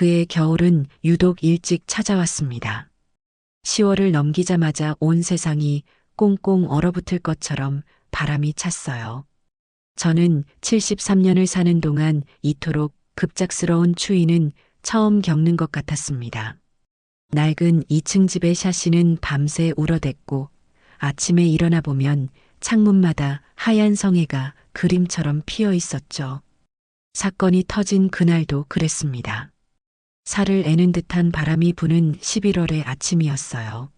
그의 겨울은 유독 일찍 찾아왔습니다. 10월을 넘기자마자 온 세상이 꽁꽁 얼어붙을 것처럼 바람이 찼어요. 저는 73년을 사는 동안 이토록 급작스러운 추위는 처음 겪는 것 같았습니다. 낡은 2층 집의 샤시는 밤새 울어댔고 아침에 일어나 보면 창문마다 하얀 성에가 그림처럼 피어 있었죠. 사건이 터진 그날도 그랬습니다. 살을 애는 듯한 바람이 부는 11월의 아침이었어요.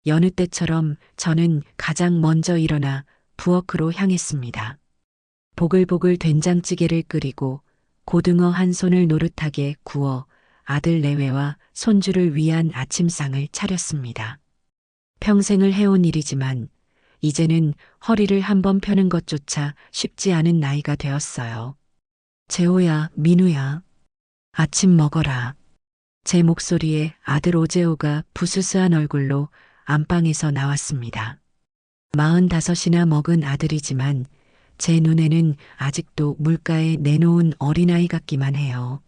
여느 때처럼 저는 가장 먼저 일어나 부엌으로 향했습니다. 보글보글 된장찌개를 끓이고 고등어 한 손을 노릇하게 구워 아들 내외와 손주를 위한 아침상을 차렸습니다. 평생을 해온 일이지만 이제는 허리를 한번 펴는 것조차 쉽지 않은 나이가 되었어요. 재호야, 민우야, 아침 먹어라. 제 목소리에 아들 오재호가 부스스한 얼굴로 안방에서 나왔습니다. 45이나 먹은 아들이지만 제 눈에는 아직도 물가에 내놓은 어린아이 같기만 해요.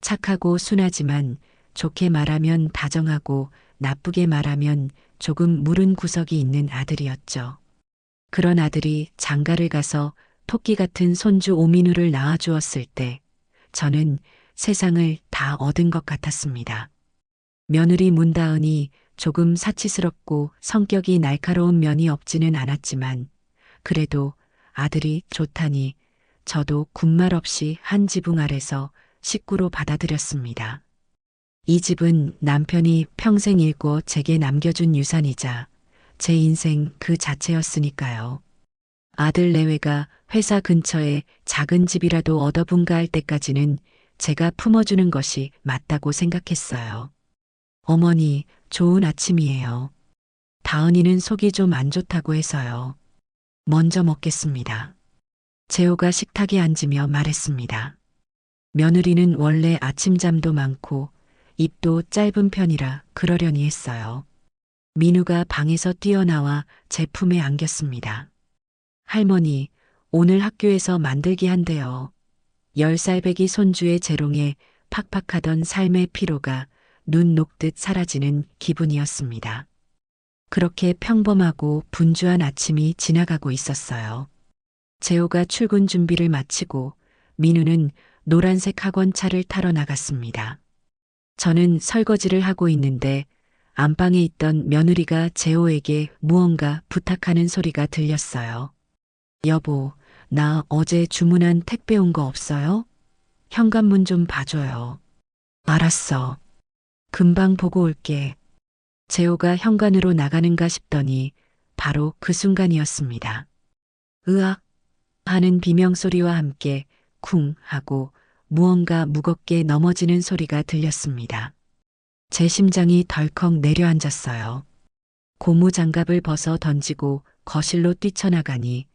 착하고 순하지만 좋게 말하면 다정하고 나쁘게 말하면 조금 무른 구석이 있는 아들이었죠. 그런 아들이 장가를 가서 토끼 같은 손주 오민우를 낳아주었을 때 저는 세상을 다 얻은 것 같았습니다. 며느리 문다은이 조금 사치스럽고 성격이 날카로운 면이 없지는 않았지만 그래도 아들이 좋다니 저도 군말 없이 한 지붕 아래서 식구로 받아들였습니다. 이 집은 남편이 평생 일궈 제게 남겨준 유산이자 제 인생 그 자체였으니까요. 아들 내외가 회사 근처에 작은 집이라도 얻어분가할 때까지는 제가 품어주는 것이 맞다고 생각했어요. 어머니, 좋은 아침이에요. 다은이는 속이 좀 안 좋다고 해서요. 먼저 먹겠습니다. 재호가 식탁에 앉으며 말했습니다. 며느리는 원래 아침잠도 많고 입도 짧은 편이라 그러려니 했어요. 민우가 방에서 뛰어나와 제 품에 안겼습니다. 할머니, 오늘 학교에서 만들기 한대요. 10살배기 손주의 재롱에 팍팍하던 삶의 피로가 눈 녹듯 사라지는 기분이었습니다. 그렇게 평범하고 분주한 아침이 지나가고 있었어요. 재호가 출근 준비를 마치고 민우는 노란색 학원차를 타러 나갔습니다. 저는 설거지를 하고 있는데 안방에 있던 며느리가 재호에게 무언가 부탁하는 소리가 들렸어요. 여보, 나 어제 주문한 택배 온 거 없어요? 현관문 좀 봐줘요. 알았어. 금방 보고 올게. 재호가 현관으로 나가는가 싶더니 바로 그 순간이었습니다. 으악 하는 비명소리와 함께 쿵 하고 무언가 무겁게 넘어지는 소리가 들렸습니다. 제 심장이 덜컥 내려앉았어요. 고무장갑을 벗어 던지고 거실로 뛰쳐나가니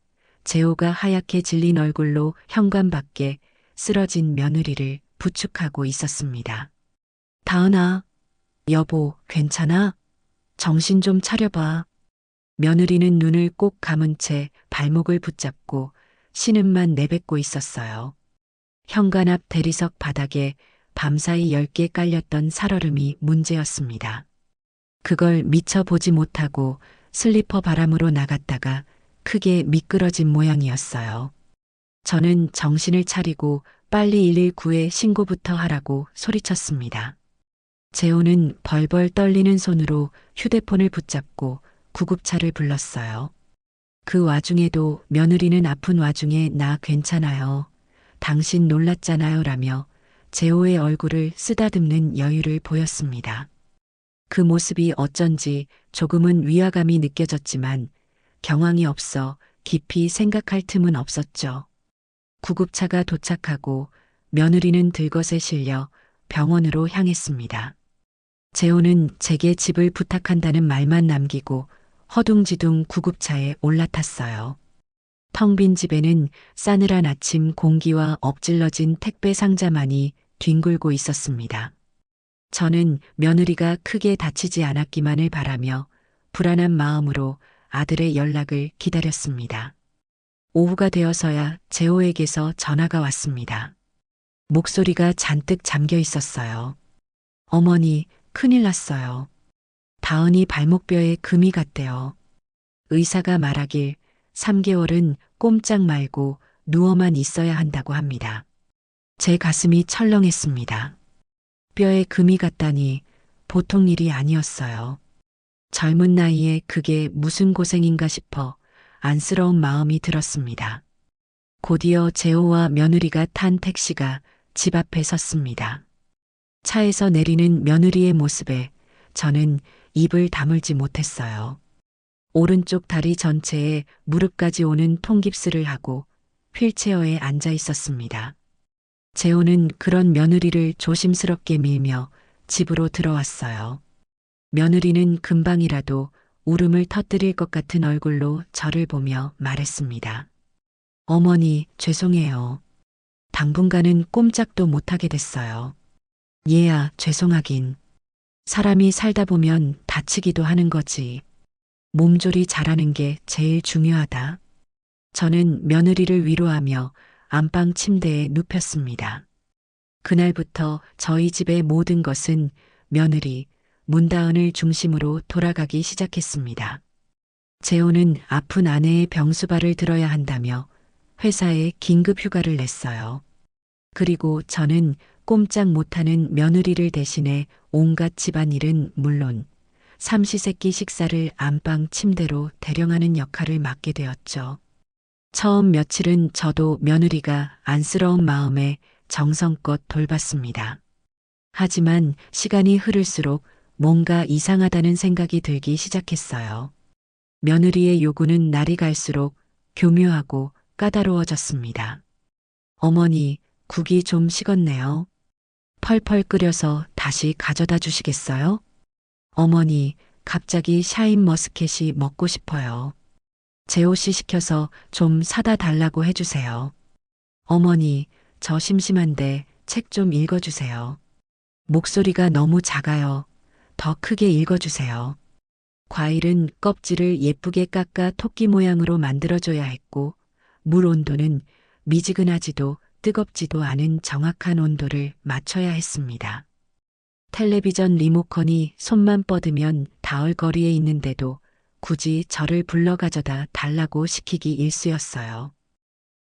재호가 하얗게 질린 얼굴로 현관 밖에 쓰러진 며느리를 부축하고 있었습니다. 다은아, 여보, 괜찮아? 정신 좀 차려봐. 며느리는 눈을 꼭 감은 채 발목을 붙잡고 신음만 내뱉고 있었어요. 현관 앞 대리석 바닥에 밤사이 10개 깔렸던 살얼음이 문제였습니다. 그걸 미처 보지 못하고 슬리퍼 바람으로 나갔다가 크게 미끄러진 모양이었어요. 저는 정신을 차리고 빨리 119에 신고부터 하라고 소리쳤습니다. 재호는 벌벌 떨리는 손으로 휴대폰을 붙잡고 구급차를 불렀어요. 그 와중에도 며느리는 아픈 와중에 나 괜찮아요. 당신 놀랐잖아요 라며 재호의 얼굴을 쓰다듬는 여유를 보였습니다. 그 모습이 어쩐지 조금은 위화감이 느껴졌지만 경황이 없어 깊이 생각할 틈은 없었죠. 구급차가 도착하고 며느리는 들것에 실려 병원으로 향했습니다. 재호는 제게 집을 부탁한다는 말만 남기고 허둥지둥 구급차에 올라탔어요. 텅 빈 집에는 싸늘한 아침 공기와 엎질러진 택배 상자만이 뒹굴고 있었습니다. 저는 며느리가 크게 다치지 않았기만을 바라며 불안한 마음으로 아들의 연락을 기다렸습니다. 오후가 되어서야 재호에게서 전화가 왔습니다. 목소리가 잔뜩 잠겨 있었어요. 어머니, 큰일 났어요. 다은이 발목뼈에 금이 갔대요. 의사가 말하길 3개월은 꼼짝 말고 누워만 있어야 한다고 합니다. 제 가슴이 철렁했습니다. 뼈에 금이 갔다니 보통 일이 아니었어요. 젊은 나이에 그게 무슨 고생인가 싶어 안쓰러운 마음이 들었습니다. 곧이어 재호와 며느리가 탄 택시가 집 앞에 섰습니다. 차에서 내리는 며느리의 모습에 저는 입을 다물지 못했어요. 오른쪽 다리 전체에 무릎까지 오는 통깁스를 하고 휠체어에 앉아 있었습니다. 재호는 그런 며느리를 조심스럽게 밀며 집으로 들어왔어요. 며느리는 금방이라도 울음을 터뜨릴 것 같은 얼굴로 저를 보며 말했습니다. 어머니, 죄송해요. 당분간은 꼼짝도 못하게 됐어요. 얘야, 죄송하긴. 사람이 살다 보면 다치기도 하는 거지. 몸조리 잘하는 게 제일 중요하다. 저는 며느리를 위로하며 안방 침대에 눕혔습니다. 그날부터 저희 집의 모든 것은 며느리, 문다은을 중심으로 돌아가기 시작했습니다. 재호는 아픈 아내의 병수발을 들어야 한다며 회사에 긴급 휴가를 냈어요. 그리고 저는 꼼짝 못하는 며느리를 대신해 온갖 집안일은 물론 삼시세끼 식사를 안방 침대로 대령하는 역할을 맡게 되었죠. 처음 며칠은 저도 며느리가 안쓰러운 마음에 정성껏 돌봤습니다. 하지만 시간이 흐를수록 뭔가 이상하다는 생각이 들기 시작했어요. 며느리의 요구는 날이 갈수록 교묘하고 까다로워졌습니다. 어머니, 국이 좀 식었네요. 펄펄 끓여서 다시 가져다 주시겠어요? 어머니, 갑자기 샤인머스켓이 먹고 싶어요. 재호 씨 시켜서 좀 사다 달라고 해주세요. 어머니, 저 심심한데 책 좀 읽어주세요. 목소리가 너무 작아요. 더 크게 읽어주세요. 과일은 껍질을 예쁘게 깎아 토끼 모양으로 만들어줘야 했고, 물 온도는 미지근하지도 뜨겁지도 않은 정확한 온도를 맞춰야 했습니다. 텔레비전 리모컨이 손만 뻗으면 닿을 거리에 있는데도 굳이 저를 불러 가져다 달라고 시키기 일쑤였어요.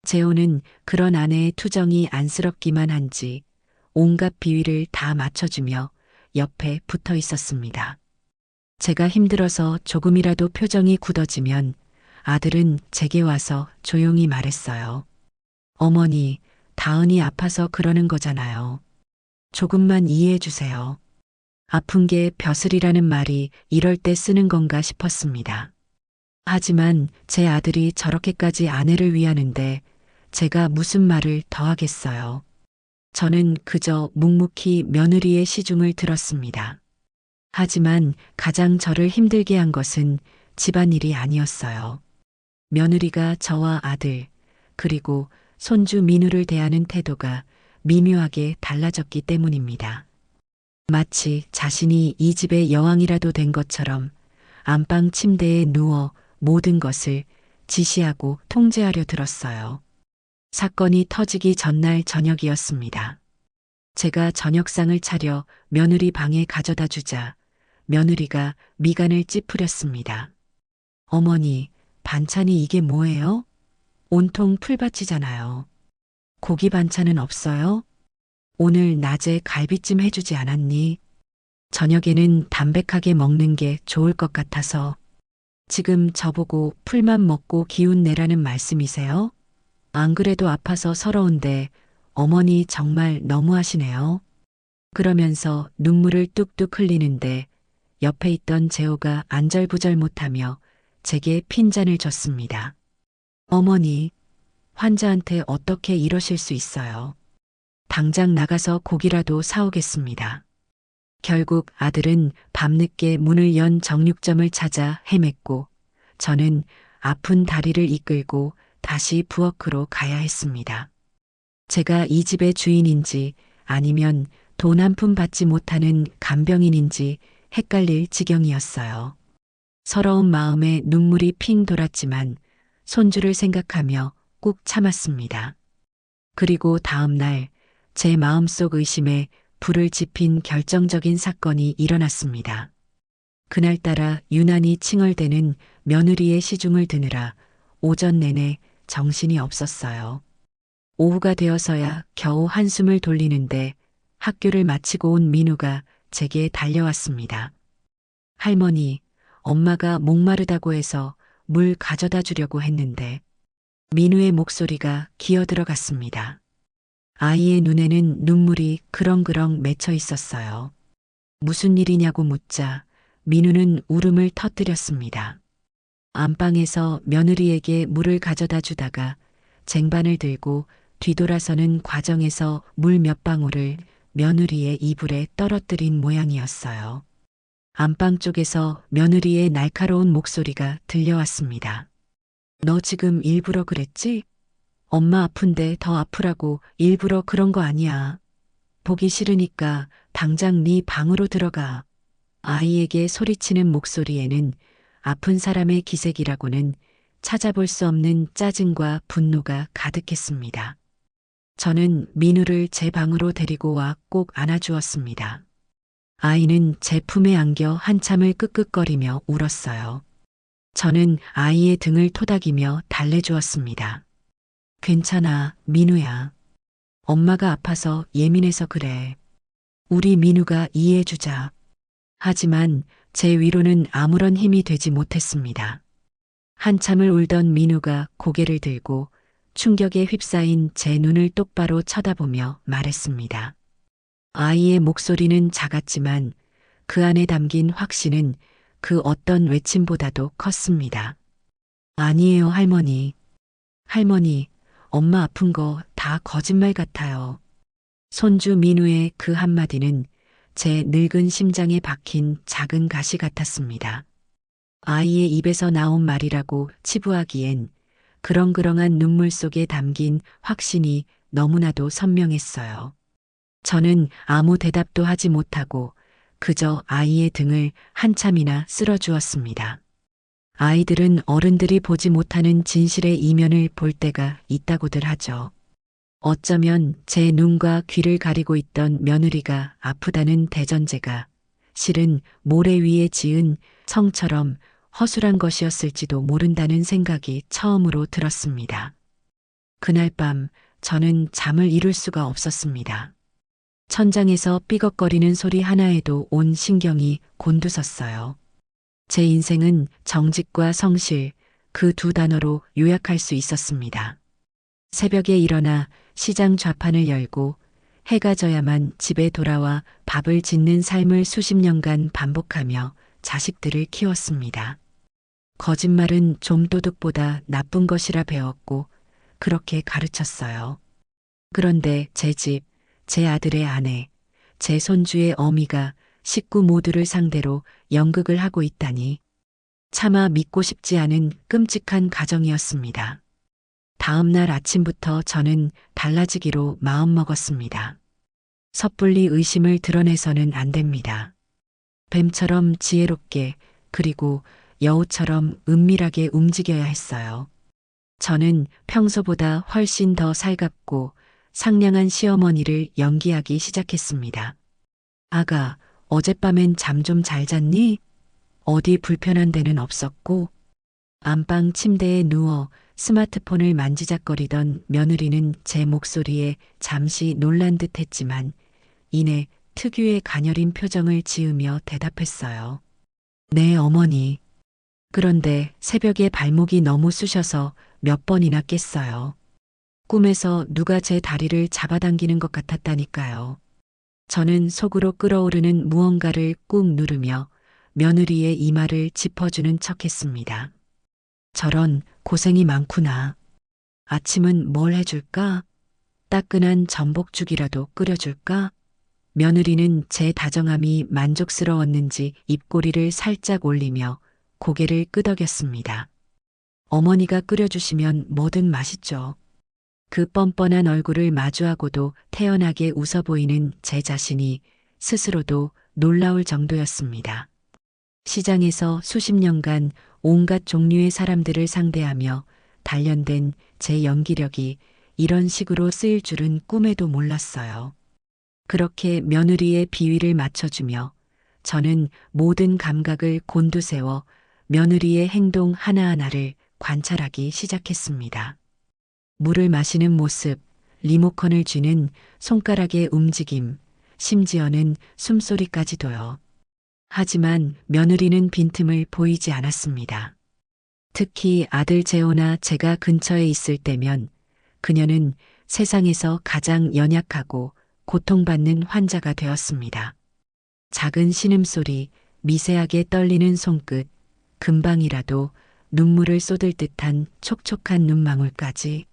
재호는 그런 아내의 투정이 안쓰럽기만 한지 온갖 비위를 다 맞춰주며 옆에 붙어 있었습니다. 제가 힘들어서 조금이라도 표정이 굳어지면 아들은 제게 와서 조용히 말했어요. 어머니, 다은이 아파서 그러는 거잖아요. 조금만 이해해 주세요. 아픈 게 벼슬이라는 말이 이럴 때 쓰는 건가 싶었습니다. 하지만 제 아들이 저렇게까지 아내를 위하는데 제가 무슨 말을 더 하겠어요. 저는 그저 묵묵히 며느리의 시중을 들었습니다. 하지만 가장 저를 힘들게 한 것은 집안일이 아니었어요. 며느리가 저와 아들, 그리고 손주 민우를 대하는 태도가 미묘하게 달라졌기 때문입니다. 마치 자신이 이 집의 여왕이라도 된 것처럼 안방 침대에 누워 모든 것을 지시하고 통제하려 들었어요. 사건이 터지기 전날 저녁이었습니다. 제가 저녁상을 차려 며느리 방에 가져다 주자 며느리가 미간을 찌푸렸습니다. 어머니, 반찬이 이게 뭐예요? 온통 풀밭이잖아요. 고기 반찬은 없어요? 오늘 낮에 갈비찜 해주지 않았니? 저녁에는 담백하게 먹는 게 좋을 것 같아서. 지금 저보고 풀만 먹고 기운 내라는 말씀이세요? 안 그래도 아파서 서러운데 어머니 정말 너무하시네요. 그러면서 눈물을 뚝뚝 흘리는데 옆에 있던 재호가 안절부절 못하며 제게 핀잔을 줬습니다. 어머니, 환자한테 어떻게 이러실 수 있어요? 당장 나가서 고기라도 사오겠습니다. 결국 아들은 밤늦게 문을 연 정육점을 찾아 헤맸고 저는 아픈 다리를 이끌고 다시 부엌으로 가야 했습니다. 제가 이 집의 주인인지 아니면 돈 한 푼 받지 못하는 간병인인지 헷갈릴 지경이었어요. 서러운 마음에 눈물이 핑 돌았지만 손주를 생각하며 꾹 참았습니다. 그리고 다음 날 제 마음속 의심에 불을 지핀 결정적인 사건이 일어났습니다. 그날따라 유난히 칭얼대는 며느리의 시중을 드느라 오전 내내 정신이 없었어요. 오후가 되어서야 겨우 한숨을 돌리는데 학교를 마치고 온 민우가 제게 달려왔습니다. 할머니, 엄마가 목마르다고 해서 물 가져다 주려고 했는데 민우의 목소리가 기어 들어갔습니다. 아이의 눈에는 눈물이 그렁그렁 맺혀 있었어요. 무슨 일이냐고 묻자 민우는 울음을 터뜨렸습니다. 안방에서 며느리에게 물을 가져다 주다가 쟁반을 들고 뒤돌아서는 과정에서 물 몇 방울을 며느리의 이불에 떨어뜨린 모양이었어요. 안방 쪽에서 며느리의 날카로운 목소리가 들려왔습니다. 너 지금 일부러 그랬지? 엄마 아픈데 더 아프라고 일부러 그런 거 아니야. 보기 싫으니까 당장 네 방으로 들어가. 아이에게 소리치는 목소리에는 아픈 사람의 기색이라고는 찾아볼 수 없는 짜증과 분노가 가득했습니다. 저는 민우를 제 방으로 데리고 와 꼭 안아주었습니다. 아이는 제 품에 안겨 한참을 끄끄거리며 울었어요. 저는 아이의 등을 토닥이며 달래주었습니다. 괜찮아, 민우야. 엄마가 아파서 예민해서 그래. 우리 민우가 이해해주자. 하지만 제 위로는 아무런 힘이 되지 못했습니다. 한참을 울던 민우가 고개를 들고 충격에 휩싸인 제 눈을 똑바로 쳐다보며 말했습니다. 아이의 목소리는 작았지만 그 안에 담긴 확신은 그 어떤 외침보다도 컸습니다. 아니에요, 할머니. 할머니, 엄마 아픈 거 다 거짓말 같아요. 손주 민우의 그 한마디는 제 늙은 심장에 박힌 작은 가시 같았습니다. 아이의 입에서 나온 말이라고 치부하기엔 그렁그렁한 눈물 속에 담긴 확신이 너무나도 선명했어요. 저는 아무 대답도 하지 못하고 그저 아이의 등을 한참이나 쓸어주었습니다. 아이들은 어른들이 보지 못하는 진실의 이면을 볼 때가 있다고들 하죠. 어쩌면 제 눈과 귀를 가리고 있던 며느리가 아프다는 대전제가 실은 모래 위에 지은 성처럼 허술한 것이었을지도 모른다는 생각이 처음으로 들었습니다. 그날 밤 저는 잠을 이룰 수가 없었습니다. 천장에서 삐걱거리는 소리 하나에도 온 신경이 곤두섰어요. 제 인생은 정직과 성실 그 두 단어로 요약할 수 있었습니다. 새벽에 일어나 시장 좌판을 열고 해가 져야만 집에 돌아와 밥을 짓는 삶을 수십 년간 반복하며 자식들을 키웠습니다. 거짓말은 좀도둑보다 나쁜 것이라 배웠고 그렇게 가르쳤어요. 그런데 제 집, 제 아들의 아내, 제 손주의 어미가 식구 모두를 상대로 연극을 하고 있다니 차마 믿고 싶지 않은 끔찍한 가정이었습니다. 다음 날 아침부터 저는 달라지기로 마음먹었습니다. 섣불리 의심을 드러내서는 안 됩니다. 뱀처럼 지혜롭게 그리고 여우처럼 은밀하게 움직여야 했어요. 저는 평소보다 훨씬 더 살갑고 상냥한 시어머니를 연기하기 시작했습니다. 아가, 어젯밤엔 잠 좀 잘 잤니? 어디 불편한 데는 없었고? 안방 침대에 누워 스마트폰을 만지작거리던 며느리는 제 목소리에 잠시 놀란 듯 했지만 이내 특유의 가녀린 표정을 지으며 대답했어요. 네, 어머니. 그런데 새벽에 발목이 너무 쑤셔서 몇 번이나 깼어요. 꿈에서 누가 제 다리를 잡아당기는 것 같았다니까요. 저는 속으로 끓어오르는 무언가를 꾹 누르며 며느리의 이마를 짚어주는 척했습니다. 저런 고생이 많구나. 아침은 뭘 해줄까? 따끈한 전복죽이라도 끓여줄까? 며느리는 제 다정함이 만족스러웠는지 입꼬리를 살짝 올리며 고개를 끄덕였습니다. 어머니가 끓여주시면 뭐든 맛있죠. 그 뻔뻔한 얼굴을 마주하고도 태연하게 웃어 보이는 제 자신이 스스로도 놀라울 정도였습니다. 시장에서 수십 년간 온갖 종류의 사람들을 상대하며 단련된 제 연기력이 이런 식으로 쓰일 줄은 꿈에도 몰랐어요. 그렇게 며느리의 비위를 맞춰주며 저는 모든 감각을 곤두세워 며느리의 행동 하나하나를 관찰하기 시작했습니다. 물을 마시는 모습, 리모컨을 쥐는 손가락의 움직임, 심지어는 숨소리까지도요. 하지만 며느리는 빈틈을 보이지 않았습니다. 특히 아들 재호나 제가 근처에 있을 때면 그녀는 세상에서 가장 연약하고 고통받는 환자가 되었습니다. 작은 신음소리, 미세하게 떨리는 손끝, 금방이라도 눈물을 쏟을 듯한 촉촉한 눈망울까지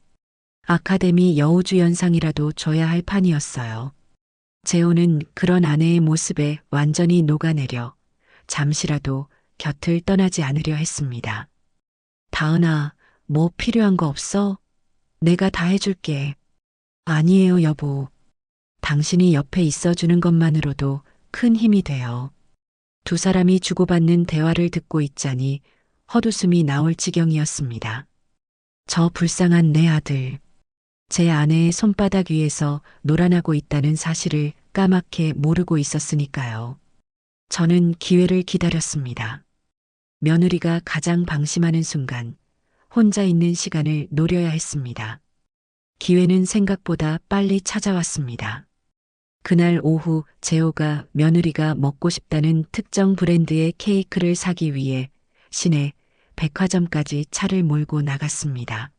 아카데미 여우주연상이라도 줘야 할 판이었어요. 재호는 그런 아내의 모습에 완전히 녹아내려 잠시라도 곁을 떠나지 않으려 했습니다. 다은아, 뭐 필요한 거 없어? 내가 다 해줄게. 아니에요, 여보. 당신이 옆에 있어주는 것만으로도 큰 힘이 돼요. 두 사람이 주고받는 대화를 듣고 있자니 헛웃음이 나올 지경이었습니다. 저 불쌍한 내 아들. 제 아내의 손바닥 위에서 놀아나고 있다는 사실을 까맣게 모르고 있었으니까요. 저는 기회를 기다렸습니다. 며느리가 가장 방심하는 순간 혼자 있는 시간을 노려야 했습니다. 기회는 생각보다 빨리 찾아왔습니다. 그날 오후 재호가 며느리가 먹고 싶다는 특정 브랜드의 케이크를 사기 위해 시내 백화점까지 차를 몰고 나갔습니다.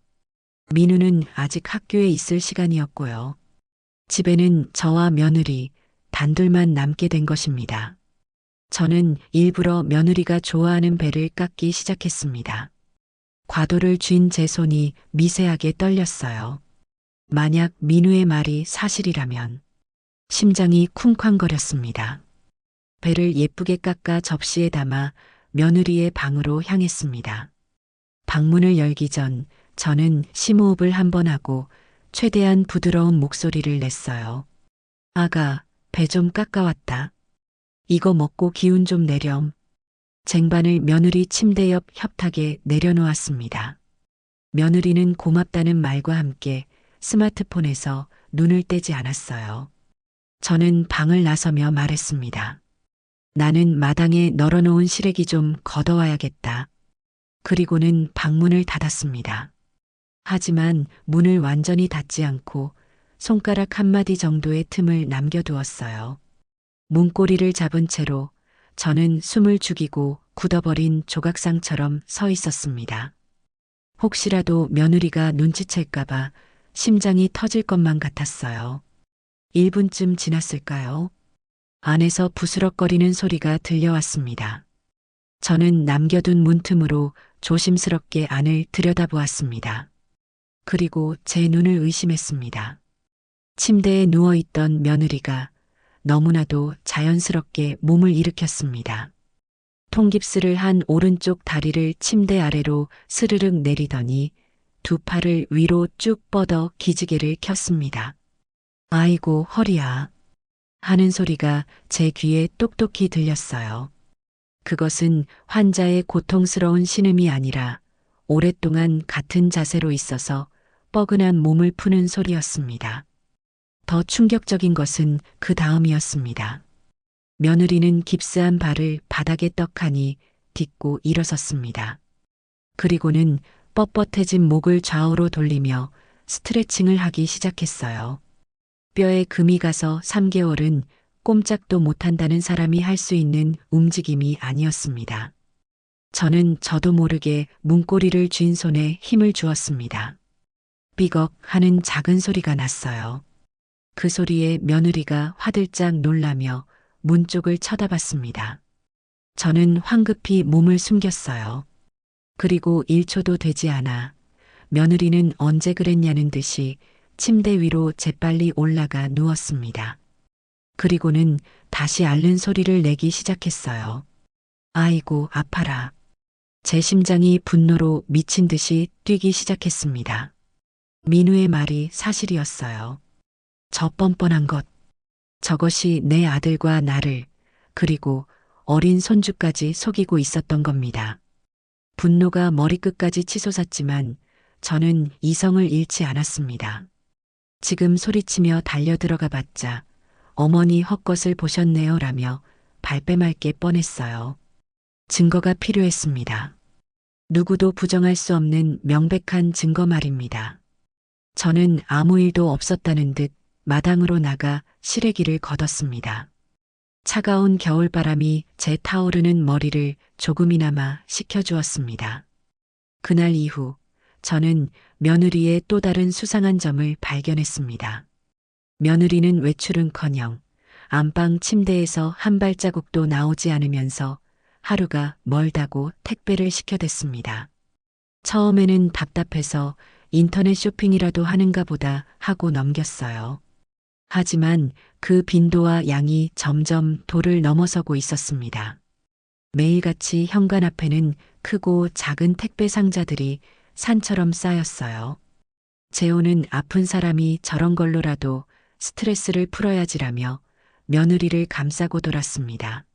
민우는 아직 학교에 있을 시간이었고요. 집에는 저와 며느리 단둘만 남게 된 것입니다. 저는 일부러 며느리가 좋아하는 배를 깎기 시작했습니다. 과도를 쥔 제 손이 미세하게 떨렸어요. 만약 민우의 말이 사실이라면 심장이 쿵쾅거렸습니다. 배를 예쁘게 깎아 접시에 담아 며느리의 방으로 향했습니다. 방문을 열기 전 저는 심호흡을 한 번 하고 최대한 부드러운 목소리를 냈어요. 아가, 배 좀 깎아왔다. 이거 먹고 기운 좀 내렴. 쟁반을 며느리 침대 옆 협탁에 내려놓았습니다. 며느리는 고맙다는 말과 함께 스마트폰에서 눈을 떼지 않았어요. 저는 방을 나서며 말했습니다. 나는 마당에 널어놓은 시래기 좀 걷어와야겠다. 그리고는 방문을 닫았습니다. 하지만 문을 완전히 닫지 않고 손가락 한마디 정도의 틈을 남겨두었어요. 문고리를 잡은 채로 저는 숨을 죽이고 굳어버린 조각상처럼 서 있었습니다. 혹시라도 며느리가 눈치챌까봐 심장이 터질 것만 같았어요. 1분쯤 지났을까요? 안에서 부스럭거리는 소리가 들려왔습니다. 저는 남겨둔 문틈으로 조심스럽게 안을 들여다보았습니다. 그리고 제 눈을 의심했습니다. 침대에 누워있던 며느리가 너무나도 자연스럽게 몸을 일으켰습니다. 통깁스를 한 오른쪽 다리를 침대 아래로 스르륵 내리더니 두 팔을 위로 쭉 뻗어 기지개를 켰습니다. 아이고 허리야 하는 소리가 제 귀에 똑똑히 들렸어요. 그것은 환자의 고통스러운 신음이 아니라 오랫동안 같은 자세로 있어서 뻐근한 몸을 푸는 소리였습니다. 더 충격적인 것은 그 다음이었습니다. 며느리는 깁스한 발을 바닥에 떡하니 딛고 일어섰습니다. 그리고는 뻣뻣해진 목을 좌우로 돌리며 스트레칭을 하기 시작했어요. 뼈에 금이 가서 3개월은 꼼짝도 못한다는 사람이 할 수 있는 움직임이 아니었습니다. 저는 저도 모르게 문고리를 쥔 손에 힘을 주었습니다. 삐걱 하는 작은 소리가 났어요. 그 소리에 며느리가 화들짝 놀라며 문 쪽을 쳐다봤습니다. 저는 황급히 몸을 숨겼어요. 그리고 1초도 되지 않아 며느리는 언제 그랬냐는 듯이 침대 위로 재빨리 올라가 누웠습니다. 그리고는 다시 앓는 소리를 내기 시작했어요. 아이고 아파라. 제 심장이 분노로 미친 듯이 뛰기 시작했습니다. 민우의 말이 사실이었어요. 저 뻔뻔한 것. 저것이 내 아들과 나를 그리고 어린 손주까지 속이고 있었던 겁니다. 분노가 머리끝까지 치솟았지만 저는 이성을 잃지 않았습니다. 지금 소리치며 달려들어가 봤자 어머니 헛것을 보셨네요 라며 발뺌할 게 뻔했어요. 증거가 필요했습니다. 누구도 부정할 수 없는 명백한 증거 말입니다. 저는 아무 일도 없었다는 듯 마당으로 나가 시래기를 걷었습니다. 차가운 겨울바람이 제 타오르는 머리를 조금이나마 식혀주었습니다. 그날 이후 저는 며느리의 또 다른 수상한 점을 발견했습니다. 며느리는 외출은커녕 안방 침대에서 한 발자국도 나오지 않으면서 하루가 멀다고 택배를 시켜댔습니다. 처음에는 답답해서 인터넷 쇼핑이라도 하는가 보다 하고 넘겼어요. 하지만 그 빈도와 양이 점점 도를 넘어서고 있었습니다. 매일같이 현관 앞에는 크고 작은 택배 상자들이 산처럼 쌓였어요. 재호는 아픈 사람이 저런 걸로라도 스트레스를 풀어야지라며 며느리를 감싸고 돌았습니다.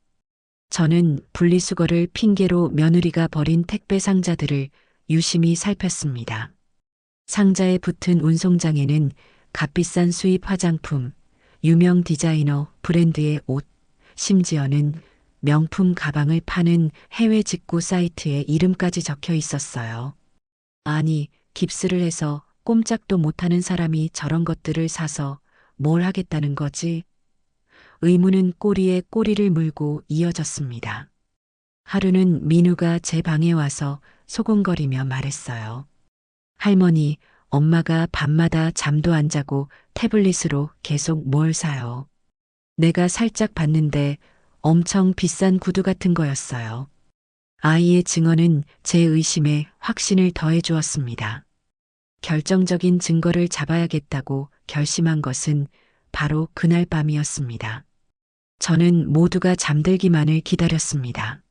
저는 분리수거를 핑계로 며느리가 버린 택배 상자들을 유심히 살폈습니다. 상자에 붙은 운송장에는 값비싼 수입 화장품, 유명 디자이너 브랜드의 옷, 심지어는 명품 가방을 파는 해외 직구 사이트의 이름까지 적혀 있었어요. 아니, 깁스를 해서 꼼짝도 못하는 사람이 저런 것들을 사서 뭘 하겠다는 거지? 의문은 꼬리에 꼬리를 물고 이어졌습니다. 하루는 민우가 제 방에 와서 소곤거리며 말했어요. 할머니, 엄마가 밤마다 잠도 안 자고 태블릿으로 계속 뭘 사요. 내가 살짝 봤는데 엄청 비싼 구두 같은 거였어요. 아이의 증언은 제 의심에 확신을 더해 주었습니다. 결정적인 증거를 잡아야겠다고 결심한 것은 바로 그날 밤이었습니다. 저는 모두가 잠들기만을 기다렸습니다.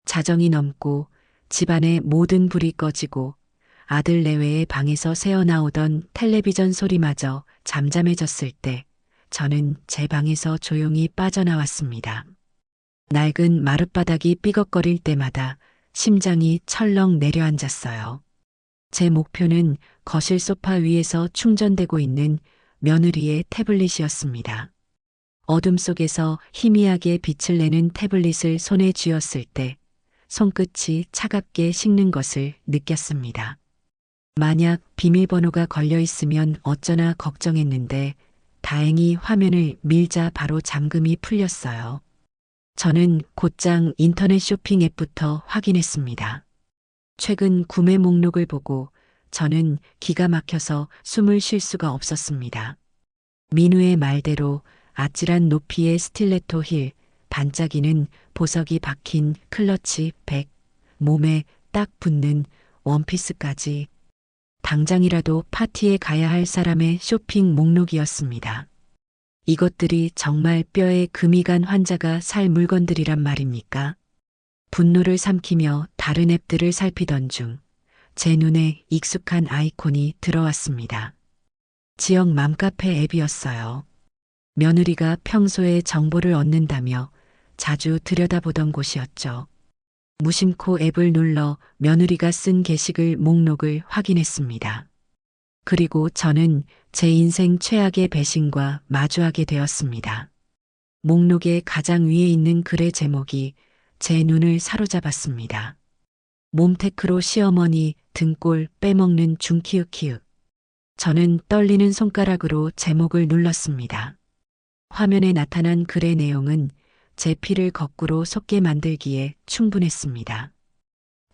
자정이 넘고 집안의 모든 불이 꺼지고 아들 내외의 방에서 새어나오던 텔레비전 소리마저 잠잠해졌을 때 저는 제 방에서 조용히 빠져나왔습니다. 낡은 마룻바닥이 삐걱거릴 때마다 심장이 철렁 내려앉았어요. 제 목표는 거실 소파 위에서 충전되고 있는 며느리의 태블릿이었습니다. 어둠 속에서 희미하게 빛을 내는 태블릿을 손에 쥐었을 때 손끝이 차갑게 식는 것을 느꼈습니다. 만약 비밀번호가 걸려 있으면 어쩌나 걱정했는데 다행히 화면을 밀자 바로 잠금이 풀렸어요. 저는 곧장 인터넷 쇼핑 앱부터 확인했습니다. 최근 구매 목록을 보고 저는 기가 막혀서 숨을 쉴 수가 없었습니다. 민우의 말대로 아찔한 높이의 스틸레토 힐, 반짝이는 보석이 박힌 클러치 백, 몸에 딱 붙는 원피스까지 당장이라도 파티에 가야 할 사람의 쇼핑 목록이었습니다. 이것들이 정말 뼈에 금이 간 환자가 살 물건들이란 말입니까? 분노를 삼키며 다른 앱들을 살피던 중 제 눈에 익숙한 아이콘이 들어왔습니다. 지역 맘카페 앱이었어요. 며느리가 평소에 정보를 얻는다며 자주 들여다보던 곳이었죠. 무심코 앱을 눌러 며느리가 쓴 게시글 목록을 확인했습니다. 그리고 저는 제 인생 최악의 배신과 마주하게 되었습니다. 목록의 가장 위에 있는 글의 제목이 제 눈을 사로잡았습니다. 몸테크로 시어머니 등골 빼먹는 중키읔키읔. 저는 떨리는 손가락으로 제목을 눌렀습니다. 화면에 나타난 글의 내용은 제 피를 거꾸로 솟게 만들기에 충분했습니다.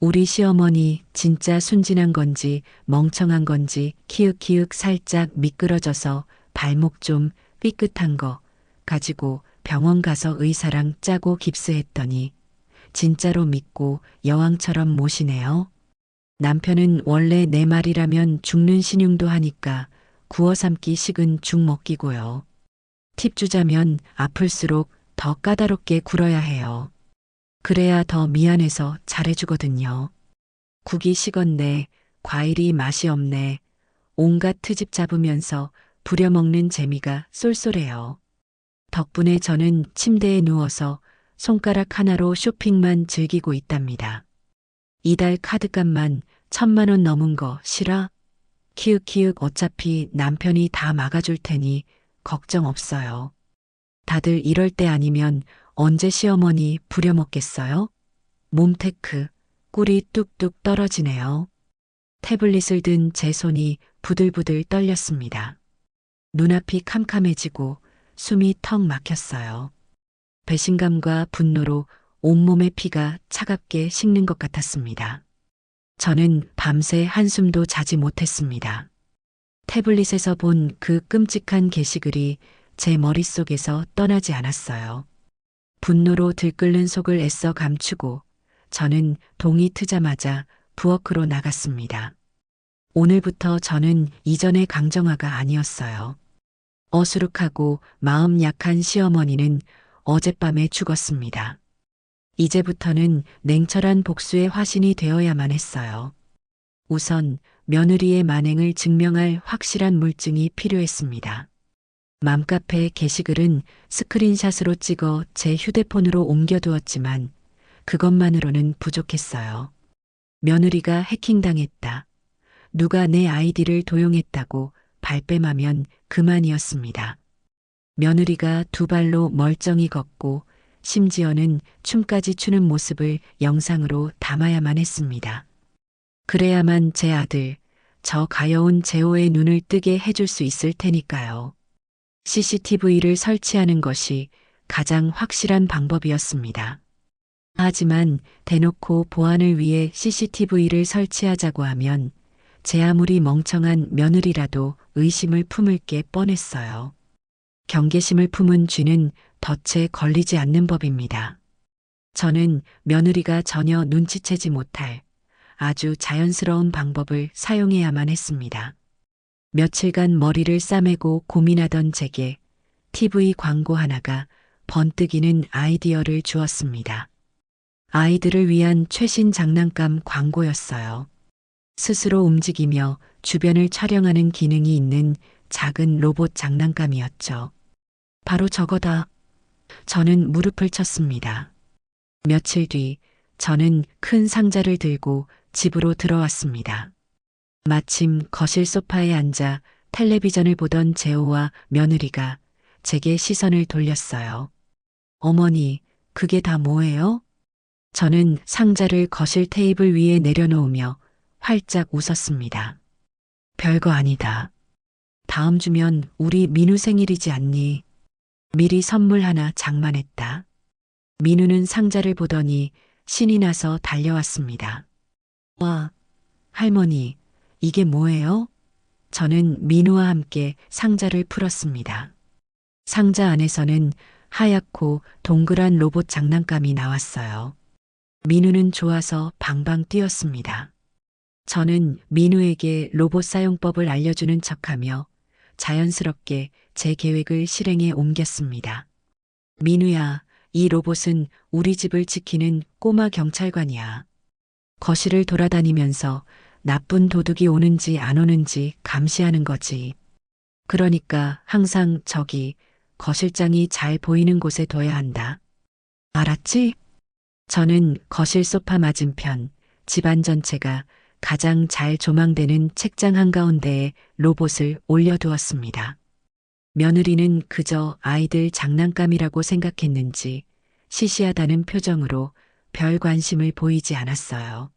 우리 시어머니 진짜 순진한 건지 멍청한 건지 키읔키읔 살짝 미끄러져서 발목 좀 삐끗한 거 가지고 병원 가서 의사랑 짜고 깁스했더니 진짜로 믿고 여왕처럼 모시네요. 남편은 원래 내 말이라면 죽는 신용도 하니까 구워 삶기 식은 죽 먹기고요. 팁 주자면 아플수록 더 까다롭게 굴어야 해요. 그래야 더 미안해서 잘해주거든요. 국이 식었네, 과일이 맛이 없네, 온갖 트집 잡으면서 부려먹는 재미가 쏠쏠해요. 덕분에 저는 침대에 누워서 손가락 하나로 쇼핑만 즐기고 있답니다. 이달 카드값만 1,000만 원 넘은 거 싫어? 키읔키읔 어차피 남편이 다 막아줄 테니 걱정 없어요. 다들 이럴 때 아니면 언제 시어머니 부려먹겠어요? 몸테크, 꿀이 뚝뚝 떨어지네요. 태블릿을 든 제 손이 부들부들 떨렸습니다. 눈앞이 캄캄해지고 숨이 턱 막혔어요. 배신감과 분노로 온몸의 피가 차갑게 식는 것 같았습니다. 저는 밤새 한숨도 자지 못했습니다. 태블릿에서 본 그 끔찍한 게시글이 제 머릿속에서 떠나지 않았어요. 분노로 들끓는 속을 애써 감추고 저는 동이 트자마자 부엌으로 나갔습니다. 오늘부터 저는 이전의 강정화가 아니었어요. 어수룩하고 마음 약한 시어머니는 어젯밤에 죽었습니다. 이제부터는 냉철한 복수의 화신이 되어야만 했어요. 우선 며느리의 만행을 증명할 확실한 물증이 필요했습니다. 맘카페 게시글은 스크린샷으로 찍어 제 휴대폰으로 옮겨두었지만 그것만으로는 부족했어요. 며느리가 해킹당했다. 누가 내 아이디를 도용했다고 발뺌하면 그만이었습니다. 며느리가 두 발로 멀쩡히 걷고 심지어는 춤까지 추는 모습을 영상으로 담아야만 했습니다. 그래야만 제 아들, 저 가여운 제호의 눈을 뜨게 해줄 수 있을 테니까요. CCTV를 설치하는 것이 가장 확실한 방법이었습니다. 하지만 대놓고 보안을 위해 CCTV를 설치하자고 하면 제 아무리 멍청한 며느리라도 의심을 품을 게 뻔했어요. 경계심을 품은 쥐는 덫에 걸리지 않는 법입니다. 저는 며느리가 전혀 눈치채지 못할 아주 자연스러운 방법을 사용해야만 했습니다. 며칠간 머리를 싸매고 고민하던 제게 TV 광고 하나가 번뜩이는 아이디어를 주었습니다. 아이들을 위한 최신 장난감 광고였어요. 스스로 움직이며 주변을 촬영하는 기능이 있는 작은 로봇 장난감이었죠. 바로 저거다. 저는 무릎을 쳤습니다. 며칠 뒤 저는 큰 상자를 들고 집으로 들어왔습니다. 마침 거실 소파에 앉아 텔레비전을 보던 제호와 며느리가 제게 시선을 돌렸어요. 어머니, 그게 다 뭐예요? 저는 상자를 거실 테이블 위에 내려놓으며 활짝 웃었습니다. 별거 아니다. 다음 주면 우리 민우 생일이지 않니? 미리 선물 하나 장만했다. 민우는 상자를 보더니 신이 나서 달려왔습니다. 와, 할머니, 이게 뭐예요? 저는 민우와 함께 상자를 풀었습니다. 상자 안에서는 하얗고 동그란 로봇 장난감이 나왔어요. 민우는 좋아서 방방 뛰었습니다. 저는 민우에게 로봇 사용법을 알려주는 척하며 자연스럽게 제 계획을 실행에 옮겼습니다. 민우야, 이 로봇은 우리 집을 지키는 꼬마 경찰관이야. 거실을 돌아다니면서 나쁜 도둑이 오는지 안 오는지 감시하는 거지. 그러니까 항상 저기 거실장이 잘 보이는 곳에 둬야 한다. 알았지? 저는 거실 소파 맞은편 집안 전체가 가장 잘 조망되는 책장 한가운데에 로봇을 올려두었습니다. 며느리는 그저 아이들 장난감이라고 생각했는지 시시하다는 표정으로 별 관심을 보이지 않았어요.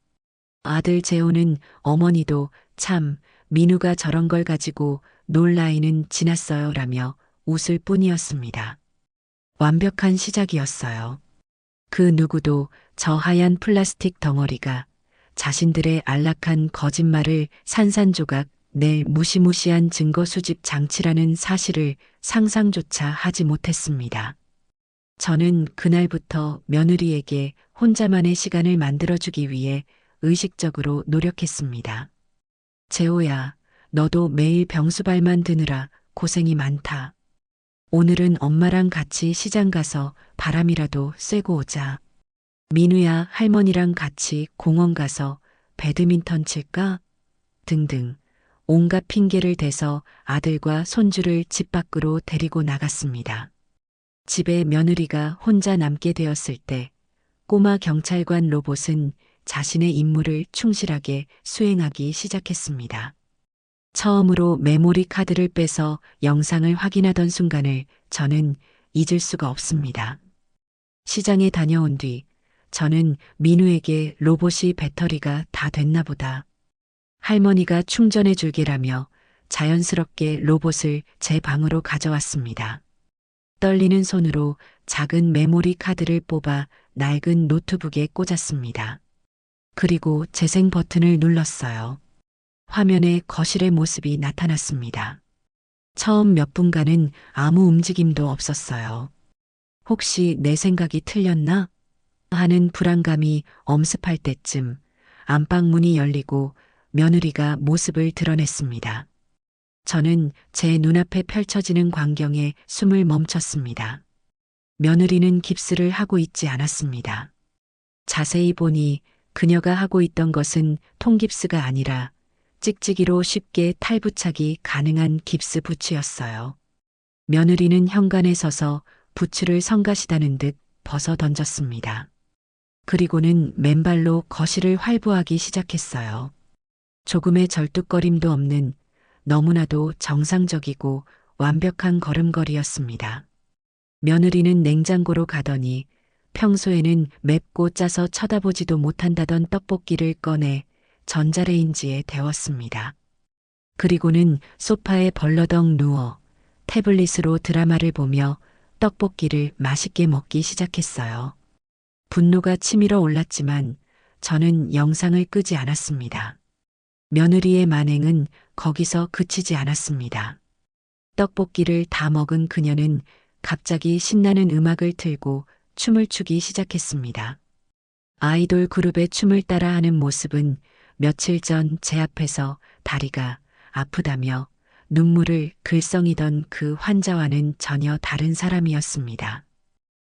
아들 재호는 어머니도 참 민우가 저런 걸 가지고 놀 나이는 지났어요 라며 웃을 뿐이었습니다. 완벽한 시작이었어요. 그 누구도 저 하얀 플라스틱 덩어리가 자신들의 안락한 거짓말을 산산조각 낼 무시무시한 증거 수집 장치라는 사실을 상상조차 하지 못했습니다. 저는 그날부터 며느리에게 혼자만의 시간을 만들어주기 위해 의식적으로 노력했습니다. 재호야, 너도 매일 병수발만 드느라 고생이 많다. 오늘은 엄마랑 같이 시장 가서 바람이라도 쐬고 오자. 민우야, 할머니랑 같이 공원 가서 배드민턴 칠까? 등등 온갖 핑계를 대서 아들과 손주를 집 밖으로 데리고 나갔습니다. 집에 며느리가 혼자 남게 되었을 때 꼬마 경찰관 로봇은 자신의 임무를 충실하게 수행하기 시작했습니다. 처음으로 메모리 카드를 빼서 영상을 확인하던 순간을 저는 잊을 수가 없습니다. 시장에 다녀온 뒤 저는 민우에게 로봇이 배터리가 다 됐나 보다. 할머니가 충전해 줄게라며 자연스럽게 로봇을 제 방으로 가져왔습니다. 떨리는 손으로 작은 메모리 카드를 뽑아 낡은 노트북에 꽂았습니다. 그리고 재생 버튼을 눌렀어요. 화면에 거실의 모습이 나타났습니다. 처음 몇 분간은 아무 움직임도 없었어요. 혹시 내 생각이 틀렸나? 하는 불안감이 엄습할 때쯤 안방문이 열리고 며느리가 모습을 드러냈습니다. 저는 제 눈앞에 펼쳐지는 광경에 숨을 멈췄습니다. 며느리는 깁스를 하고 있지 않았습니다. 자세히 보니 그녀가 하고 있던 것은 통깁스가 아니라 찍찍이로 쉽게 탈부착이 가능한 깁스 부츠였어요. 며느리는 현관에 서서 부츠를 성가시다는 듯 벗어 던졌습니다. 그리고는 맨발로 거실을 활보하기 시작했어요. 조금의 절뚝거림도 없는 너무나도 정상적이고 완벽한 걸음걸이였습니다. 며느리는 냉장고로 가더니 평소에는 맵고 짜서 쳐다보지도 못한다던 떡볶이를 꺼내 전자레인지에 데웠습니다. 그리고는 소파에 벌러덩 누워 태블릿으로 드라마를 보며 떡볶이를 맛있게 먹기 시작했어요. 분노가 치밀어 올랐지만 저는 영상을 끄지 않았습니다. 며느리의 만행은 거기서 그치지 않았습니다. 떡볶이를 다 먹은 그녀는 갑자기 신나는 음악을 틀고 춤을 추기 시작했습니다. 아이돌 그룹의 춤을 따라 하는 모습은 며칠 전 제 앞에서 다리가 아프다며 눈물을 글썽이던 그 환자와는 전혀 다른 사람이었습니다.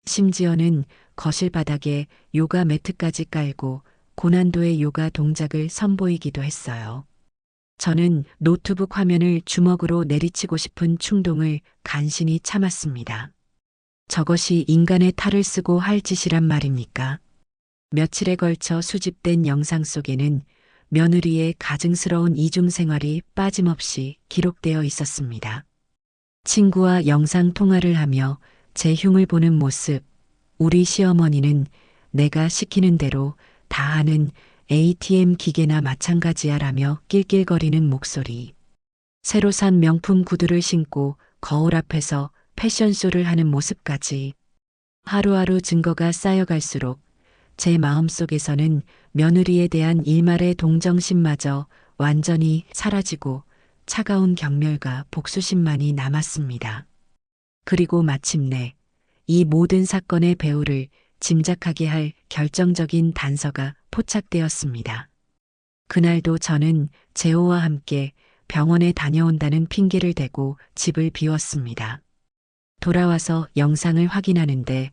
심지어는 거실 바닥에 요가 매트까지 깔고 고난도의 요가 동작을 선보이기도 했어요. 저는 노트북 화면을 주먹으로 내리치고 싶은 충동을 간신히 참았습니다. 저것이 인간의 탈을 쓰고 할 짓이란 말입니까? 며칠에 걸쳐 수집된 영상 속에는 며느리의 가증스러운 이중생활이 빠짐없이 기록되어 있었습니다. 친구와 영상 통화를 하며 제 흉을 보는 모습, 우리 시어머니는 내가 시키는 대로 다 하는 ATM 기계나 마찬가지야 라며 낄낄거리는 목소리. 새로 산 명품 구두를 신고 거울 앞에서 패션쇼를 하는 모습까지 하루하루 증거가 쌓여갈수록 제 마음속에서는 며느리에 대한 일말의 동정심마저 완전히 사라지고 차가운 경멸과 복수심만이 남았습니다. 그리고 마침내 이 모든 사건의 배후를 짐작하게 할 결정적인 단서가 포착되었습니다. 그날도 저는 재호와 함께 병원에 다녀온다는 핑계를 대고 집을 비웠습니다. 돌아와서 영상을 확인하는데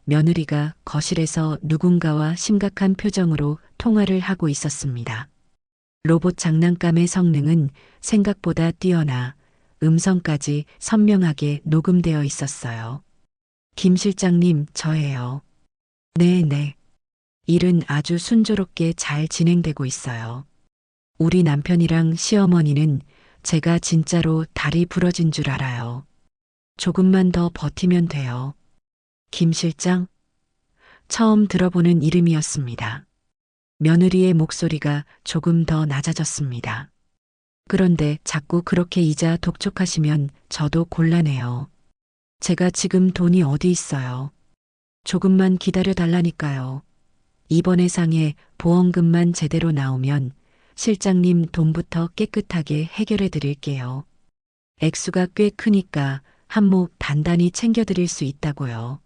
며느리가 거실에서 누군가와 심각한 표정으로 통화를 하고 있었습니다. 로봇 장난감의 성능은 생각보다 뛰어나 음성까지 선명하게 녹음되어 있었어요. 김 실장님, 저예요. 네. 일은 아주 순조롭게 잘 진행되고 있어요. 우리 남편이랑 시어머니는 제가 진짜로 다리 부러진 줄 알아요. 조금만 더 버티면 돼요. 김 실장? 처음 들어보는 이름이었습니다. 며느리의 목소리가 조금 더 낮아졌습니다. 그런데 자꾸 그렇게 이자 독촉하시면 저도 곤란해요. 제가 지금 돈이 어디 있어요. 조금만 기다려 달라니까요. 이번 해상에 보험금만 제대로 나오면 실장님 돈부터 깨끗하게 해결해 드릴게요. 액수가 꽤 크니까 한몫 단단히 챙겨 드릴 수 있다고요.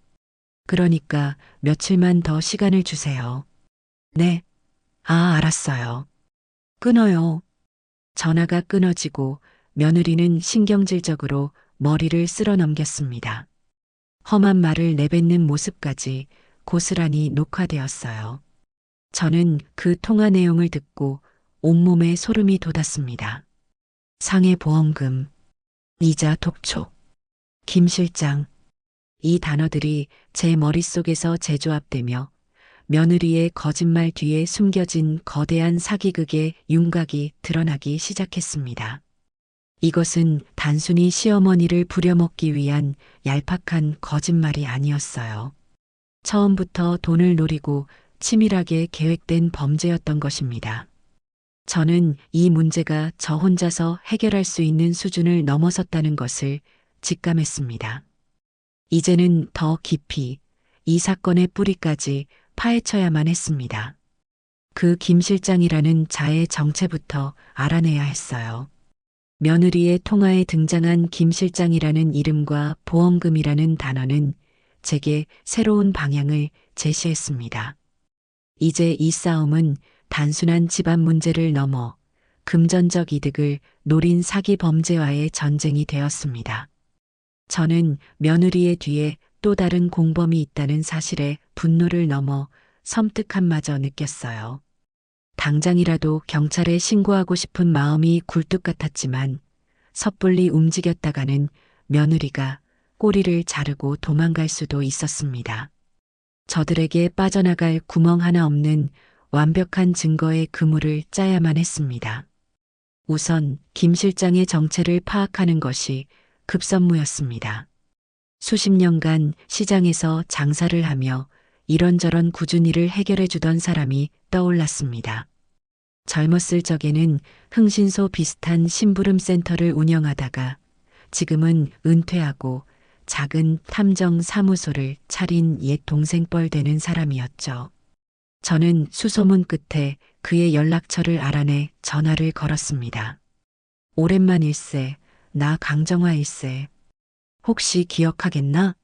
그러니까 며칠만 더 시간을 주세요. 네. 알았어요. 끊어요. 전화가 끊어지고 며느리는 신경질적으로 머리를 쓸어 넘겼습니다. 험한 말을 내뱉는 모습까지 고스란히 녹화되었어요. 저는 그 통화 내용을 듣고 온몸에 소름이 돋았습니다. 상해 보험금, 이자 독촉, 김 실장. 이 단어들이 제 머릿속에서 재조합되며 며느리의 거짓말 뒤에 숨겨진 거대한 사기극의 윤곽이 드러나기 시작했습니다. 이것은 단순히 시어머니를 부려먹기 위한 얄팍한 거짓말이 아니었어요. 처음부터 돈을 노리고 치밀하게 계획된 범죄였던 것입니다. 저는 이 문제가 저 혼자서 해결할 수 있는 수준을 넘어섰다는 것을 직감했습니다. 이제는 더 깊이 이 사건의 뿌리까지 파헤쳐야만 했습니다. 그 김 실장이라는 자의 정체부터 알아내야 했어요. 며느리의 통화에 등장한 김 실장이라는 이름과 보험금이라는 단어는 제게 새로운 방향을 제시했습니다. 이제 이 싸움은 단순한 집안 문제를 넘어 금전적 이득을 노린 사기 범죄와의 전쟁이 되었습니다. 저는 며느리의 뒤에 또 다른 공범이 있다는 사실에 분노를 넘어 섬뜩함마저 느꼈어요. 당장이라도 경찰에 신고하고 싶은 마음이 굴뚝 같았지만 섣불리 움직였다가는 며느리가 꼬리를 자르고 도망갈 수도 있었습니다. 저들에게 빠져나갈 구멍 하나 없는 완벽한 증거의 그물을 짜야만 했습니다. 우선 김 실장의 정체를 파악하는 것이 급선무였습니다. 수십 년간 시장에서 장사를 하며 이런저런 꾸준히 일을 해결해 주던 사람이 떠올랐습니다. 젊었을 적에는 흥신소 비슷한 심부름 센터를 운영하다가 지금은 은퇴하고 작은 탐정 사무소를 차린 옛 동생뻘 되는 사람이었죠. 저는 수소문 끝에 그의 연락처를 알아내 전화를 걸었습니다. 오랜만일세, 나 강정화일세. 혹시 기억하겠나?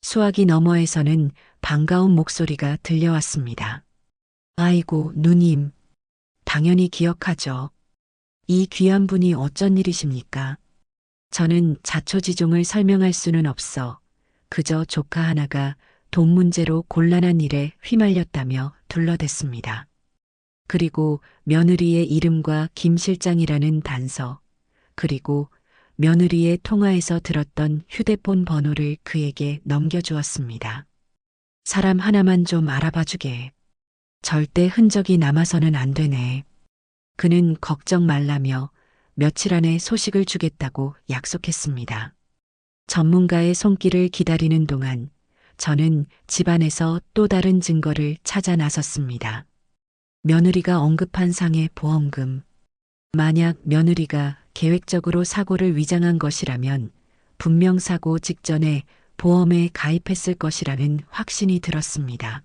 수화기 너머에서는 반가운 목소리가 들려왔습니다. 아이고, 누님. 당연히 기억하죠. 이 귀한 분이 어쩐 일이십니까? 저는 자초지종을 설명할 수는 없어 그저 조카 하나가 돈 문제로 곤란한 일에 휘말렸다며 둘러댔습니다. 그리고 며느리의 이름과 김 실장이라는 단서, 그리고 며느리의 통화에서 들었던 휴대폰 번호를 그에게 넘겨주었습니다. 사람 하나만 좀 알아봐 주게. 절대 흔적이 남아서는 안 되네. 그는 걱정 말라며 며칠 안에 소식을 주겠다고 약속했습니다. 전문가의 손길을 기다리는 동안 저는 집안에서 또 다른 증거를 찾아 나섰습니다. 며느리가 언급한 상의 보험금. 만약 며느리가 계획적으로 사고를 위장한 것이라면 분명 사고 직전에 보험에 가입했을 것이라는 확신이 들었습니다.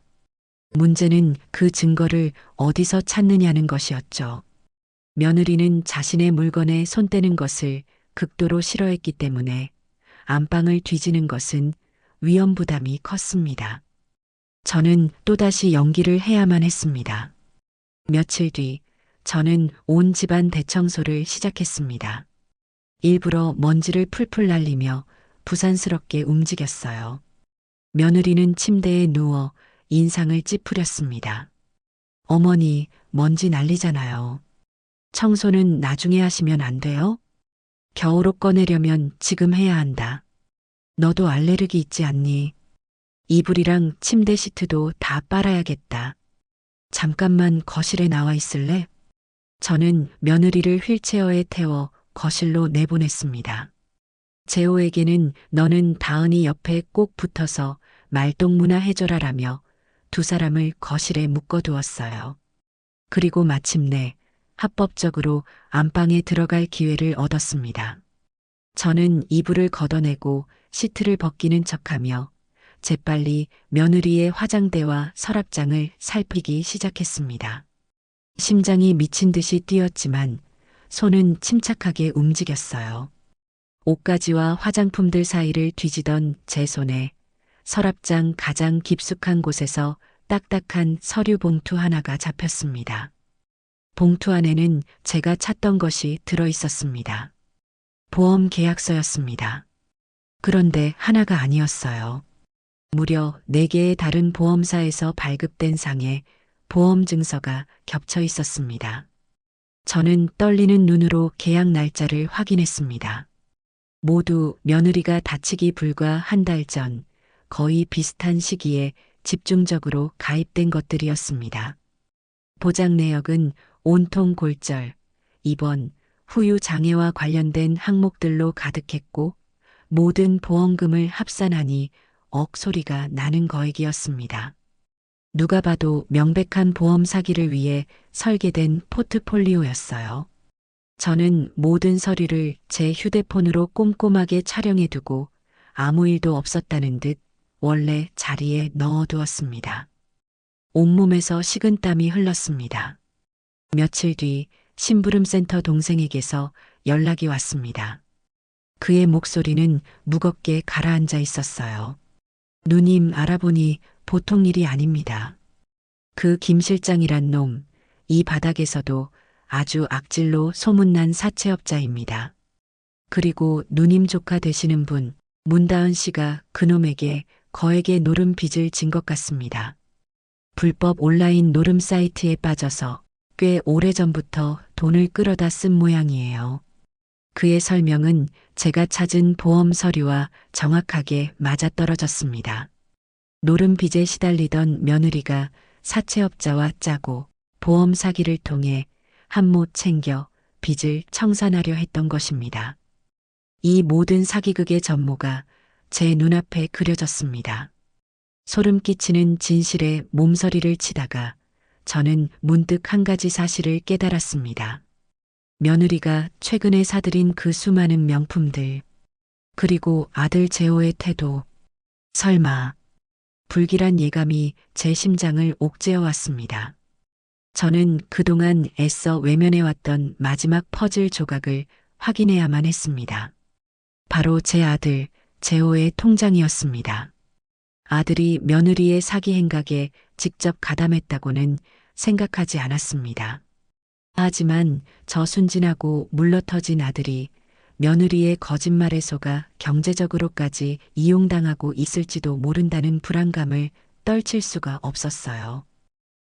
문제는 그 증거를 어디서 찾느냐는 것이었죠. 며느리는 자신의 물건에 손 떼는 것을 극도로 싫어했기 때문에 안방을 뒤지는 것은 위험 부담이 컸습니다. 저는 또다시 연기를 해야만 했습니다. 며칠 뒤 저는 온 집안 대청소를 시작했습니다. 일부러 먼지를 풀풀 날리며 부산스럽게 움직였어요. 며느리는 침대에 누워 인상을 찌푸렸습니다. 어머니, 먼지 날리잖아요. 청소는 나중에 하시면 안 돼요? 겨울옷 꺼내려면 지금 해야 한다. 너도 알레르기 있지 않니? 이불이랑 침대 시트도 다 빨아야겠다. 잠깐만 거실에 나와 있을래? 저는 며느리를 휠체어에 태워 거실로 내보냈습니다. 재호에게는 너는 다은이 옆에 꼭 붙어서 말동무나 해줘라라며 두 사람을 거실에 묶어두었어요. 그리고 마침내 합법적으로 안방에 들어갈 기회를 얻었습니다. 저는 이불을 걷어내고 시트를 벗기는 척하며 재빨리 며느리의 화장대와 서랍장을 살피기 시작했습니다. 심장이 미친 듯이 뛰었지만 손은 침착하게 움직였어요. 옷가지와 화장품들 사이를 뒤지던 제 손에 서랍장 가장 깊숙한 곳에서 딱딱한 서류 봉투 하나가 잡혔습니다. 봉투 안에는 제가 찾던 것이 들어 있었습니다. 보험 계약서였습니다. 그런데 하나가 아니었어요. 무려 4개의 다른 보험사에서 발급된 상에 보험 증서가 겹쳐 있었습니다. 저는 떨리는 눈으로 계약 날짜를 확인했습니다. 모두 며느리가 다치기 불과 한 달 전 거의 비슷한 시기에 집중적으로 가입된 것들이었습니다. 보장 내역은 온통 골절, 입원, 후유 장애와 관련된 항목들로 가득했고 모든 보험금을 합산하니 억 소리가 나는 거액이었습니다. 누가 봐도 명백한 보험 사기를 위해 설계된 포트폴리오였어요. 저는 모든 서류를 제 휴대폰으로 꼼꼼하게 촬영해두고 아무 일도 없었다는 듯 원래 자리에 넣어두었습니다. 온몸에서 식은땀이 흘렀습니다. 며칠 뒤 심부름센터 동생에게서 연락이 왔습니다. 그의 목소리는 무겁게 가라앉아 있었어요. 누님, 알아보니 보통 일이 아닙니다. 그 김 실장이란 놈, 이 바닥에서도 아주 악질로 소문난 사채업자입니다. 그리고 누님 조카 되시는 분, 문다은 씨가 그놈에게 거액의 노름 빚을 진 것 같습니다. 불법 온라인 노름 사이트에 빠져서 꽤 오래전부터 돈을 끌어다 쓴 모양이에요. 그의 설명은 제가 찾은 보험 서류와 정확하게 맞아떨어졌습니다. 노름 빚에 시달리던 며느리가 사채업자와 짜고 보험 사기를 통해 한몫 챙겨 빚을 청산하려 했던 것입니다. 이 모든 사기극의 전모가 제 눈앞에 그려졌습니다. 소름 끼치는 진실에 몸서리를 치다가 저는 문득 한 가지 사실을 깨달았습니다. 며느리가 최근에 사들인 그 수많은 명품들, 그리고 아들 재호의 태도, 설마 불길한 예감이 제 심장을 옥죄어 왔습니다. 저는 그동안 애써 외면해왔던 마지막 퍼즐 조각을 확인해야만 했습니다. 바로 제 아들 재호의 통장이었습니다. 아들이 며느리의 사기 행각에 직접 가담했다고는 생각하지 않았습니다. 하지만 저 순진하고 물러터진 아들이 며느리의 거짓말에 속아 경제적으로까지 이용당하고 있을지도 모른다는 불안감을 떨칠 수가 없었어요.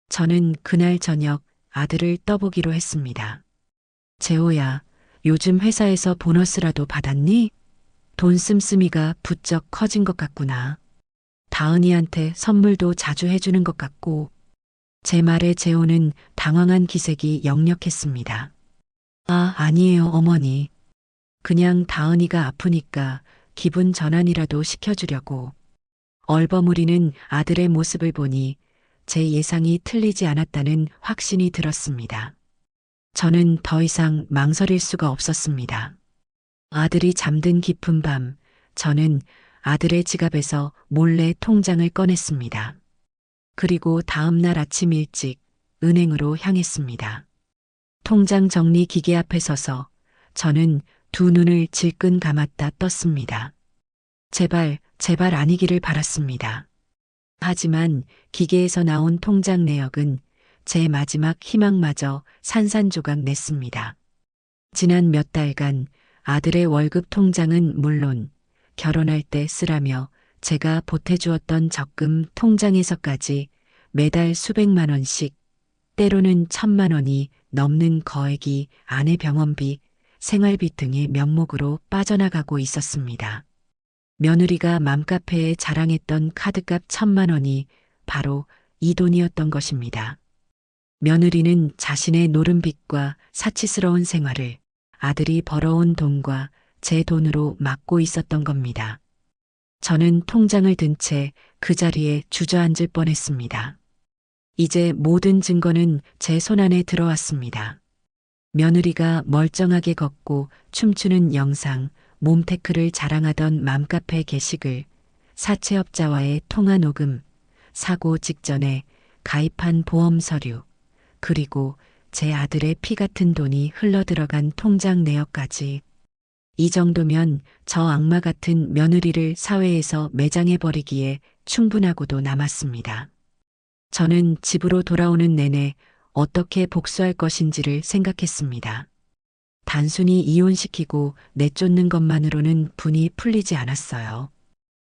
저는 그날 저녁 아들을 떠보기로 했습니다. 재호야, 요즘 회사에서 보너스라도 받았니? 돈 씀씀이가 부쩍 커진 것 같구나. 다은이한테 선물도 자주 해주는 것 같고. 제 말에 재호는 당황한 기색이 역력했습니다. 아, 아니에요, 어머니. 그냥 다은이가 아프니까 기분 전환이라도 시켜주려고. 얼버무리는 아들의 모습을 보니 제 예상이 틀리지 않았다는 확신이 들었습니다. 저는 더 이상 망설일 수가 없었습니다. 아들이 잠든 깊은 밤, 저는 아들의 지갑에서 몰래 통장을 꺼냈습니다. 그리고 다음 날 아침 일찍 은행으로 향했습니다. 통장 정리 기계 앞에 서서 저는 두 눈을 질끈 감았다 떴습니다. 제발, 제발 아니기를 바랐습니다. 하지만 기계에서 나온 통장 내역은 제 마지막 희망마저 산산조각 냈습니다. 지난 몇 달간 아들의 월급 통장은 물론 결혼할 때 쓰라며 제가 보태주었던 적금 통장에서까지 매달 수백만 원씩, 때로는 1,000만 원이 넘는 거액이 아내 병원비, 생활비 등의 명목으로 빠져나가고 있었습니다. 며느리가 맘카페에 자랑했던 카드값 1,000만 원이 바로 이 돈이었던 것입니다. 며느리는 자신의 노름빚과 사치스러운 생활을 아들이 벌어온 돈과 제 돈으로 막고 있었던 겁니다. 저는 통장을 든 채 그 자리에 주저앉을 뻔했습니다. 이제 모든 증거는 제 손안에 들어왔습니다. 며느리가 멀쩡하게 걷고 춤추는 영상, 몸테크를 자랑하던 맘카페 게시글, 사채업자와의 통화 녹음, 사고 직전에 가입한 보험 서류, 그리고 제 아들의 피 같은 돈이 흘러들어간 통장 내역까지. 이 정도면 저 악마 같은 며느리를 사회에서 매장해버리기에 충분하고도 남았습니다. 저는 집으로 돌아오는 내내 어떻게 복수할 것인지를 생각했습니다. 단순히 이혼시키고 내쫓는 것만으로는 분이 풀리지 않았어요.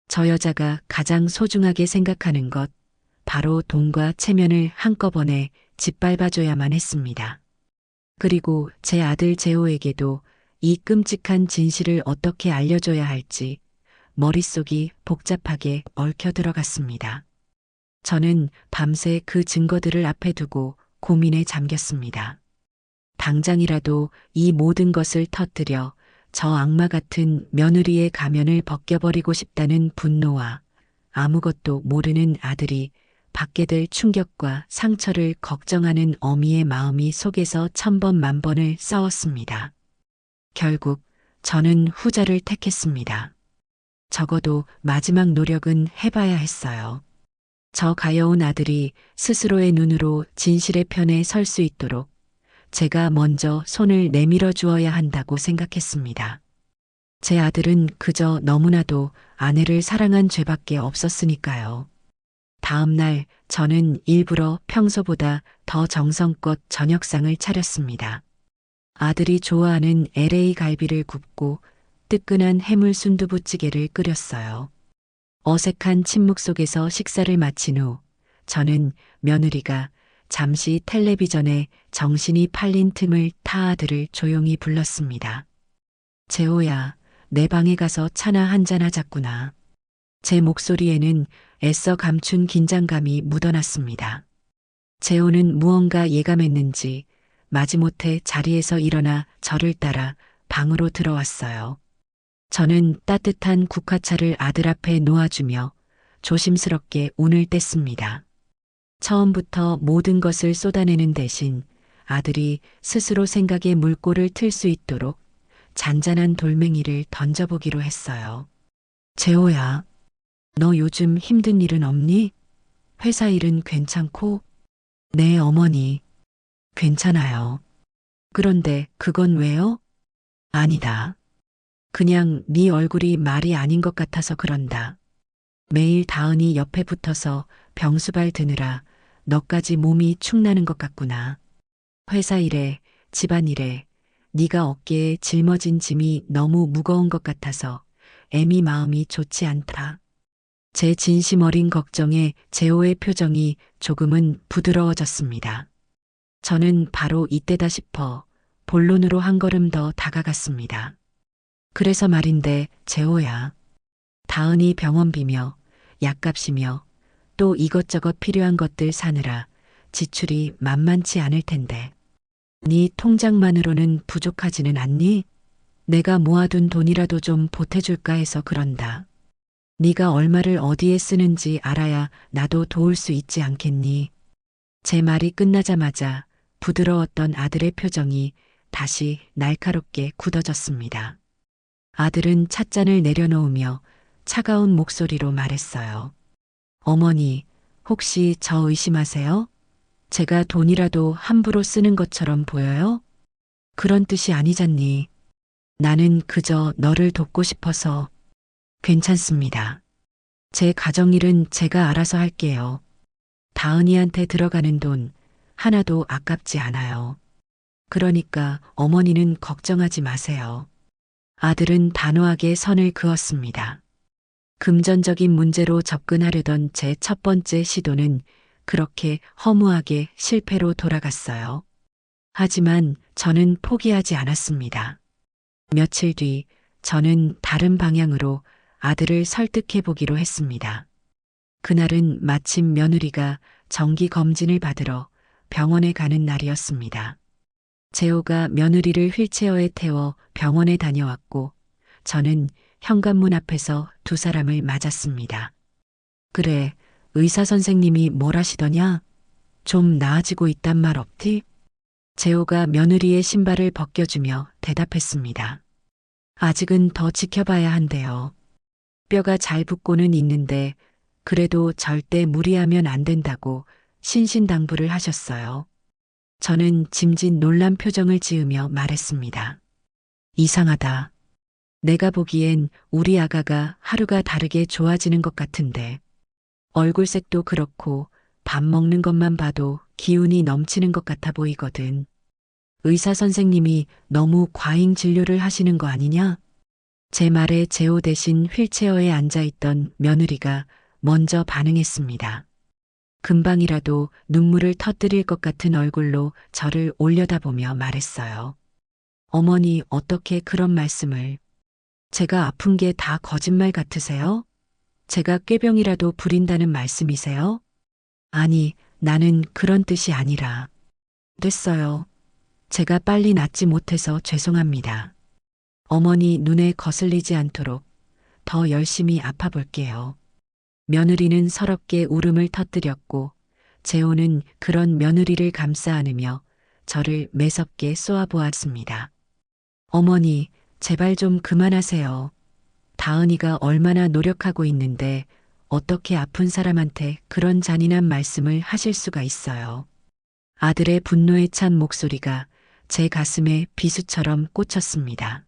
저 여자가 가장 소중하게 생각하는 것, 바로 돈과 체면을 한꺼번에 짓밟아줘야만 했습니다. 그리고 제 아들 재호에게도 이 끔찍한 진실을 어떻게 알려줘야 할지 머릿속이 복잡하게 얽혀 들어갔습니다. 저는 밤새 그 증거들을 앞에 두고 고민에 잠겼습니다. 당장이라도 이 모든 것을 터뜨려 저 악마 같은 며느리의 가면을 벗겨버리고 싶다는 분노와 아무것도 모르는 아들이 받게 될 충격과 상처를 걱정하는 어미의 마음이 속에서 천번 만번을 싸웠습니다. 결국 저는 후자를 택했습니다. 적어도 마지막 노력은 해봐야 했어요. 저 가여운 아들이 스스로의 눈으로 진실의 편에 설 수 있도록 제가 먼저 손을 내밀어 주어야 한다고 생각했습니다. 제 아들은 그저 너무나도 아내를 사랑한 죄밖에 없었으니까요. 다음 날 저는 일부러 평소보다 더 정성껏 저녁상을 차렸습니다. 아들이 좋아하는 LA 갈비를 굽고 뜨끈한 해물 순두부찌개를 끓였어요. 어색한 침묵 속에서 식사를 마친 후 저는 며느리가 잠시 텔레비전에 정신이 팔린 틈을 타 아들을 조용히 불렀습니다. 재호야, 내 방에 가서 차나 한잔 하자꾸나. 제 목소리에는 애써 감춘 긴장감이 묻어났습니다. 재호는 무언가 예감했는지 마지못해 자리에서 일어나 저를 따라 방으로 들어왔어요. 저는 따뜻한 국화차를 아들 앞에 놓아주며 조심스럽게 운을 뗐습니다. 처음부터 모든 것을 쏟아내는 대신 아들이 스스로 생각의 물꼬를 틀 수 있도록 잔잔한 돌멩이를 던져보기로 했어요. 재호야, 너 요즘 힘든 일은 없니? 회사 일은 괜찮고? 네, 어머니. 괜찮아요. 그런데 그건 왜요? 아니다. 그냥 네 얼굴이 말이 아닌 것 같아서 그런다. 매일 다은이 옆에 붙어서 병수발 드느라 너까지 몸이 축나는 것 같구나. 회사 일에, 집안일에 네가 어깨에 짊어진 짐이 너무 무거운 것 같아서 애미 마음이 좋지 않다. 제 진심 어린 걱정에 재호의 표정이 조금은 부드러워졌습니다. 저는 바로 이때다 싶어 본론으로 한 걸음 더 다가갔습니다. 그래서 말인데 재호야, 다은이 병원비며 약값이며 또 이것저것 필요한 것들 사느라 지출이 만만치 않을 텐데 네 통장만으로는 부족하지는 않니? 내가 모아둔 돈이라도 좀 보태줄까 해서 그런다. 네가 얼마를 어디에 쓰는지 알아야 나도 도울 수 있지 않겠니? 제 말이 끝나자마자 부드러웠던 아들의 표정이 다시 날카롭게 굳어졌습니다. 아들은 찻잔을 내려놓으며 차가운 목소리로 말했어요. 어머니, 혹시 저 의심하세요? 제가 돈이라도 함부로 쓰는 것처럼 보여요? 그런 뜻이 아니잖니. 나는 그저 너를 돕고 싶어서. 괜찮습니다. 제 가정일은 제가 알아서 할게요. 다은이한테 들어가는 돈 하나도 아깝지 않아요. 그러니까 어머니는 걱정하지 마세요. 아들은 단호하게 선을 그었습니다. 금전적인 문제로 접근하려던 제 첫 번째 시도는 그렇게 허무하게 실패로 돌아갔어요. 하지만 저는 포기하지 않았습니다. 며칠 뒤 저는 다른 방향으로 아들을 설득해 보기로 했습니다. 그날은 마침 며느리가 정기 검진을 받으러 병원에 가는 날이었습니다. 재호가 며느리를 휠체어에 태워 병원에 다녀왔고 저는 현관문 앞에서 두 사람을 맞았습니다. 그래, 의사 선생님이 뭘 하시더냐? 좀 나아지고 있단 말 없디? 재호가 며느리의 신발을 벗겨주며 대답했습니다. 아직은 더 지켜봐야 한대요. 뼈가 잘 붙고는 있는데 그래도 절대 무리하면 안 된다고 신신당부를 하셨어요. 저는 짐짓 놀란 표정을 지으며 말했습니다. 이상하다. 내가 보기엔 우리 아가가 하루가 다르게 좋아지는 것 같은데 얼굴색도 그렇고 밥 먹는 것만 봐도 기운이 넘치는 것 같아 보이거든. 의사 선생님이 너무 과잉 진료를 하시는 거 아니냐? 제 말에 재호 대신 휠체어에 앉아있던 며느리가 먼저 반응했습니다. 금방이라도 눈물을 터뜨릴 것 같은 얼굴로 저를 올려다보며 말했어요. 어머니, 어떻게 그런 말씀을. 제가 아픈 게 다 거짓말 같으세요? 제가 꾀병이라도 부린다는 말씀이세요? 아니, 나는 그런 뜻이 아니라. 됐어요. 제가 빨리 낫지 못해서 죄송합니다. 어머니 눈에 거슬리지 않도록 더 열심히 아파볼게요. 며느리는 서럽게 울음을 터뜨렸고 재호는 그런 며느리를 감싸 안으며 저를 매섭게 쏘아보았습니다. 어머니, 제발 좀 그만하세요. 다은이가 얼마나 노력하고 있는데 어떻게 아픈 사람한테 그런 잔인한 말씀을 하실 수가 있어요. 아들의 분노에 찬 목소리가 제 가슴에 비수처럼 꽂혔습니다.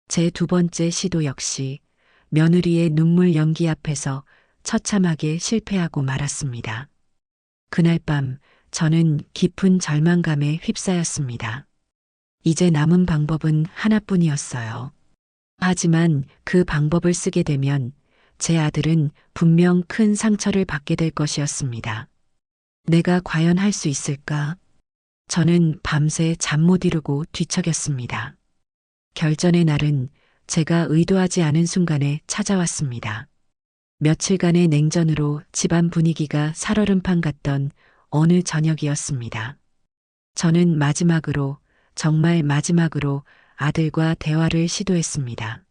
제 두 번째 시도 역시 며느리의 눈물 연기 앞에서 처참하게 실패하고 말았습니다. 그날 밤 저는 깊은 절망감에 휩싸였습니다. 이제 남은 방법은 하나뿐이었어요. 하지만 그 방법을 쓰게 되면 제 아들은 분명 큰 상처를 받게 될 것이었습니다. 내가 과연 할 수 있을까? 저는 밤새 잠 못 이루고 뒤척였습니다. 결전의 날은 제가 의도하지 않은 순간에 찾아왔습니다. 며칠간의 냉전으로 집안 분위기가 살얼음판 같던 어느 저녁이었습니다. 저는 마지막으로, 정말 마지막으로 아들과 대화를 시도했습니다.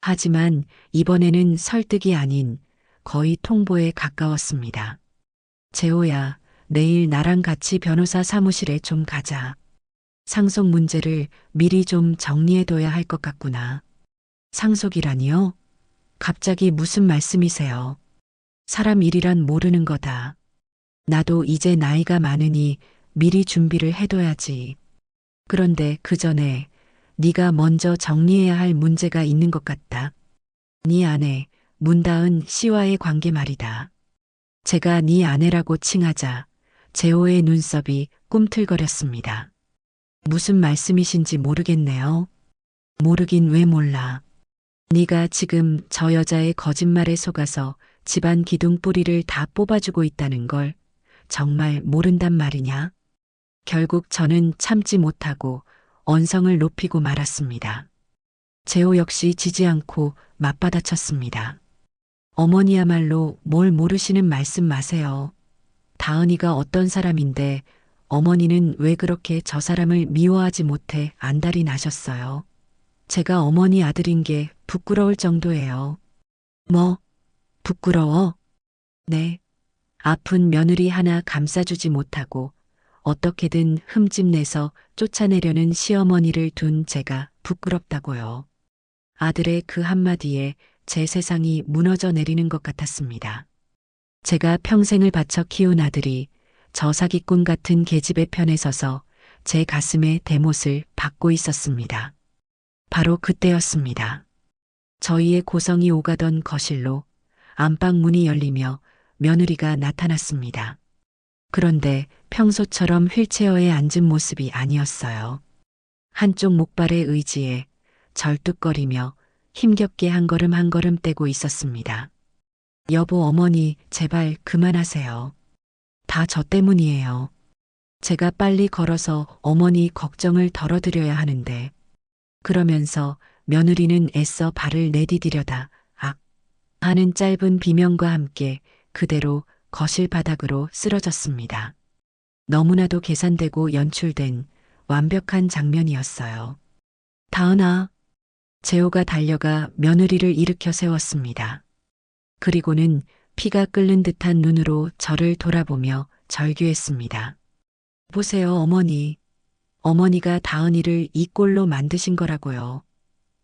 하지만 이번에는 설득이 아닌 거의 통보에 가까웠습니다. 재호야, 내일 나랑 같이 변호사 사무실에 좀 가자. 상속 문제를 미리 좀 정리해둬야 할 것 같구나. 상속이라니요? 갑자기 무슨 말씀이세요? 사람 일이란 모르는 거다. 나도 이제 나이가 많으니 미리 준비를 해둬야지. 그런데 그 전에 네가 먼저 정리해야 할 문제가 있는 것 같다. 네 아내 문다은 씨와의 관계 말이다. 제가 네 아내라고 칭하자 재호의 눈썹이 꿈틀거렸습니다. 무슨 말씀이신지 모르겠네요. 모르긴 왜 몰라. 네가 지금 저 여자의 거짓말에 속아서 집안 기둥 뿌리를 다 뽑아주고 있다는 걸 정말 모른단 말이냐? 결국 저는 참지 못하고 언성을 높이고 말았습니다. 재호 역시 지지 않고 맞받아쳤습니다. 어머니야말로 뭘 모르시는 말씀 마세요. 다은이가 어떤 사람인데 어머니는 왜 그렇게 저 사람을 미워하지 못해 안달이 나셨어요. 제가 어머니 아들인 게 부끄러울 정도예요. 뭐? 부끄러워? 네. 아픈 며느리 하나 감싸주지 못하고 어떻게든 흠집내서 쫓아내려는 시어머니를 둔 제가 부끄럽다고요. 아들의 그 한마디에 제 세상이 무너져 내리는 것 같았습니다. 제가 평생을 바쳐 키운 아들이 저 사기꾼 같은 계집의 편에 서서 제 가슴에 대못을 받고 있었습니다. 바로 그때였습니다. 저희의 고성이 오가던 거실로 안방 문이 열리며 며느리가 나타났습니다. 그런데 평소처럼 휠체어에 앉은 모습이 아니었어요. 한쪽 목발의 의지에 절뚝거리며 힘겹게 한 걸음 한 걸음 떼고 있었습니다. 여보, 어머니, 제발 그만하세요. 다 저 때문이에요. 제가 빨리 걸어서 어머니 걱정을 덜어드려야 하는데. 그러면서 며느리는 애써 발을 내디디려다 악 하는 짧은 비명과 함께 그대로 거실 바닥으로 쓰러졌습니다. 너무나도 계산되고 연출된 완벽한 장면이었어요. 다은아. 재호가 달려가 며느리를 일으켜 세웠습니다. 그리고는 피가 끓는 듯한 눈으로 저를 돌아보며 절규했습니다. 보세요, 어머니. 어머니가 다은이를 이 꼴로 만드신 거라고요.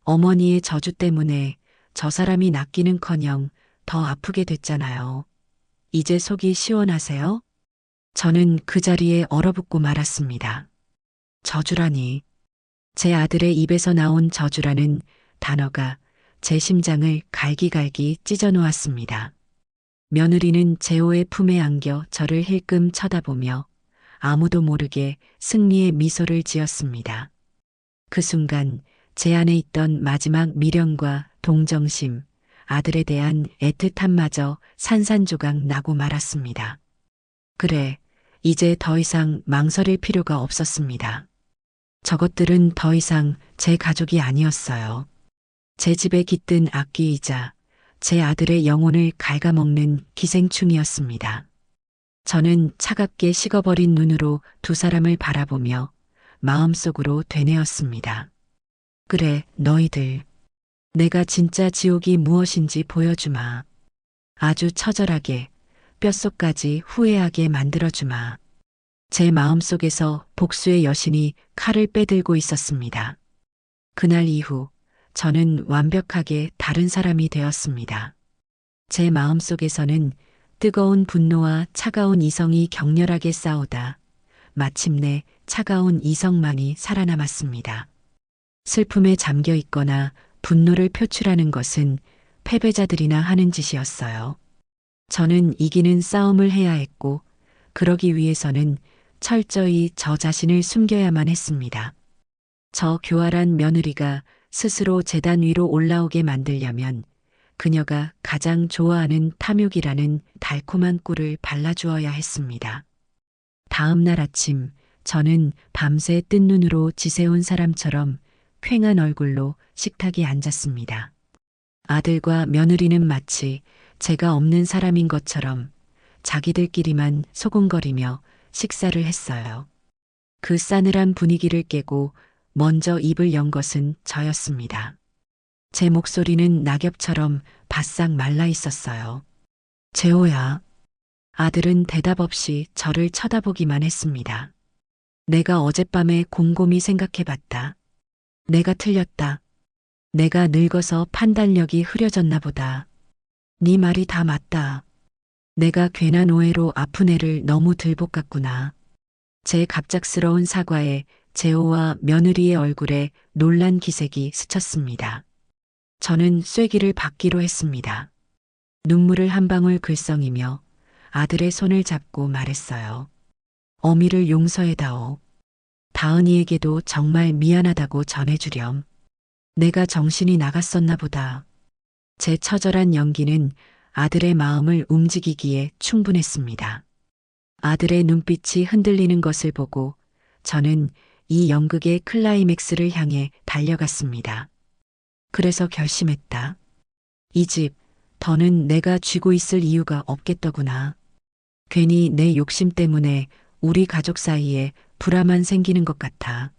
어머니의 저주 때문에 저 사람이 낫기는커녕 더 아프게 됐잖아요. 이제 속이 시원하세요? 저는 그 자리에 얼어붙고 말았습니다. 저주라니. 제 아들의 입에서 나온 저주라는 단어가 제 심장을 갈기갈기 찢어놓았습니다. 며느리는 재호의 품에 안겨 저를 힐끔 쳐다보며 아무도 모르게 승리의 미소를 지었습니다. 그 순간 제 안에 있던 마지막 미련과 동정심, 아들에 대한 애틋함마저 산산조각 나고 말았습니다. 그래, 이제 더 이상 망설일 필요가 없었습니다. 저것들은 더 이상 제 가족이 아니었어요. 제 집에 깃든 악귀이자 제 아들의 영혼을 갉아먹는 기생충이었습니다. 저는 차갑게 식어버린 눈으로 두 사람을 바라보며 마음속으로 되뇌었습니다. 그래, 너희들. 내가 진짜 지옥이 무엇인지 보여주마. 아주 처절하게, 뼛속까지 후회하게 만들어주마. 제 마음속에서 복수의 여신이 칼을 빼들고 있었습니다. 그날 이후 저는 완벽하게 다른 사람이 되었습니다. 제 마음속에서는 뜨거운 분노와 차가운 이성이 격렬하게 싸우다 마침내 차가운 이성만이 살아남았습니다. 슬픔에 잠겨 있거나 분노를 표출하는 것은 패배자들이나 하는 짓이었어요. 저는 이기는 싸움을 해야 했고, 그러기 위해서는 철저히 저 자신을 숨겨야만 했습니다. 저 교활한 며느리가 스스로 제단 위로 올라오게 만들려면 그녀가 가장 좋아하는 탐욕이라는 달콤한 꿀을 발라주어야 했습니다. 다음 날 아침, 저는 밤새 뜬 눈으로 지새운 사람처럼 퀭한 얼굴로 식탁에 앉았습니다. 아들과 며느리는 마치 제가 없는 사람인 것처럼 자기들끼리만 소곤거리며 식사를 했어요. 그 싸늘한 분위기를 깨고 먼저 입을 연 것은 저였습니다. 제 목소리는 낙엽처럼 바싹 말라 있었어요. 재호야. 아들은 대답 없이 저를 쳐다보기만 했습니다. 내가 어젯밤에 곰곰이 생각해봤다. 내가 틀렸다. 내가 늙어서 판단력이 흐려졌나 보다. 네 말이 다 맞다. 내가 괜한 오해로 아픈 애를 너무 들볶았구나. 제 갑작스러운 사과에 재호와 며느리의 얼굴에 놀란 기색이 스쳤습니다. 저는 쐐기를 받기로 했습니다. 눈물을 한 방울 글썽이며 아들의 손을 잡고 말했어요. 어미를 용서해다오. 다은이에게도 정말 미안하다고 전해주렴. 내가 정신이 나갔었나 보다. 제 처절한 연기는 아들의 마음을 움직이기에 충분했습니다. 아들의 눈빛이 흔들리는 것을 보고 저는 이 연극의 클라이맥스를 향해 달려갔습니다. 그래서 결심했다. 이 집, 더는 내가 쥐고 있을 이유가 없겠더구나. 괜히 내 욕심 때문에 우리 가족 사이에 불화만 생기는 것 같아.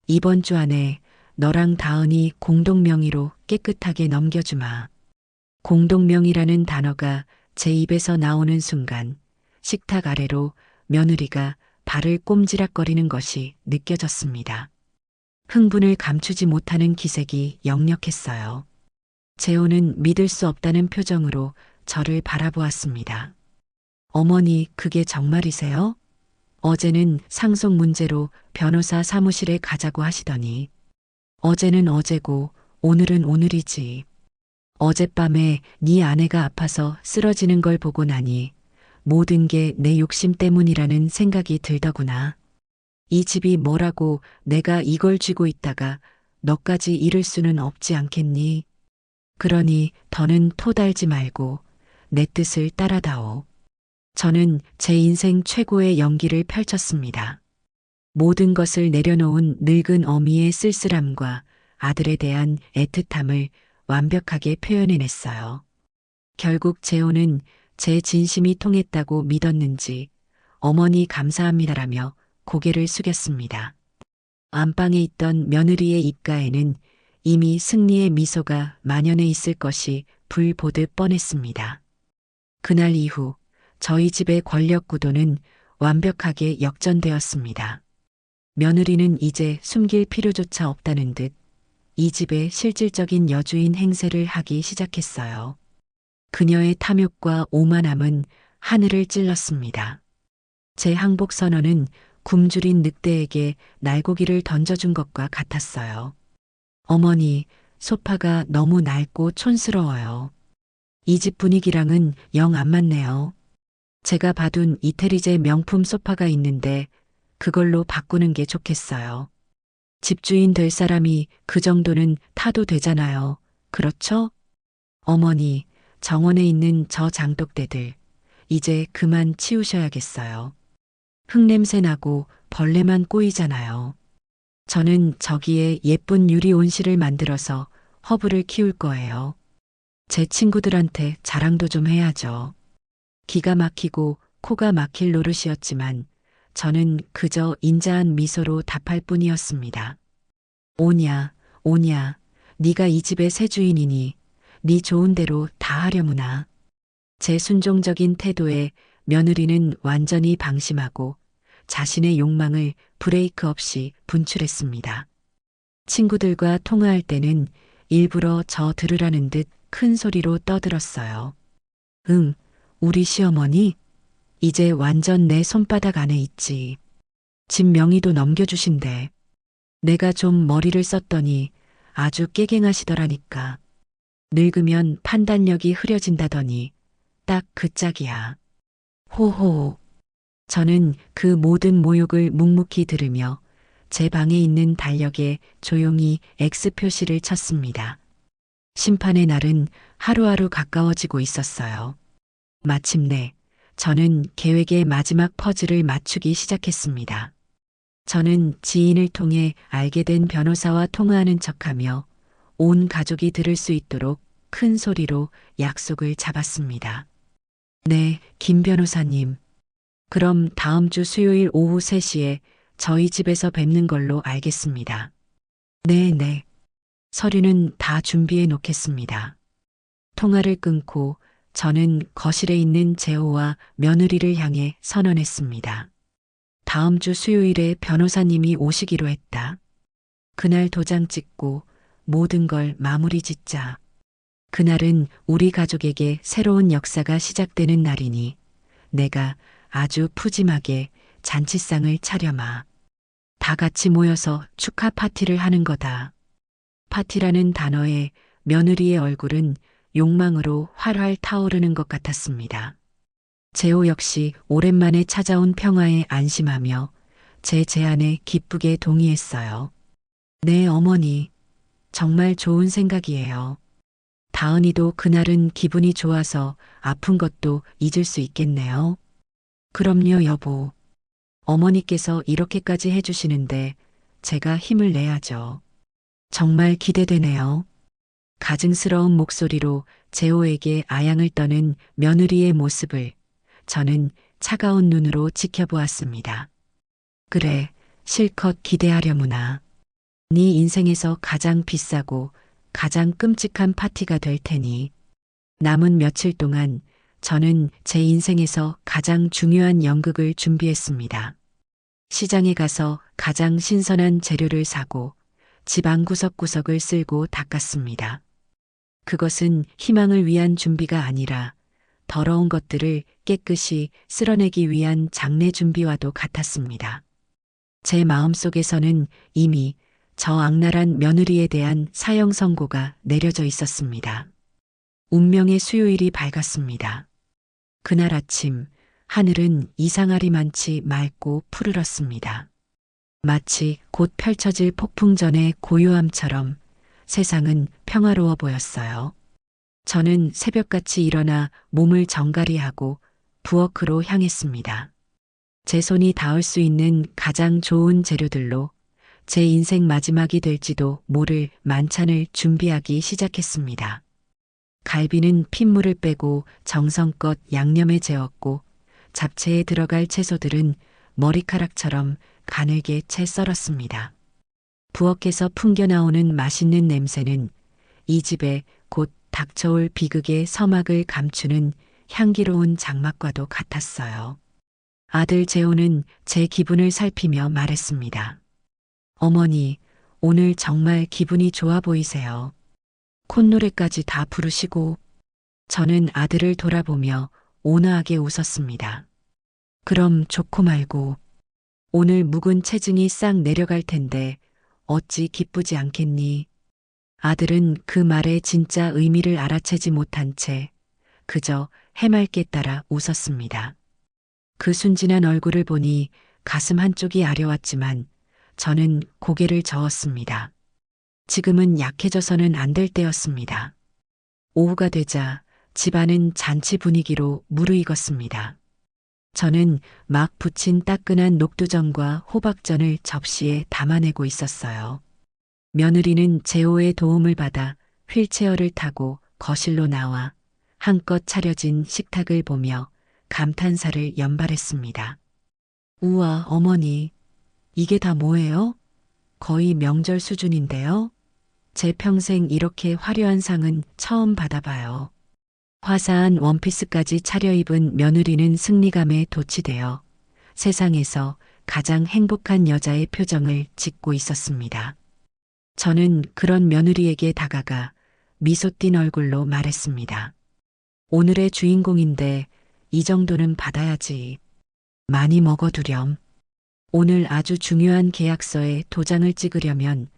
이번 주 안에 너랑 다은이 공동명의로 깨끗하게 넘겨주마. 공동명의라는 단어가 제 입에서 나오는 순간 식탁 아래로 며느리가 발을 꼼지락거리는 것이 느껴졌습니다. 흥분을 감추지 못하는 기색이 역력했어요. 재호는 믿을 수 없다는 표정으로 저를 바라보았습니다. 어머니, 그게 정말이세요? 어제는 상속 문제로 변호사 사무실에 가자고 하시더니 어제는 어제고 오늘은 오늘이지. 어젯밤에 네 아내가 아파서 쓰러지는 걸 보고 나니 모든 게 내 욕심 때문이라는 생각이 들더구나. 이 집이 뭐라고 내가 이걸 쥐고 있다가 너까지 잃을 수는 없지 않겠니? 그러니 더는 토달지 말고 내 뜻을 따라다오. 저는 제 인생 최고의 연기를 펼쳤습니다. 모든 것을 내려놓은 늙은 어미의 쓸쓸함과 아들에 대한 애틋함을 완벽하게 표현해냈어요. 결국 재호는 제 진심이 통했다고 믿었는지 어머니 감사합니다라며 고개를 숙였습니다. 안방에 있던 며느리의 입가에는 이미 승리의 미소가 만연해 있을 것이 불 보듯 뻔했습니다. 그날 이후 저희 집의 권력 구도는 완벽하게 역전되었습니다. 며느리는 이제 숨길 필요조차 없다는 듯 이 집의 실질적인 여주인 행세를 하기 시작했어요. 그녀의 탐욕과 오만함은 하늘을 찔렀습니다. 제 항복 선언은 굶주린 늑대에게 날고기를 던져준 것과 같았어요. 어머니, 소파가 너무 낡고 촌스러워요. 이 집 분위기랑은 영 안 맞네요. 제가 봐둔 이태리제 명품 소파가 있는데 그걸로 바꾸는 게 좋겠어요. 집주인 될 사람이 그 정도는 타도 되잖아요. 그렇죠? 어머니, 정원에 있는 저 장독대들 이제 그만 치우셔야겠어요. 흙냄새 나고 벌레만 꼬이잖아요. 저는 저기에 예쁜 유리 온실을 만들어서 허브를 키울 거예요. 제 친구들한테 자랑도 좀 해야죠. 기가 막히고 코가 막힐 노릇이었지만 저는 그저 인자한 미소로 답할 뿐이었습니다. 오냐, 오냐, 네가 이 집의 새 주인이니 네 좋은 대로 다 하려무나. 제 순종적인 태도에 며느리는 완전히 방심하고 자신의 욕망을 브레이크 없이 분출했습니다. 친구들과 통화할 때는 일부러 저 들으라는 듯 큰 소리로 떠들었어요. 응, 우리 시어머니? 이제 완전 내 손바닥 안에 있지. 집 명의도 넘겨주신대. 내가 좀 머리를 썼더니 아주 깨갱하시더라니까. 늙으면 판단력이 흐려진다더니 딱 그 짝이야. 호호. 저는 그 모든 모욕을 묵묵히 들으며 제 방에 있는 달력에 조용히 X 표시를 쳤습니다. 심판의 날은 하루하루 가까워지고 있었어요. 마침내 저는 계획의 마지막 퍼즐을 맞추기 시작했습니다. 저는 지인을 통해 알게 된 변호사와 통화하는 척하며 온 가족이 들을 수 있도록 큰 소리로 약속을 잡았습니다. 네, 김 변호사님. 그럼 다음 주 수요일 오후 3시에 저희 집에서 뵙는 걸로 알겠습니다. 네, 네. 서류는 다 준비해 놓겠습니다. 통화를 끊고 저는 거실에 있는 재호와 며느리를 향해 선언했습니다. 다음 주 수요일에 변호사님이 오시기로 했다. 그날 도장 찍고 모든 걸 마무리 짓자. 그날은 우리 가족에게 새로운 역사가 시작되는 날이니 내가 아주 푸짐하게 잔치상을 차려마. 다 같이 모여서 축하 파티를 하는 거다. 파티라는 단어에 며느리의 얼굴은 욕망으로 활활 타오르는 것 같았습니다. 재호 역시 오랜만에 찾아온 평화에 안심하며 제 제안에 기쁘게 동의했어요. 네, 어머니. 정말 좋은 생각이에요. 다은이도 그날은 기분이 좋아서 아픈 것도 잊을 수 있겠네요. 그럼요, 여보. 어머니께서 이렇게까지 해주시는데 제가 힘을 내야죠. 정말 기대되네요. 가증스러운 목소리로 재호에게 아양을 떠는 며느리의 모습을 저는 차가운 눈으로 지켜보았습니다. 그래, 실컷 기대하려무나. 네 인생에서 가장 비싸고 가장 끔찍한 파티가 될 테니 남은 며칠 동안 저는 제 인생에서 가장 중요한 연극을 준비했습니다. 시장에 가서 가장 신선한 재료를 사고 집안 구석구석을 쓸고 닦았습니다. 그것은 희망을 위한 준비가 아니라 더러운 것들을 깨끗이 쓸어내기 위한 장례 준비와도 같았습니다. 제 마음속에서는 이미 저 악랄한 며느리에 대한 사형 선고가 내려져 있었습니다. 운명의 수요일이 밝았습니다. 그날 아침 하늘은 이상하리만치 맑고 푸르렀습니다. 마치 곧 펼쳐질 폭풍전의 고요함처럼 세상은 평화로워 보였어요. 저는 새벽같이 일어나 몸을 정갈이하고 부엌으로 향했습니다. 제 손이 닿을 수 있는 가장 좋은 재료들로 제 인생 마지막이 될지도 모를 만찬을 준비하기 시작했습니다. 갈비는 핏물을 빼고 정성껏 양념에 재웠고 잡채에 들어갈 채소들은 머리카락처럼 가늘게 채 썰었습니다. 부엌에서 풍겨나오는 맛있는 냄새는 이 집에 곧 닥쳐올 비극의 서막을 감추는 향기로운 장막과도 같았어요. 아들 재호는 제 기분을 살피며 말했습니다. 어머니, 오늘 정말 기분이 좋아 보이세요. 콧노래까지 다 부르시고. 저는 아들을 돌아보며 온화하게 웃었습니다. 그럼 좋고 말고. 오늘 묵은 체증이 싹 내려갈 텐데 어찌 기쁘지 않겠니? 아들은 그 말의 진짜 의미를 알아채지 못한 채 그저 해맑게 따라 웃었습니다. 그 순진한 얼굴을 보니 가슴 한쪽이 아려왔지만 저는 고개를 저었습니다. 지금은 약해져서는 안 될 때였습니다. 오후가 되자 집안은 잔치 분위기로 무르익었습니다. 저는 막 부친 따끈한 녹두전과 호박전을 접시에 담아내고 있었어요. 며느리는 재호의 도움을 받아 휠체어를 타고 거실로 나와 한껏 차려진 식탁을 보며 감탄사를 연발했습니다. 우와, 어머니. 이게 다 뭐예요? 거의 명절 수준인데요? 제 평생 이렇게 화려한 상은 처음 받아봐요. 화사한 원피스까지 차려입은 며느리는 승리감에 도취되어 세상에서 가장 행복한 여자의 표정을 짓고 있었습니다. 저는 그런 며느리에게 다가가 미소 띤 얼굴로 말했습니다. 오늘의 주인공인데 이 정도는 받아야지. 많이 먹어두렴. 오늘 아주 중요한 계약서에 도장을 찍으려면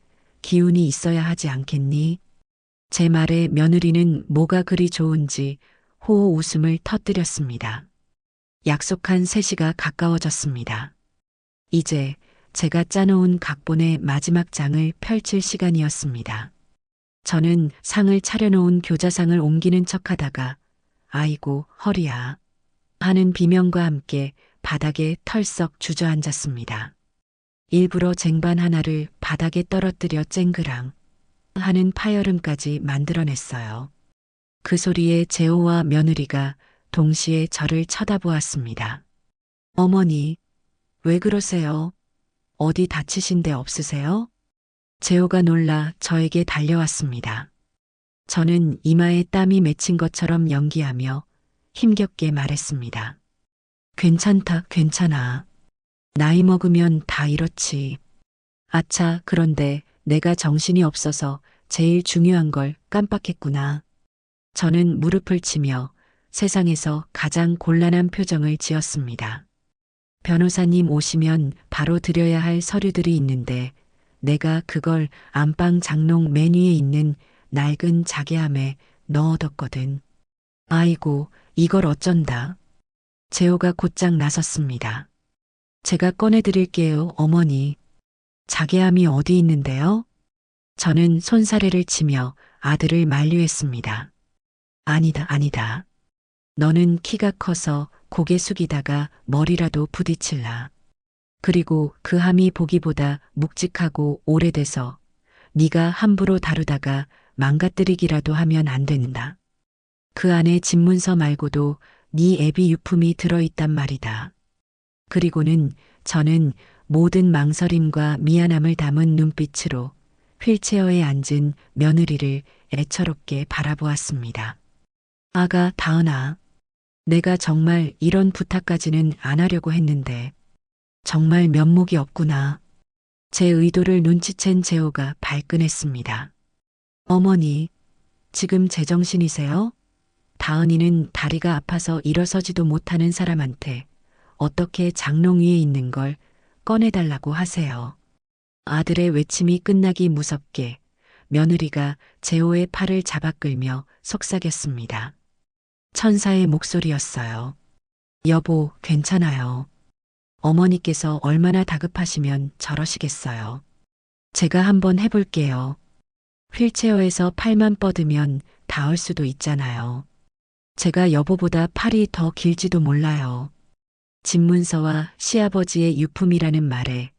기운이 있어야 하지 않겠니? 제 말에 며느리는 뭐가 그리 좋은지 호호 웃음을 터뜨렸습니다. 약속한 3시가 가까워졌습니다. 이제 제가 짜놓은 각본의 마지막 장을 펼칠 시간이었습니다. 저는 상을 차려놓은 교자상을 옮기는 척하다가 아이고 허리야 하는 비명과 함께 바닥에 털썩 주저앉았습니다. 일부러 쟁반 하나를 바닥에 떨어뜨려 쨍그랑 하는 파열음까지 만들어냈어요. 그 소리에 재호와 며느리가 동시에 저를 쳐다보았습니다. 어머니, 왜 그러세요? 어디 다치신 데 없으세요? 재호가 놀라 저에게 달려왔습니다. 저는 이마에 땀이 맺힌 것처럼 연기하며 힘겹게 말했습니다. 괜찮다, 괜찮아. 나이 먹으면 다 이렇지. 아차, 그런데 내가 정신이 없어서 제일 중요한 걸 깜빡했구나. 저는 무릎을 치며 세상에서 가장 곤란한 표정을 지었습니다. 변호사님 오시면 바로 드려야 할 서류들이 있는데 내가 그걸 안방 장롱 맨 위에 있는 낡은 자개함에 넣어뒀거든. 아이고, 이걸 어쩐다. 재호가 곧장 나섰습니다. 제가 꺼내드릴게요, 어머니. 자개함이 어디 있는데요? 저는 손사래를 치며 아들을 만류했습니다. 아니다, 아니다. 너는 키가 커서 고개 숙이다가 머리라도 부딪힐라. 그리고 그 함이 보기보다 묵직하고 오래돼서 네가 함부로 다루다가 망가뜨리기라도 하면 안 된다. 그 안에 집문서 말고도 네 애비 유품이 들어있단 말이다. 그리고는 저는 모든 망설임과 미안함을 담은 눈빛으로 휠체어에 앉은 며느리를 애처롭게 바라보았습니다. 아가, 다은아. 내가 정말 이런 부탁까지는 안 하려고 했는데 정말 면목이 없구나. 제 의도를 눈치챈 재호가 발끈했습니다. 어머니, 지금 제정신이세요? 다은이는 다리가 아파서 일어서지도 못하는 사람한테 어떻게 장롱 위에 있는 걸 꺼내달라고 하세요. 아들의 외침이 끝나기 무섭게 며느리가 재호의 팔을 잡아 끌며 속삭였습니다. 천사의 목소리였어요. 여보, 괜찮아요. 어머니께서 얼마나 다급하시면 저러시겠어요. 제가 한번 해볼게요. 휠체어에서 팔만 뻗으면 닿을 수도 있잖아요. 제가 여보보다 팔이 더 길지도 몰라요. 집문서와 시아버지의 유품이라는 말에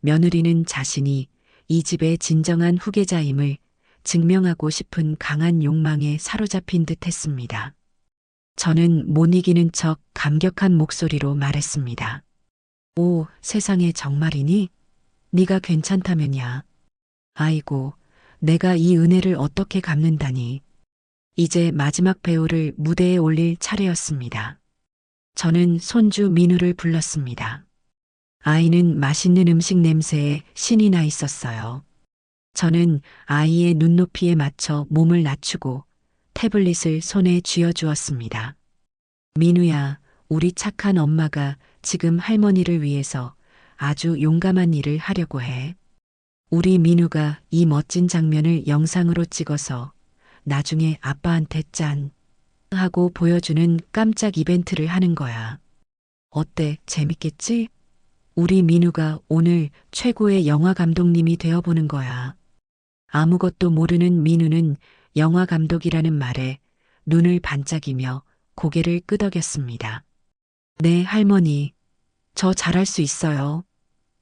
며느리는 자신이 이 집의 진정한 후계자임을 증명하고 싶은 강한 욕망에 사로잡힌 듯 했습니다. 저는 못 이기는 척 감격한 목소리로 말했습니다. 오, 세상에 정말이니? 네가 괜찮다면야. 아이고, 내가 이 은혜를 어떻게 갚는다니. 이제 마지막 배우를 무대에 올릴 차례였습니다. 저는 손주 민우를 불렀습니다. 아이는 맛있는 음식 냄새에 신이 나 있었어요. 저는 아이의 눈높이에 맞춰 몸을 낮추고 태블릿을 손에 쥐어주었습니다. 민우야, 우리 착한 엄마가 지금 할머니를 위해서 아주 용감한 일을 하려고 해. 우리 민우가 이 멋진 장면을 영상으로 찍어서 나중에 아빠한테 짠 하고 보여주는 깜짝 이벤트를 하는 거야. 어때? 재밌겠지? 우리 민우가 오늘 최고의 영화 감독님이 되어보는 거야. 아무것도 모르는 민우는 영화 감독이라는 말에 눈을 반짝이며 고개를 끄덕였습니다. 네, 할머니. 저 잘할 수 있어요.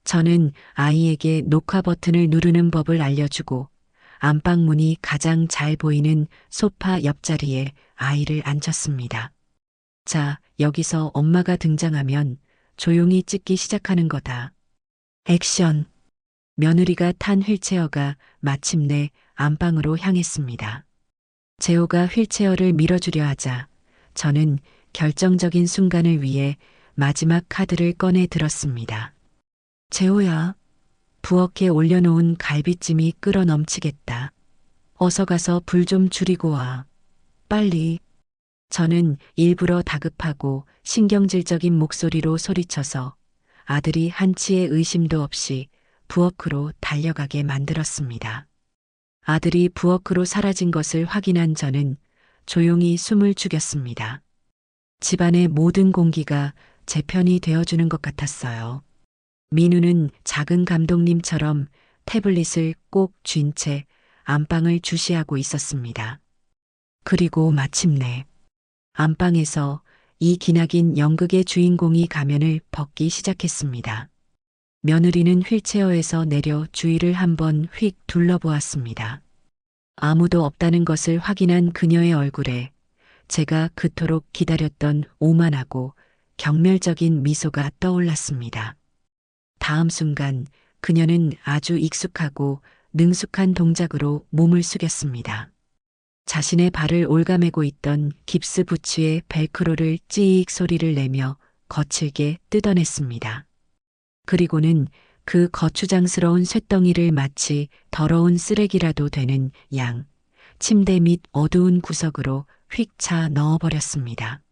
저는 아이에게 녹화 버튼을 누르는 법을 알려주고 안방문이 가장 잘 보이는 소파 옆자리에 아이를 앉혔습니다. 자, 여기서 엄마가 등장하면 조용히 찍기 시작하는 거다. 액션. 며느리가 탄 휠체어가 마침내 안방으로 향했습니다. 재호가 휠체어를 밀어주려 하자 저는 결정적인 순간을 위해 마지막 카드를 꺼내 들었습니다. 재호야, 부엌에 올려놓은 갈비찜이 끓어 넘치겠다. 어서 가서 불 좀 줄이고 와. 빨리. 저는 일부러 다급하고 신경질적인 목소리로 소리쳐서 아들이 한치의 의심도 없이 부엌으로 달려가게 만들었습니다. 아들이 부엌으로 사라진 것을 확인한 저는 조용히 숨을 죽였습니다. 집안의 모든 공기가 제 편이 되어주는 것 같았어요. 민우는 작은 감독님처럼 태블릿을 꼭 쥔 채 안방을 주시하고 있었습니다. 그리고 마침내 안방에서 이 기나긴 연극의 주인공이 가면을 벗기 시작했습니다. 며느리는 휠체어에서 내려 주위를 한번 휙 둘러보았습니다. 아무도 없다는 것을 확인한 그녀의 얼굴에 제가 그토록 기다렸던 오만하고 경멸적인 미소가 떠올랐습니다. 다음 순간 그녀는 아주 익숙하고 능숙한 동작으로 몸을 숙였습니다. 자신의 발을 올가매고 있던 깁스 부츠의 벨크로를 찌익 소리를 내며 거칠게 뜯어냈습니다. 그리고는 그 거추장스러운 쇳덩이를 마치 더러운 쓰레기라도 되는 양 침대 밑 어두운 구석으로 휙 차 넣어버렸습니다.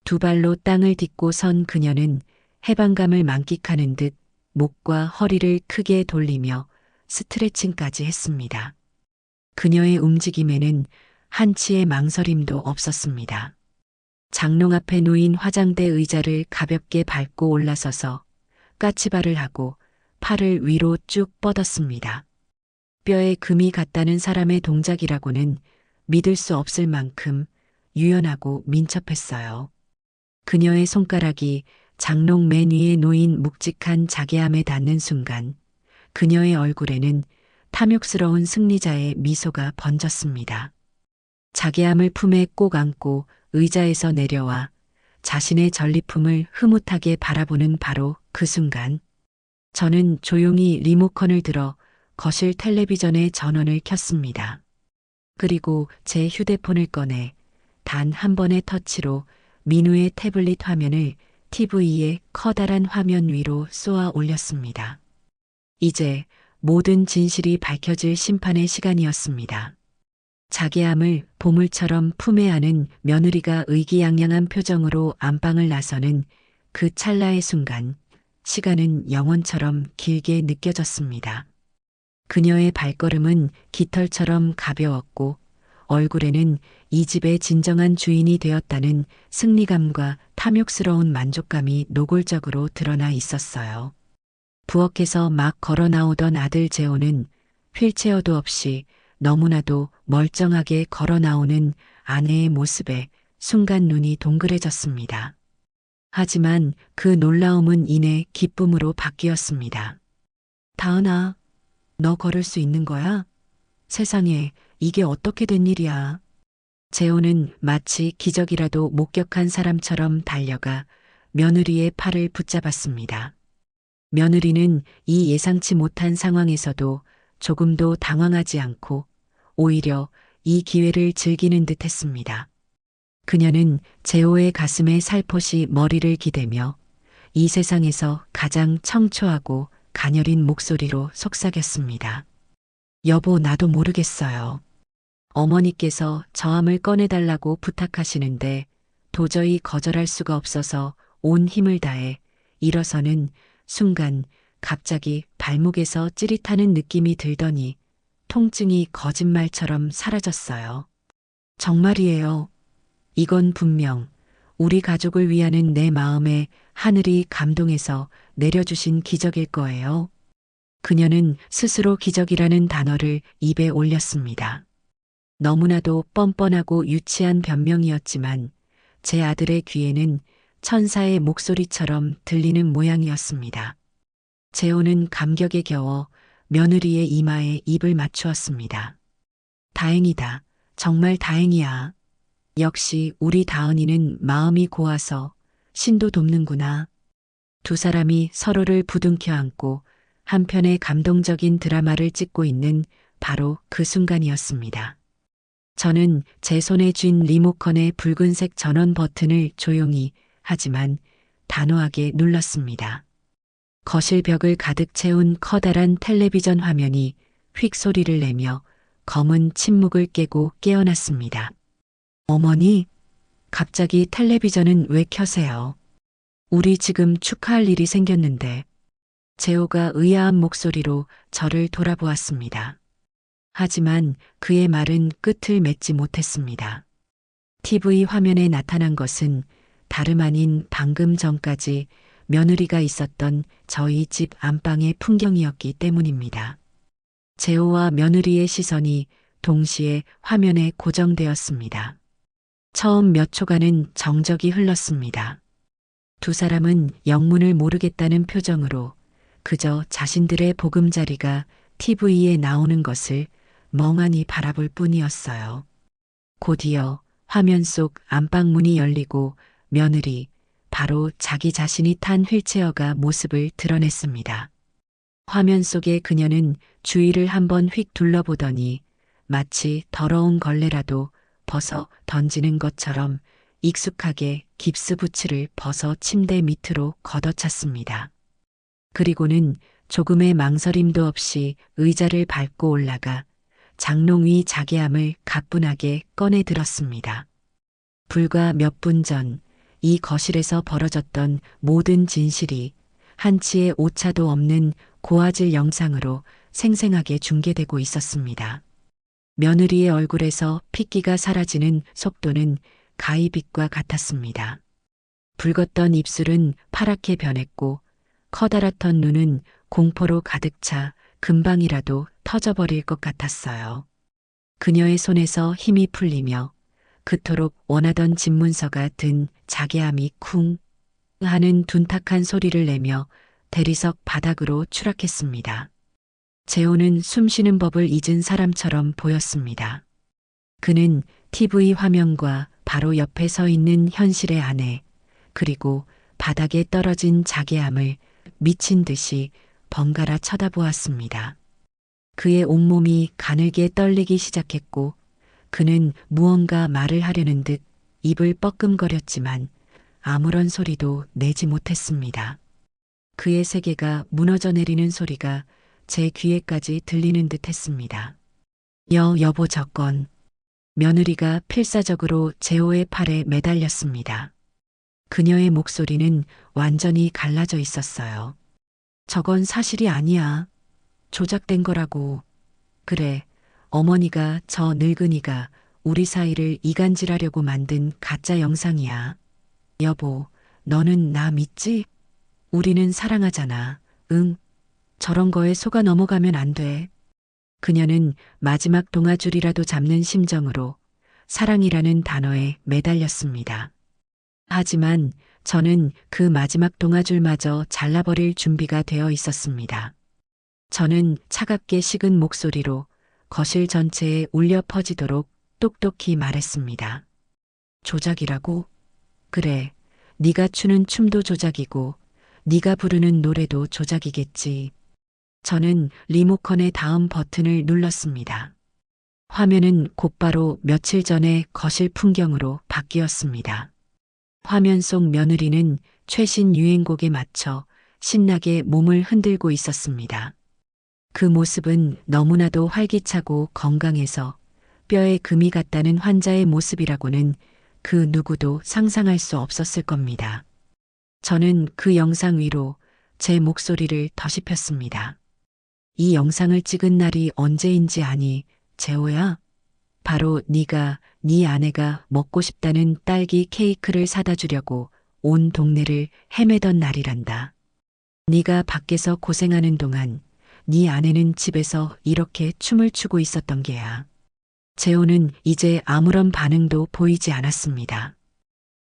두 발로 땅을 딛고 선 그녀는 해방감을 만끽하는 듯 목과 허리를 크게 돌리며 스트레칭까지 했습니다. 그녀의 움직임에는 한치의 망설임도 없었습니다. 장롱 앞에 놓인 화장대 의자를 가볍게 밟고 올라서서 까치발을 하고 팔을 위로 쭉 뻗었습니다. 뼈에 금이 갔다는 사람의 동작이라고는 믿을 수 없을 만큼 유연하고 민첩했어요. 그녀의 손가락이 장롱 맨 위에 놓인 묵직한 자개함에 닿는 순간 그녀의 얼굴에는 탐욕스러운 승리자의 미소가 번졌습니다. 자개함을 품에 꼭 안고 의자에서 내려와 자신의 전리품을 흐뭇하게 바라보는 바로 그 순간 저는 조용히 리모컨을 들어 거실 텔레비전의 전원을 켰습니다. 그리고 제 휴대폰을 꺼내 단 한 번의 터치로 민우의 태블릿 화면을 TV의 커다란 화면 위로 쏘아 올렸습니다. 이제 모든 진실이 밝혀질 심판의 시간이었습니다. 자개함을 보물처럼 품에 안은 며느리가 의기양양한 표정으로 안방을 나서는 그 찰나의 순간 시간은 영원처럼 길게 느껴졌습니다. 그녀의 발걸음은 깃털처럼 가벼웠고 얼굴에는 이 집의 진정한 주인이 되었다는 승리감과 탐욕스러운 만족감이 노골적으로 드러나 있었어요. 부엌에서 막 걸어 나오던 아들 재호는 휠체어도 없이 너무나도 멀쩡하게 걸어 나오는 아내의 모습에 순간 눈이 동그래졌습니다. 하지만 그 놀라움은 이내 기쁨으로 바뀌었습니다. 다은아, 너 걸을 수 있는 거야? 세상에, 이게 어떻게 된 일이야? 재호는 마치 기적이라도 목격한 사람처럼 달려가 며느리의 팔을 붙잡았습니다. 며느리는 이 예상치 못한 상황에서도 조금도 당황하지 않고 오히려 이 기회를 즐기는 듯 했습니다. 그녀는 재호의 가슴에 살포시 머리를 기대며 이 세상에서 가장 청초하고 가녀린 목소리로 속삭였습니다. 여보, 나도 모르겠어요. 어머니께서 저함을 꺼내달라고 부탁하시는데 도저히 거절할 수가 없어서 온 힘을 다해 일어서는 순간 갑자기 발목에서 찌릿하는 느낌이 들더니 통증이 거짓말처럼 사라졌어요. 정말이에요. 이건 분명 우리 가족을 위하는 내 마음에 하늘이 감동해서 내려주신 기적일 거예요. 그녀는 스스로 기적이라는 단어를 입에 올렸습니다. 너무나도 뻔뻔하고 유치한 변명이었지만 제 아들의 귀에는 천사의 목소리처럼 들리는 모양이었습니다. 재호는 감격에 겨워 며느리의 이마에 입을 맞추었습니다. 다행이다. 정말 다행이야. 역시 우리 다은이는 마음이 고와서 신도 돕는구나. 두 사람이 서로를 부둥켜 안고 한편의 감동적인 드라마를 찍고 있는 바로 그 순간이었습니다. 저는 제 손에 쥔 리모컨의 붉은색 전원 버튼을 조용히 하지만 단호하게 눌렀습니다. 거실 벽을 가득 채운 커다란 텔레비전 화면이 휙 소리를 내며 검은 침묵을 깨고 깨어났습니다. 어머니, 갑자기 텔레비전은 왜 켜세요? 우리 지금 축하할 일이 생겼는데. 재호가 의아한 목소리로 저를 돌아보았습니다. 하지만 그의 말은 끝을 맺지 못했습니다. TV 화면에 나타난 것은 다름 아닌 방금 전까지 며느리가 있었던 저희 집 안방의 풍경이었기 때문입니다. 재호와 며느리의 시선이 동시에 화면에 고정되었습니다. 처음 몇 초간은 정적이 흘렀습니다. 두 사람은 영문을 모르겠다는 표정으로 그저 자신들의 보금자리가 TV에 나오는 것을 멍하니 바라볼 뿐이었어요. 곧이어 화면 속 안방문이 열리고 며느리, 바로 자기 자신이 탄 휠체어가 모습을 드러냈습니다. 화면 속의 그녀는 주위를 한번 휙 둘러보더니 마치 더러운 걸레라도 벗어 던지는 것처럼 익숙하게 깁스부츠를 벗어 침대 밑으로 걷어찼습니다. 그리고는 조금의 망설임도 없이 의자를 밟고 올라가 장롱 위 자개함을 가뿐하게 꺼내 들었습니다. 불과 몇 분 전 이 거실에서 벌어졌던 모든 진실이 한치의 오차도 없는 고화질 영상으로 생생하게 중계되고 있었습니다. 며느리의 얼굴에서 핏기가 사라지는 속도는 가히빛과 같았습니다. 붉었던 입술은 파랗게 변했고 커다랗던 눈은 공포로 가득 차 금방이라도 터져버릴 것 같았어요. 그녀의 손에서 힘이 풀리며 그토록 원하던 집문서가 든 자개함이 쿵 하는 둔탁한 소리를 내며 대리석 바닥으로 추락했습니다. 재호는 숨쉬는 법을 잊은 사람처럼 보였습니다. 그는 TV 화면과 바로 옆에 서 있는 현실의 아내, 그리고 바닥에 떨어진 자개함을 미친 듯이 번갈아 쳐다보았습니다. 그의 온몸이 가늘게 떨리기 시작했고 그는 무언가 말을 하려는 듯 입을 뻐끔거렸지만 아무런 소리도 내지 못했습니다. 그의 세계가 무너져 내리는 소리가 제 귀에까지 들리는 듯 했습니다. 여보 저건. 며느리가 필사적으로 재호의 팔에 매달렸습니다. 그녀의 목소리는 완전히 갈라져 있었어요. 저건 사실이 아니야. 조작된 거라고. 그래, 어머니가 저 늙은이가 우리 사이를 이간질하려고 만든 가짜 영상이야. 여보, 너는 나 믿지? 우리는 사랑하잖아. 응. 저런 거에 속아 넘어가면 안 돼. 그녀는 마지막 동아줄이라도 잡는 심정으로 사랑이라는 단어에 매달렸습니다. 하지만 저는 그 마지막 동아줄마저 잘라버릴 준비가 되어 있었습니다. 저는 차갑게 식은 목소리로 거실 전체에 울려 퍼지도록 똑똑히 말했습니다. 조작이라고? 그래, 네가 추는 춤도 조작이고 네가 부르는 노래도 조작이겠지. 저는 리모컨의 다음 버튼을 눌렀습니다. 화면은 곧바로 며칠 전의 거실 풍경으로 바뀌었습니다. 화면 속 며느리는 최신 유행곡에 맞춰 신나게 몸을 흔들고 있었습니다. 그 모습은 너무나도 활기차고 건강해서 뼈에 금이 갔다는 환자의 모습이라고는 그 누구도 상상할 수 없었을 겁니다. 저는 그 영상 위로 제 목소리를 더씹혔습니다. 이 영상을 찍은 날이 언제인지 아니, 재호야? 바로 네가 네 아내가 먹고 싶다는 딸기 케이크를 사다 주려고 온 동네를 헤매던 날이란다. 네가 밖에서 고생하는 동안 네 아내는 집에서 이렇게 춤을 추고 있었던 게야. 재호는 이제 아무런 반응도 보이지 않았습니다.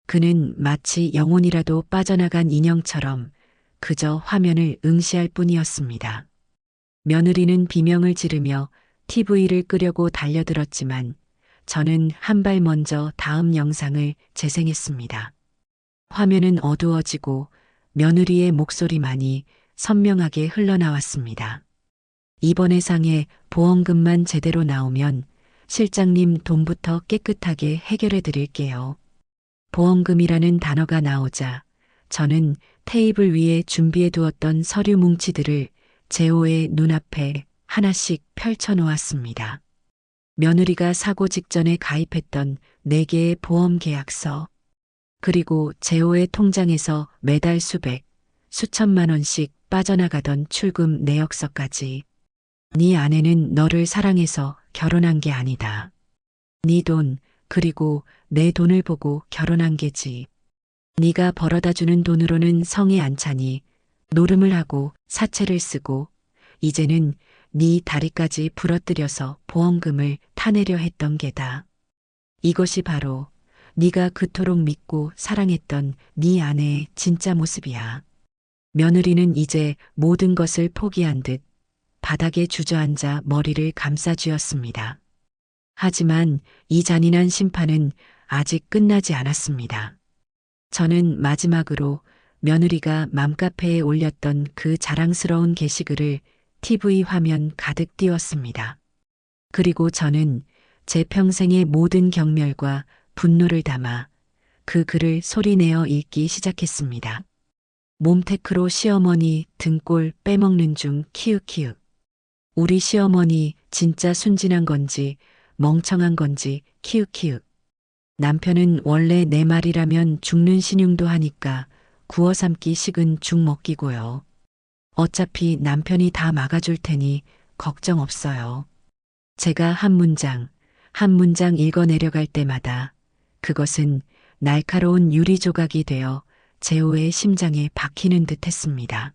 그는 마치 영혼이라도 빠져나간 인형처럼 그저 화면을 응시할 뿐이었습니다. 며느리는 비명을 지르며 TV를 끄려고 달려들었지만 저는 한 발 먼저 다음 영상을 재생했습니다. 화면은 어두워지고 며느리의 목소리만이 선명하게 흘러나왔습니다. 이번 회상에 보험금만 제대로 나오면 실장님 돈부터 깨끗하게 해결해 드릴게요. 보험금이라는 단어가 나오자 저는 테이블 위에 준비해 두었던 서류 뭉치들을 재호의 눈앞에 하나씩 펼쳐 놓았습니다. 며느리가 사고 직전에 가입했던 4개의 보험 계약서, 그리고 재호의 통장에서 매달 수백, 수천만 원씩 빠져나가던 출금 내역서까지. 네 아내는 너를 사랑해서 결혼한 게 아니다. 네 돈, 그리고 내 돈을 보고 결혼한 게지. 네가 벌어다 주는 돈으로는 성에 안 차니 노름을 하고 사채를 쓰고 이제는 네 다리까지 부러뜨려서 보험금을 타내려 했던 게다. 이것이 바로 네가 그토록 믿고 사랑했던 네 아내의 진짜 모습이야. 며느리는 이제 모든 것을 포기한 듯 바닥에 주저앉아 머리를 감싸쥐었습니다. 하지만 이 잔인한 심판은 아직 끝나지 않았습니다. 저는 마지막으로 며느리가 맘카페에 올렸던 그 자랑스러운 게시글을 TV 화면 가득 띄웠습니다. 그리고 저는 제 평생의 모든 경멸과 분노를 담아 그 글을 소리내어 읽기 시작했습니다. 몸테크로 시어머니 등골 빼먹는 중 키읔키읔. 우리 시어머니 진짜 순진한 건지 멍청한 건지 키읔키읔. 남편은 원래 내 말이라면 죽는 신용도 하니까 구워 삶기 식은 죽 먹기고요. 어차피 남편이 다 막아줄 테니 걱정 없어요. 제가 한 문장, 한 문장 읽어 내려갈 때마다 그것은 날카로운 유리 조각이 되어 재호의 심장에 박히는 듯 했습니다.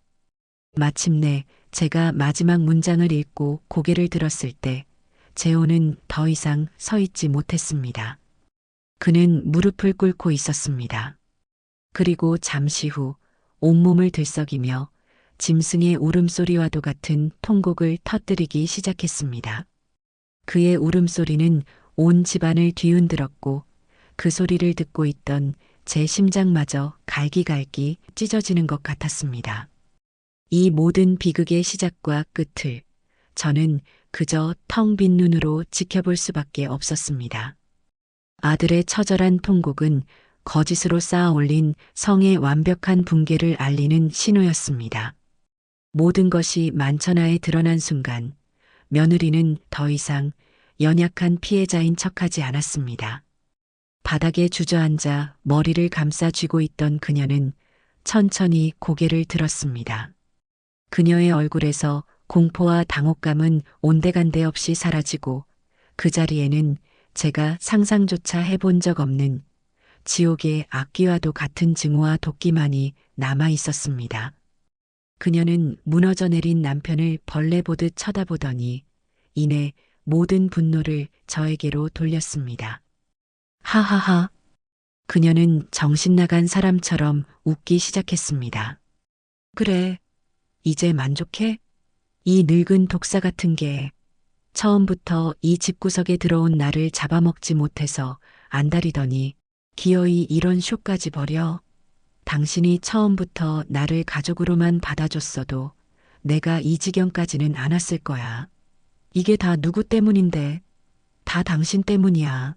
마침내 제가 마지막 문장을 읽고 고개를 들었을 때 재호는 더 이상 서 있지 못했습니다. 그는 무릎을 꿇고 있었습니다. 그리고 잠시 후 온몸을 들썩이며 짐승의 울음소리와도 같은 통곡을 터뜨리기 시작했습니다. 그의 울음소리는 온 집안을 뒤흔들었고 그 소리를 듣고 있던 제 심장마저 갈기갈기 찢어지는 것 같았습니다. 이 모든 비극의 시작과 끝을 저는 그저 텅 빈 눈으로 지켜볼 수밖에 없었습니다. 아들의 처절한 통곡은 거짓으로 쌓아 올린 성의 완벽한 붕괴를 알리는 신호였습니다. 모든 것이 만천하에 드러난 순간 며느리는 더 이상 연약한 피해자인 척하지 않았습니다. 바닥에 주저앉아 머리를 감싸 쥐고 있던 그녀는 천천히 고개를 들었습니다. 그녀의 얼굴에서 공포와 당혹감은 온데간데 없이 사라지고 그 자리에는 제가 상상조차 해본 적 없는 지옥의 악귀와도 같은 증오와 도끼만이 남아 있었습니다. 그녀는 무너져 내린 남편을 벌레 보듯 쳐다보더니 이내 모든 분노를 저에게로 돌렸습니다. 하하하. 그녀는 정신 나간 사람처럼 웃기 시작했습니다. 그래, 이제 만족해? 이 늙은 독사 같은 게 처음부터 이 집구석에 들어온 나를 잡아먹지 못해서 안달이더니 기어이 이런 쇼까지 벌여. 당신이 처음부터 나를 가족으로만 받아줬어도 내가 이 지경까지는 안 왔을 거야. 이게 다 누구 때문인데? 다 당신 때문이야.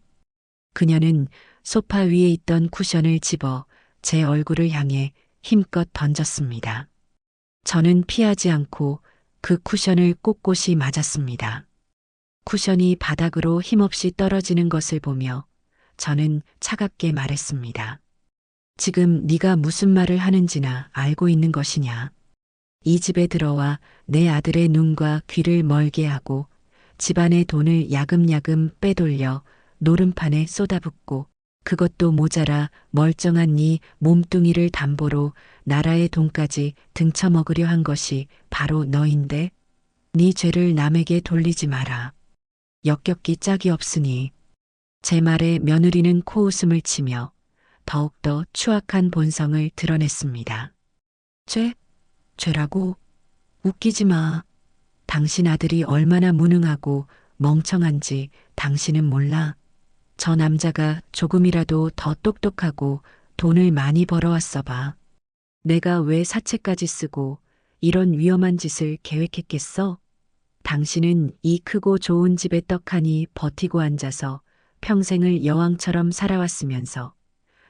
그녀는 소파 위에 있던 쿠션을 집어 제 얼굴을 향해 힘껏 던졌습니다. 저는 피하지 않고 그 쿠션을 꼿꼿이 맞았습니다. 쿠션이 바닥으로 힘없이 떨어지는 것을 보며 저는 차갑게 말했습니다. 지금 네가 무슨 말을 하는지나 알고 있는 것이냐. 이 집에 들어와 내 아들의 눈과 귀를 멀게 하고 집안의 돈을 야금야금 빼돌려 노름판에 쏟아붓고 그것도 모자라 멀쩡한 네 몸뚱이를 담보로 나라의 돈까지 등쳐먹으려 한 것이 바로 너인데 네 죄를 남에게 돌리지 마라. 역겹기 짝이 없으니. 제 말에 며느리는 코웃음을 치며 더욱더 추악한 본성을 드러냈습니다. 죄라고? 웃기지 마. 당신 아들이 얼마나 무능하고 멍청한지 당신은 몰라. 저 남자가 조금이라도 더 똑똑하고 돈을 많이 벌어왔어 봐. 내가 왜 사채까지 쓰고 이런 위험한 짓을 계획했겠어? 당신은 이 크고 좋은 집에 떡하니 버티고 앉아서 평생을 여왕처럼 살아왔으면서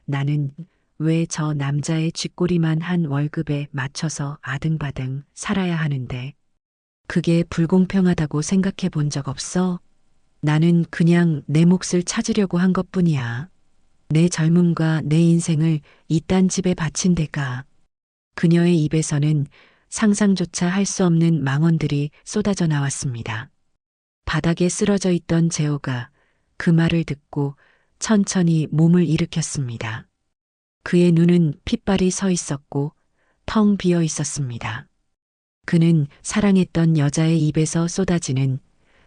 나는 왜 저 남자의 쥐꼬리만 한 월급에 맞춰서 아등바등 살아야 하는데 그게 불공평하다고 생각해 본 적 없어? 나는 그냥 내 몫을 찾으려고 한 것뿐이야. 내 젊음과 내 인생을 이딴 집에 바친 데가. 그녀의 입에서는 상상조차 할 수 없는 망언들이 쏟아져 나왔습니다. 바닥에 쓰러져 있던 재호가 그 말을 듣고 천천히 몸을 일으켰습니다. 그의 눈은 핏발이 서 있었고 텅 비어 있었습니다. 그는 사랑했던 여자의 입에서 쏟아지는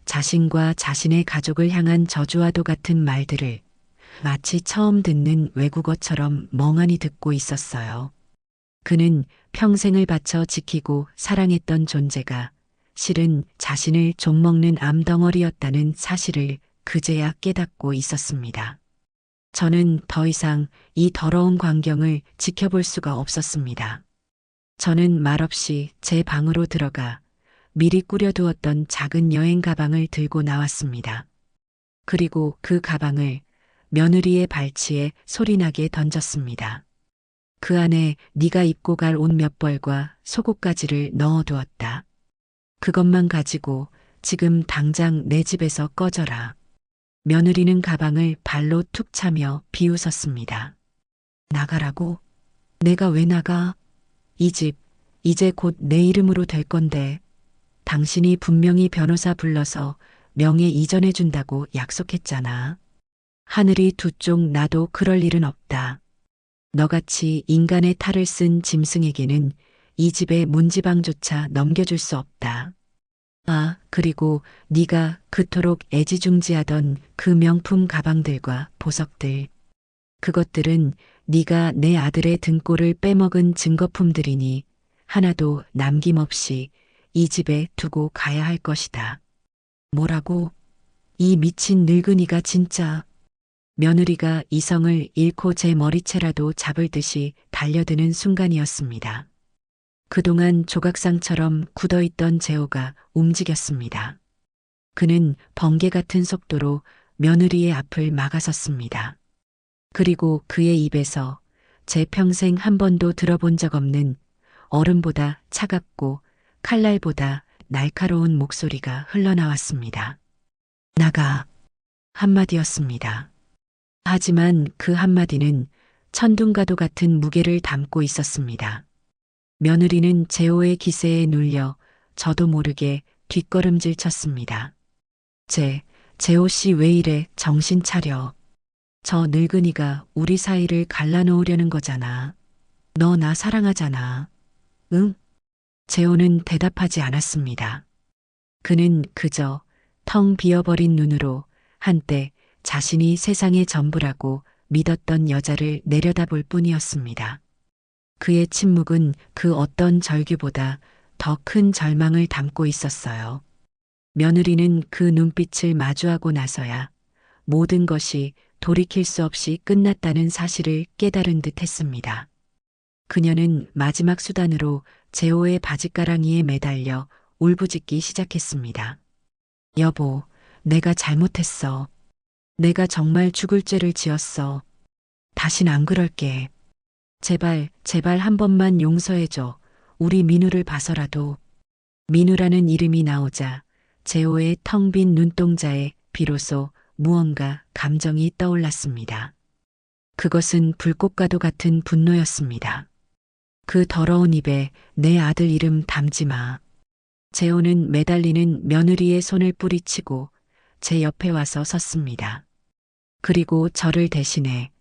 자신과 자신의 가족을 향한 저주와도 같은 말들을 마치 처음 듣는 외국어처럼 멍하니 듣고 있었어요. 그는 평생을 바쳐 지키고 사랑했던 존재가 실은 자신을 좀먹는 암덩어리였다는 사실을 그제야 깨닫고 있었습니다. 저는 더 이상 이 더러운 광경을 지켜볼 수가 없었습니다. 저는 말없이 제 방으로 들어가 미리 꾸려두었던 작은 여행 가방을 들고 나왔습니다. 그리고 그 가방을 며느리의 발치에 소리나게 던졌습니다. 그 안에 네가 입고 갈 옷 몇 벌과 속옷가지를 넣어두었다. 그것만 가지고 지금 당장 내 집에서 꺼져라. 며느리는 가방을 발로 툭 차며 비웃었습니다. 나가라고? 내가 왜 나가? 이 집, 이제 곧 내 이름으로 될 건데. 당신이 분명히 변호사 불러서 명예 이전해 준다고 약속했잖아. 하늘이 두 쪽 나도 그럴 일은 없다. 너같이 인간의 탈을 쓴 짐승에게는 이 집의 문지방조차 넘겨줄 수 없다. 아, 그리고 네가 그토록 애지중지하던 그 명품 가방들과 보석들. 그것들은 네가 내 아들의 등골을 빼먹은 증거품들이니 하나도 남김없이 이 집에 두고 가야 할 것이다. 뭐라고? 이 미친 늙은이가 진짜. 며느리가 이성을 잃고 제 머리채라도 잡을 듯이 달려드는 순간이었습니다. 그동안 조각상처럼 굳어있던 재호가 움직였습니다. 그는 번개 같은 속도로 며느리의 앞을 막아섰습니다. 그리고 그의 입에서 제 평생 한 번도 들어본 적 없는 얼음보다 차갑고 칼날보다 날카로운 목소리가 흘러나왔습니다. 나가. 한마디였습니다. 하지만 그 한마디는 천둥과도 같은 무게를 담고 있었습니다. 며느리는 재호의 기세에 눌려 저도 모르게 뒷걸음질 쳤습니다. 재호 씨 왜 이래? 정신 차려. 저 늙은이가 우리 사이를 갈라놓으려는 거잖아. 너 나 사랑하잖아. 응? 재호는 대답하지 않았습니다. 그는 그저 텅 비어버린 눈으로 한때 자신이 세상의 전부라고 믿었던 여자를 내려다볼 뿐이었습니다. 그의 침묵은 그 어떤 절규보다 더 큰 절망을 담고 있었어요. 며느리는 그 눈빛을 마주하고 나서야 모든 것이 돌이킬 수 없이 끝났다는 사실을 깨달은 듯 했습니다. 그녀는 마지막 수단으로 재호의 바짓가랑이에 매달려 울부짖기 시작했습니다. 여보, 내가 잘못했어. 내가 정말 죽을 죄를 지었어. 다신 안 그럴게. 제발, 제발 한 번만 용서해줘. 우리 민우를 봐서라도. 민우라는 이름이 나오자 재호의 텅 빈 눈동자에 비로소 무언가 감정이 떠올랐습니다. 그것은 불꽃과도 같은 분노였습니다. 그 더러운 입에 내 아들 이름 담지 마. 재호는 매달리는 며느리의 손을 뿌리치고 제 옆에 와서 섰습니다. 그리고 저를 대신해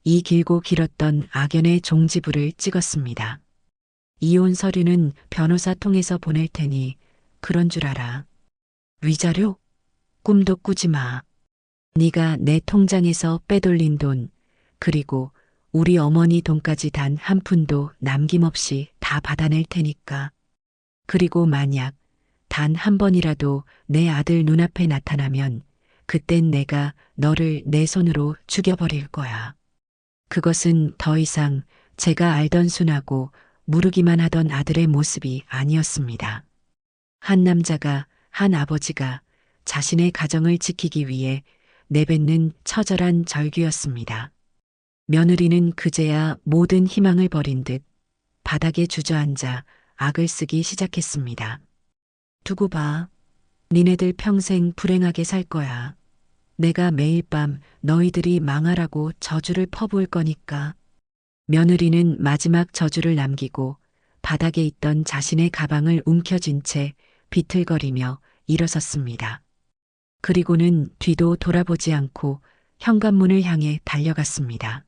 이 길고 길었던 악연의 종지부를 찍었습니다. 이혼 서류는 변호사 통해서 보낼 테니 그런 줄 알아. 위자료? 꿈도 꾸지 마. 네가 내 통장에서 빼돌린 돈, 그리고 우리 어머니 돈까지 단 한 푼도 남김없이 다 받아낼 테니까. 그리고 만약 단 한 번이라도 내 아들 눈앞에 나타나면 그땐 내가 너를 내 손으로 죽여버릴 거야. 그것은 더 이상 제가 알던 순하고 무르기만 하던 아들의 모습이 아니었습니다. 한 남자가, 한 아버지가 자신의 가정을 지키기 위해 내뱉는 처절한 절규였습니다. 며느리는 그제야 모든 희망을 버린 듯 바닥에 주저앉아 악을 쓰기 시작했습니다. 두고 봐. 니네들 평생 불행하게 살 거야. 내가 매일 밤 너희들이 망하라고 저주를 퍼부을 거니까. 며느리는 마지막 저주를 남기고 바닥에 있던 자신의 가방을 움켜쥔 채 비틀거리며 일어섰습니다. 그리고는 뒤도 돌아보지 않고 현관문을 향해 달려갔습니다.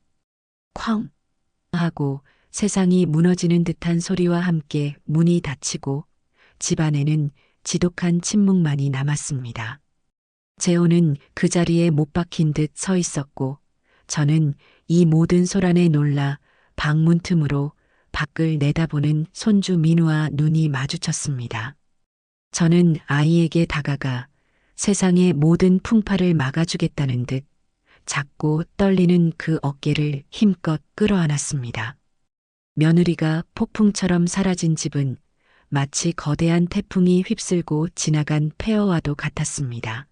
쾅! 하고 세상이 무너지는 듯한 소리와 함께 문이 닫히고 집 안에는 지독한 침묵만이 남았습니다. 재호는 그 자리에 못 박힌 듯 서 있었고 저는 이 모든 소란에 놀라 방문 틈으로 밖을 내다보는 손주 민우와 눈이 마주쳤습니다. 저는 아이에게 다가가 세상의 모든 풍파를 막아주겠다는 듯 작고 떨리는 그 어깨를 힘껏 끌어안았습니다. 며느리가 폭풍처럼 사라진 집은 마치 거대한 태풍이 휩쓸고 지나간 폐허와도 같았습니다.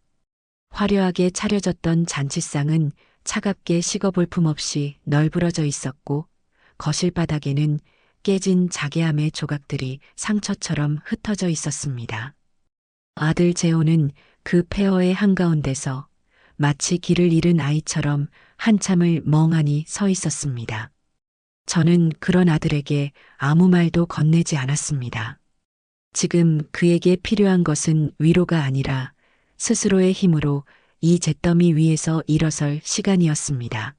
화려하게 차려졌던 잔치상은 차갑게 식어볼품 없이 널브러져 있었고 거실 바닥에는 깨진 자개함의 조각들이 상처처럼 흩어져 있었습니다. 아들 재호는 그 폐허의 한가운데서 마치 길을 잃은 아이처럼 한참을 멍하니 서 있었습니다. 저는 그런 아들에게 아무 말도 건네지 않았습니다. 지금 그에게 필요한 것은 위로가 아니라 스스로의 힘으로 이 잿더미 위에서 일어설 시간이었습니다.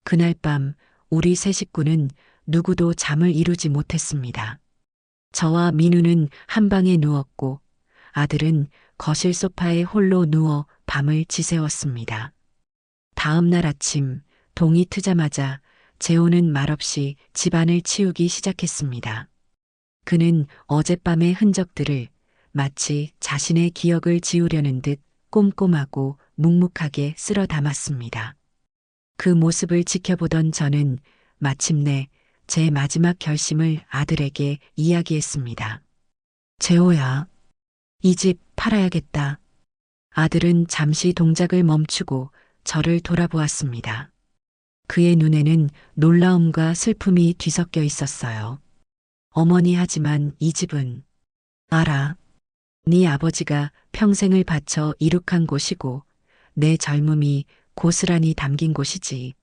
그날 밤 우리 세 식구는 누구도 잠을 이루지 못했습니다. 저와 민우는 한 방에 누웠고 아들은 거실 소파에 홀로 누워 밤을 지새웠습니다. 다음 날 아침 동이 트자마자 재호는 말없이 집안을 치우기 시작했습니다. 그는 어젯밤의 흔적들을 마치 자신의 기억을 지우려는 듯 꼼꼼하고 묵묵하게 쓸어 담았습니다. 그 모습을 지켜보던 저는 마침내 제 마지막 결심을 아들에게 이야기했습니다. 재호야, 이 집 팔아야겠다. 아들은 잠시 동작을 멈추고 저를 돌아보았습니다. 그의 눈에는 놀라움과 슬픔이 뒤섞여 있었어요. 어머니 하지만 이 집은 알아. 네 아버지가 평생을 바쳐 이룩한 곳이고 내 젊음이 고스란히 담긴 곳이지.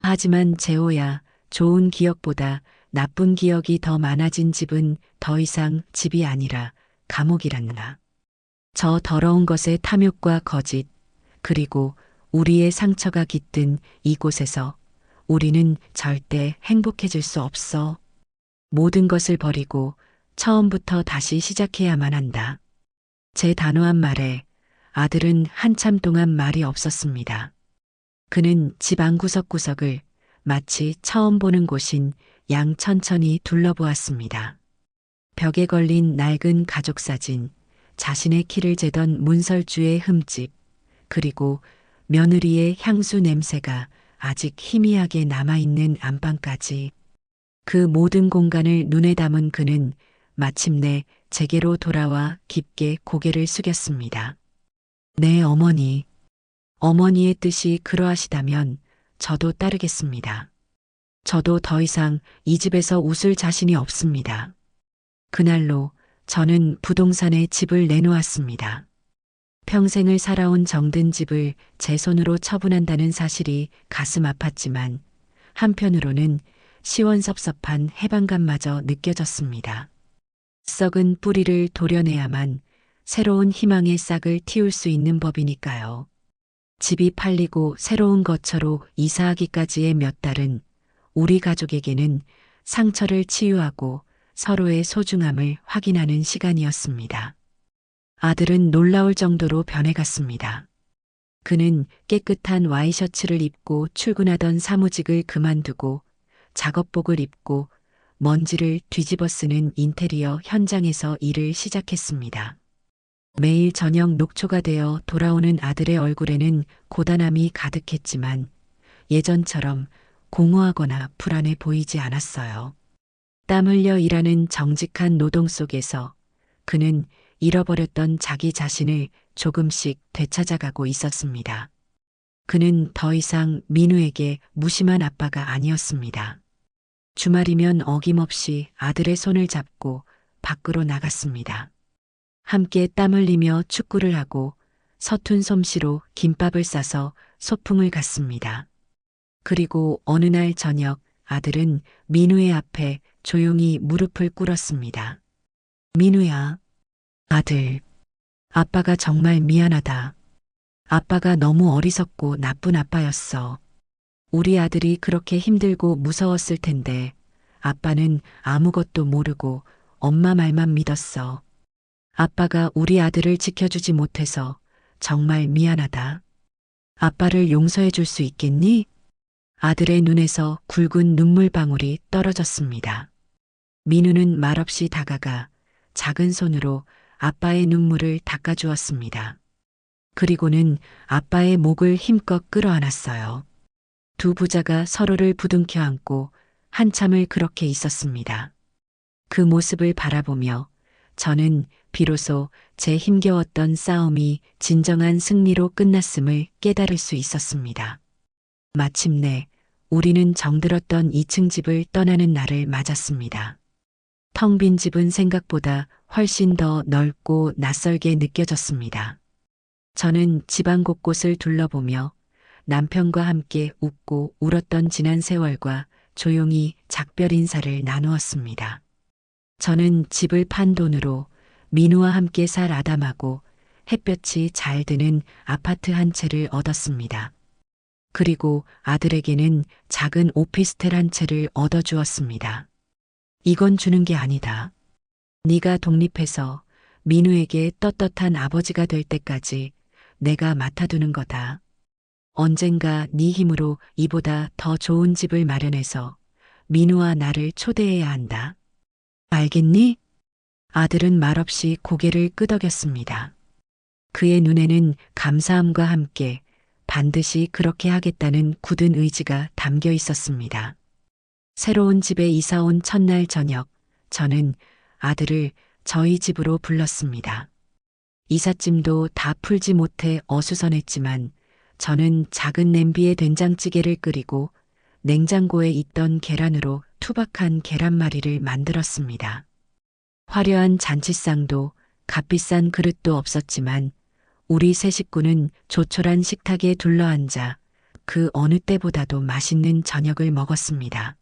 하지만 재호야, 좋은 기억보다 나쁜 기억이 더 많아진 집은 더 이상 집이 아니라 감옥이란다. 저 더러운 것의 탐욕과 거짓, 그리고 우리의 상처가 깃든 이곳에서 우리는 절대 행복해질 수 없어. 모든 것을 버리고 처음부터 다시 시작해야만 한다. 제 단호한 말에 아들은 한참 동안 말이 없었습니다. 그는 집 안 구석구석을 마치 처음 보는 곳인 양 천천히 둘러보았습니다. 벽에 걸린 낡은 가족사진, 자신의 키를 재던 문설주의 흠집, 그리고 며느리의 향수 냄새가 아직 희미하게 남아있는 안방까지. 그 모든 공간을 눈에 담은 그는 마침내 제게로 돌아와 깊게 고개를 숙였습니다. 네, 어머니. 어머니의 뜻이 그러하시다면 저도 따르겠습니다. 저도 더 이상 이 집에서 웃을 자신이 없습니다. 그날로 저는 부동산에 집을 내놓았습니다. 평생을 살아온 정든 집을 제 손으로 처분한다는 사실이 가슴 아팠지만 한편으로는 시원섭섭한 해방감마저 느껴졌습니다. 썩은 뿌리를 도려내야만 새로운 희망의 싹을 틔울 수 있는 법이니까요. 집이 팔리고 새로운 거처로 이사하기까지의 몇 달은 우리 가족에게는 상처를 치유하고 서로의 소중함을 확인하는 시간이었습니다. 아들은 놀라울 정도로 변해갔습니다. 그는 깨끗한 와이셔츠를 입고 출근하던 사무직을 그만두고 작업복을 입고 먼지를 뒤집어 쓰는 인테리어 현장에서 일을 시작했습니다. 매일 저녁 녹초가 되어 돌아오는 아들의 얼굴에는 고단함이 가득했지만 예전처럼 공허하거나 불안해 보이지 않았어요. 땀 흘려 일하는 정직한 노동 속에서 그는 잃어버렸던 자기 자신을 조금씩 되찾아가고 있었습니다. 그는 더 이상 민우에게 무심한 아빠가 아니었습니다. 주말이면 어김없이 아들의 손을 잡고 밖으로 나갔습니다. 함께 땀 흘리며 축구를 하고 서툰 솜씨로 김밥을 싸서 소풍을 갔습니다. 그리고 어느 날 저녁 아들은 민우의 앞에 조용히 무릎을 꿇었습니다. 민우야, 아들, 아빠가 정말 미안하다. 아빠가 너무 어리석고 나쁜 아빠였어. 우리 아들이 그렇게 힘들고 무서웠을 텐데 아빠는 아무것도 모르고 엄마 말만 믿었어. 아빠가 우리 아들을 지켜주지 못해서 정말 미안하다. 아빠를 용서해 줄 수 있겠니? 아들의 눈에서 굵은 눈물방울이 떨어졌습니다. 민우는 말없이 다가가 작은 손으로 아빠의 눈물을 닦아주었습니다. 그리고는 아빠의 목을 힘껏 끌어안았어요. 두 부자가 서로를 부둥켜 안고 한참을 그렇게 있었습니다. 그 모습을 바라보며 저는 비로소 제 힘겨웠던 싸움이 진정한 승리로 끝났음을 깨달을 수 있었습니다. 마침내 우리는 정들었던 2층 집을 떠나는 날을 맞았습니다. 텅 빈 집은 생각보다 훨씬 더 넓고 낯설게 느껴졌습니다. 저는 집안 곳곳을 둘러보며 남편과 함께 웃고 울었던 지난 세월과 조용히 작별 인사를 나누었습니다. 저는 집을 판 돈으로 민우와 함께 살 아담하고 햇볕이 잘 드는 아파트 한 채를 얻었습니다. 그리고 아들에게는 작은 오피스텔 한 채를 얻어주었습니다. 이건 주는 게 아니다. 네가 독립해서 민우에게 떳떳한 아버지가 될 때까지 내가 맡아두는 거다. 언젠가 네 힘으로 이보다 더 좋은 집을 마련해서 민우와 나를 초대해야 한다. 알겠니? 아들은 말없이 고개를 끄덕였습니다. 그의 눈에는 감사함과 함께 반드시 그렇게 하겠다는 굳은 의지가 담겨 있었습니다. 새로운 집에 이사온 첫날 저녁, 저는 아들을 저희 집으로 불렀습니다. 이삿짐도 다 풀지 못해 어수선했지만 저는 작은 냄비에 된장찌개를 끓이고 냉장고에 있던 계란으로 투박한 계란말이를 만들었습니다. 화려한 잔치상도 값비싼 그릇도 없었지만 우리 세 식구는 조촐한 식탁에 둘러앉아 그 어느 때보다도 맛있는 저녁을 먹었습니다.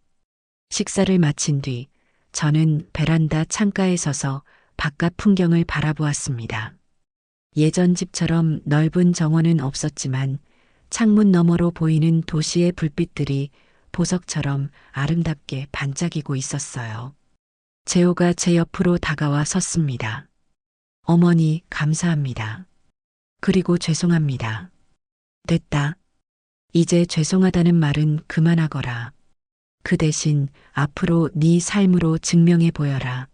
식사를 마친 뒤 저는 베란다 창가에 서서 바깥 풍경을 바라보았습니다. 예전 집처럼 넓은 정원은 없었지만 창문 너머로 보이는 도시의 불빛들이 보석처럼 아름답게 반짝이고 있었어요. 재호가 제 옆으로 다가와 섰습니다. 어머니, 감사합니다. 그리고 죄송합니다. 됐다. 이제 죄송하다는 말은 그만하거라. 그 대신 앞으로 네 삶으로 증명해 보여라.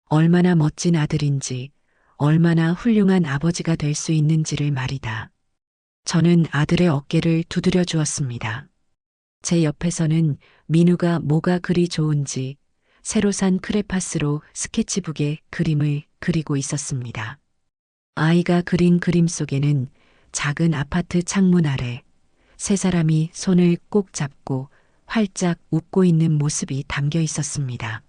얼마나 멋진 아들인지, 얼마나 훌륭한 아버지가 될 수 있는지를 말이다. 저는 아들의 어깨를 두드려 주었습니다. 제 옆에서는 민우가 뭐가 그리 좋은지 새로 산 크레파스로 스케치북에 그림을 그리고 있었습니다. 아이가 그린 그림 속에는 작은 아파트 창문 아래 세 사람이 손을 꼭 잡고 활짝 웃고 있는 모습이 담겨 있었습니다.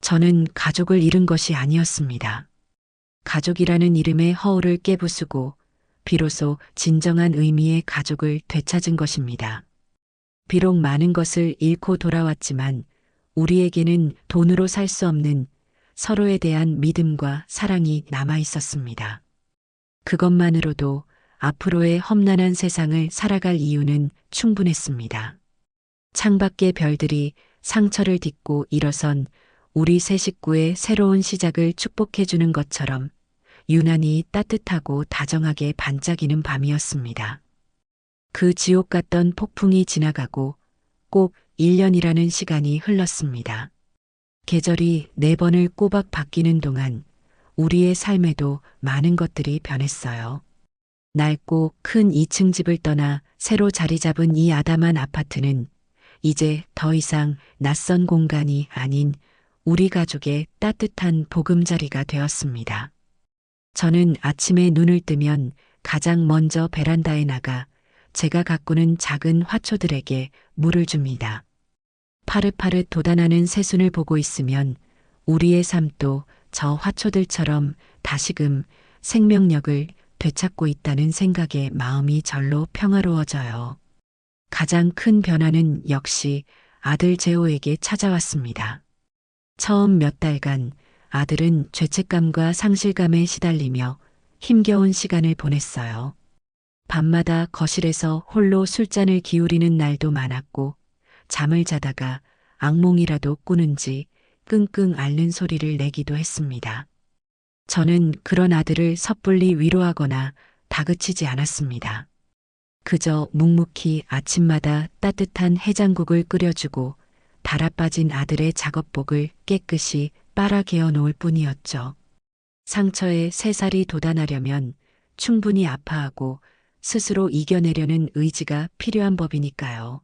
저는 가족을 잃은 것이 아니었습니다. 가족이라는 이름의 허울을 깨부수고 비로소 진정한 의미의 가족을 되찾은 것입니다. 비록 많은 것을 잃고 돌아왔지만 우리에게는 돈으로 살 수 없는 서로에 대한 믿음과 사랑이 남아 있었습니다. 그것만으로도 앞으로의 험난한 세상을 살아갈 이유는 충분했습니다. 창밖의 별들이 상처를 딛고 일어선 우리 세 식구의 새로운 시작을 축복해주는 것처럼 유난히 따뜻하고 다정하게 반짝이는 밤이었습니다. 그 지옥 같던 폭풍이 지나가고 꼭 1년이라는 시간이 흘렀습니다. 계절이 4번을 꼬박 바뀌는 동안 우리의 삶에도 많은 것들이 변했어요. 낡고 큰 2층 집을 떠나 새로 자리 잡은 이 아담한 아파트는 이제 더 이상 낯선 공간이 아닌 우리 가족의 따뜻한 보금자리가 되었습니다. 저는 아침에 눈을 뜨면 가장 먼저 베란다에 나가 제가 가꾸는 작은 화초들에게 물을 줍니다. 파릇파릇 돋아나는 새순을 보고 있으면 우리의 삶도 저 화초들처럼 다시금 생명력을 되찾고 있다는 생각에 마음이 절로 평화로워져요. 가장 큰 변화는 역시 아들 재호에게 찾아왔습니다. 처음 몇 달간 아들은 죄책감과 상실감에 시달리며 힘겨운 시간을 보냈어요. 밤마다 거실에서 홀로 술잔을 기울이는 날도 많았고 잠을 자다가 악몽이라도 꾸는지 끙끙 앓는 소리를 내기도 했습니다. 저는 그런 아들을 섣불리 위로하거나 다그치지 않았습니다. 그저 묵묵히 아침마다 따뜻한 해장국을 끓여주고 달아빠진 아들의 작업복을 깨끗이 빨아 개어 놓을 뿐이었죠. 상처에 새살이 돋아나려면 충분히 아파하고 스스로 이겨내려는 의지가 필요한 법이니까요.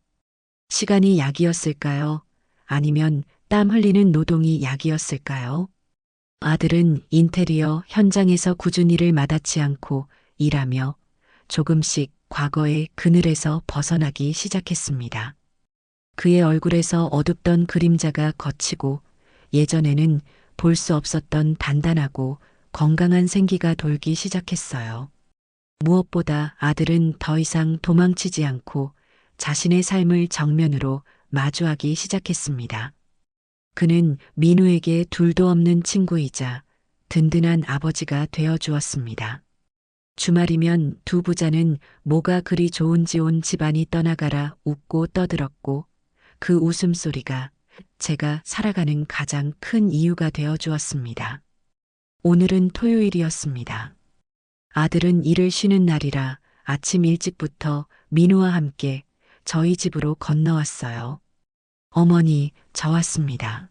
시간이 약이었을까요? 아니면 땀 흘리는 노동이 약이었을까요? 아들은 인테리어 현장에서 꾸준히 일을 마다치 않고 일하며 조금씩 과거의 그늘에서 벗어나기 시작했습니다. 그의 얼굴에서 어둡던 그림자가 걷히고 예전에는 볼 수 없었던 단단하고 건강한 생기가 돌기 시작했어요. 무엇보다 아들은 더 이상 도망치지 않고 자신의 삶을 정면으로 마주하기 시작했습니다. 그는 민우에게 둘도 없는 친구이자 든든한 아버지가 되어 주었습니다. 주말이면 두 부자는 뭐가 그리 좋은지 온 집안이 떠나가라 웃고 떠들었고 그 웃음소리가 제가 살아가는 가장 큰 이유가 되어 주었습니다. 오늘은 토요일이었습니다. 아들은 일을 쉬는 날이라 아침 일찍부터 민우와 함께 저희 집으로 건너왔어요. 어머니, 저 왔습니다.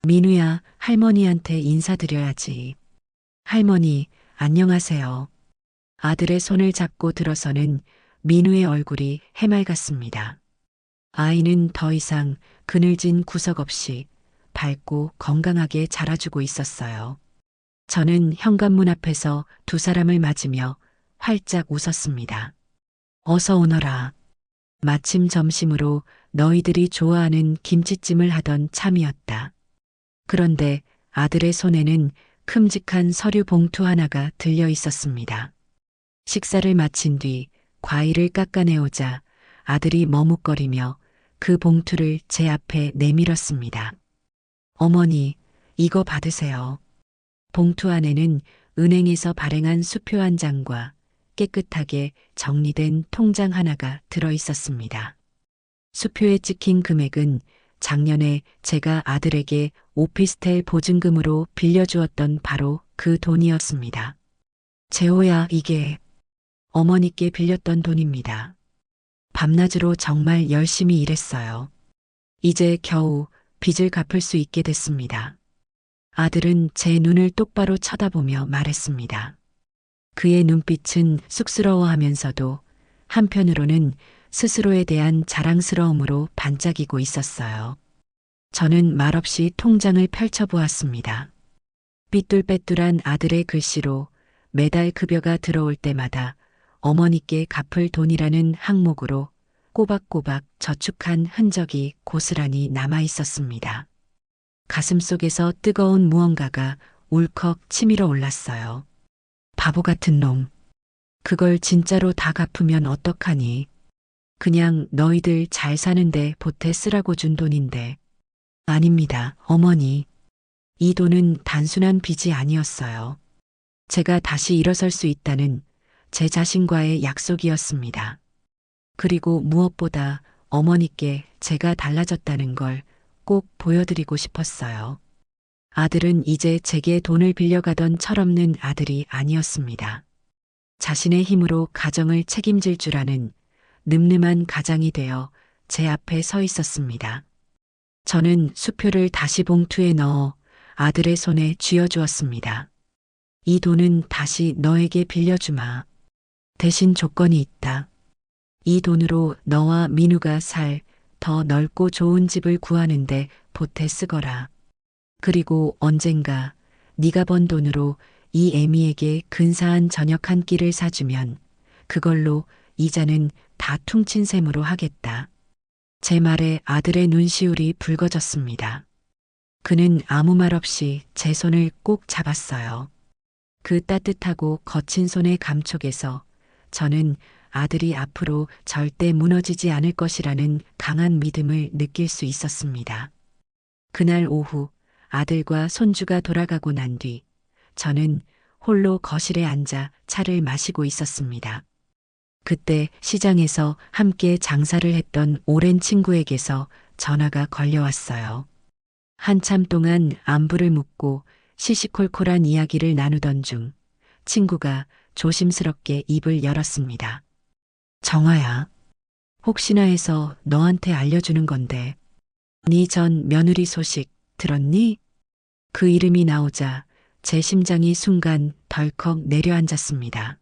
민우야, 할머니한테 인사드려야지. 할머니, 안녕하세요. 아들의 손을 잡고 들어서는 민우의 얼굴이 해맑았습니다. 아이는 더 이상 그늘진 구석 없이 밝고 건강하게 자라주고 있었어요. 저는 현관문 앞에서 두 사람을 맞으며 활짝 웃었습니다. 어서 오너라. 마침 점심으로 너희들이 좋아하는 김치찜을 하던 참이었다. 그런데 아들의 손에는 큼직한 서류 봉투 하나가 들려 있었습니다. 식사를 마친 뒤 과일을 깎아내오자 아들이 머뭇거리며 그 봉투를 제 앞에 내밀었습니다. 어머니, 이거 받으세요. 봉투 안에는 은행에서 발행한 수표 한 장과 깨끗하게 정리된 통장 하나가 들어 있었습니다. 수표에 찍힌 금액은 작년에 제가 아들에게 오피스텔 보증금으로 빌려주었던 바로 그 돈이었습니다. 재호야, 이게 어머니께 빌렸던 돈입니다. 밤낮으로 정말 열심히 일했어요. 이제 겨우 빚을 갚을 수 있게 됐습니다. 아들은 제 눈을 똑바로 쳐다보며 말했습니다. 그의 눈빛은 쑥스러워하면서도 한편으로는 스스로에 대한 자랑스러움으로 반짝이고 있었어요. 저는 말없이 통장을 펼쳐보았습니다. 삐뚤빼뚤한 아들의 글씨로 매달 급여가 들어올 때마다 어머니께 갚을 돈이라는 항목으로 꼬박꼬박 저축한 흔적이 고스란히 남아 있었습니다. 가슴속에서 뜨거운 무언가가 울컥 치밀어 올랐어요. 바보 같은 놈. 그걸 진짜로 다 갚으면 어떡하니? 그냥 너희들 잘 사는데 보태 쓰라고 준 돈인데. 아닙니다, 어머니. 이 돈은 단순한 빚이 아니었어요. 제가 다시 일어설 수 있다는 제 자신과의 약속이었습니다. 그리고 무엇보다 어머니께 제가 달라졌다는 걸 꼭 보여드리고 싶었어요. 아들은 이제 제게 돈을 빌려가던 철없는 아들이 아니었습니다. 자신의 힘으로 가정을 책임질 줄 아는 늠름한 가장이 되어 제 앞에 서 있었습니다. 저는 수표를 다시 봉투에 넣어 아들의 손에 쥐어주었습니다. 이 돈은 다시 너에게 빌려주마. 대신 조건이 있다. 이 돈으로 너와 민우가 살 더 넓고 좋은 집을 구하는데 보태 쓰거라. 그리고 언젠가 네가 번 돈으로 이 애미에게 근사한 저녁 한 끼를 사주면 그걸로 이자는 다 퉁친 셈으로 하겠다. 제 말에 아들의 눈시울이 붉어졌습니다. 그는 아무 말 없이 제 손을 꼭 잡았어요. 그 따뜻하고 거친 손의 감촉에서 저는 아들이 앞으로 절대 무너지지 않을 것이라는 강한 믿음을 느낄 수 있었습니다. 그날 오후 아들과 손주가 돌아가고 난 뒤 저는 홀로 거실에 앉아 차를 마시고 있었습니다. 그때 시장에서 함께 장사를 했던 오랜 친구에게서 전화가 걸려왔어요. 한참 동안 안부를 묻고 시시콜콜한 이야기를 나누던 중 친구가 조심스럽게 입을 열었습니다. 정아야, 혹시나 해서 너한테 알려주는 건데, 네 전 며느리 소식 들었니? 그 이름이 나오자 제 심장이 순간 덜컥 내려앉았습니다.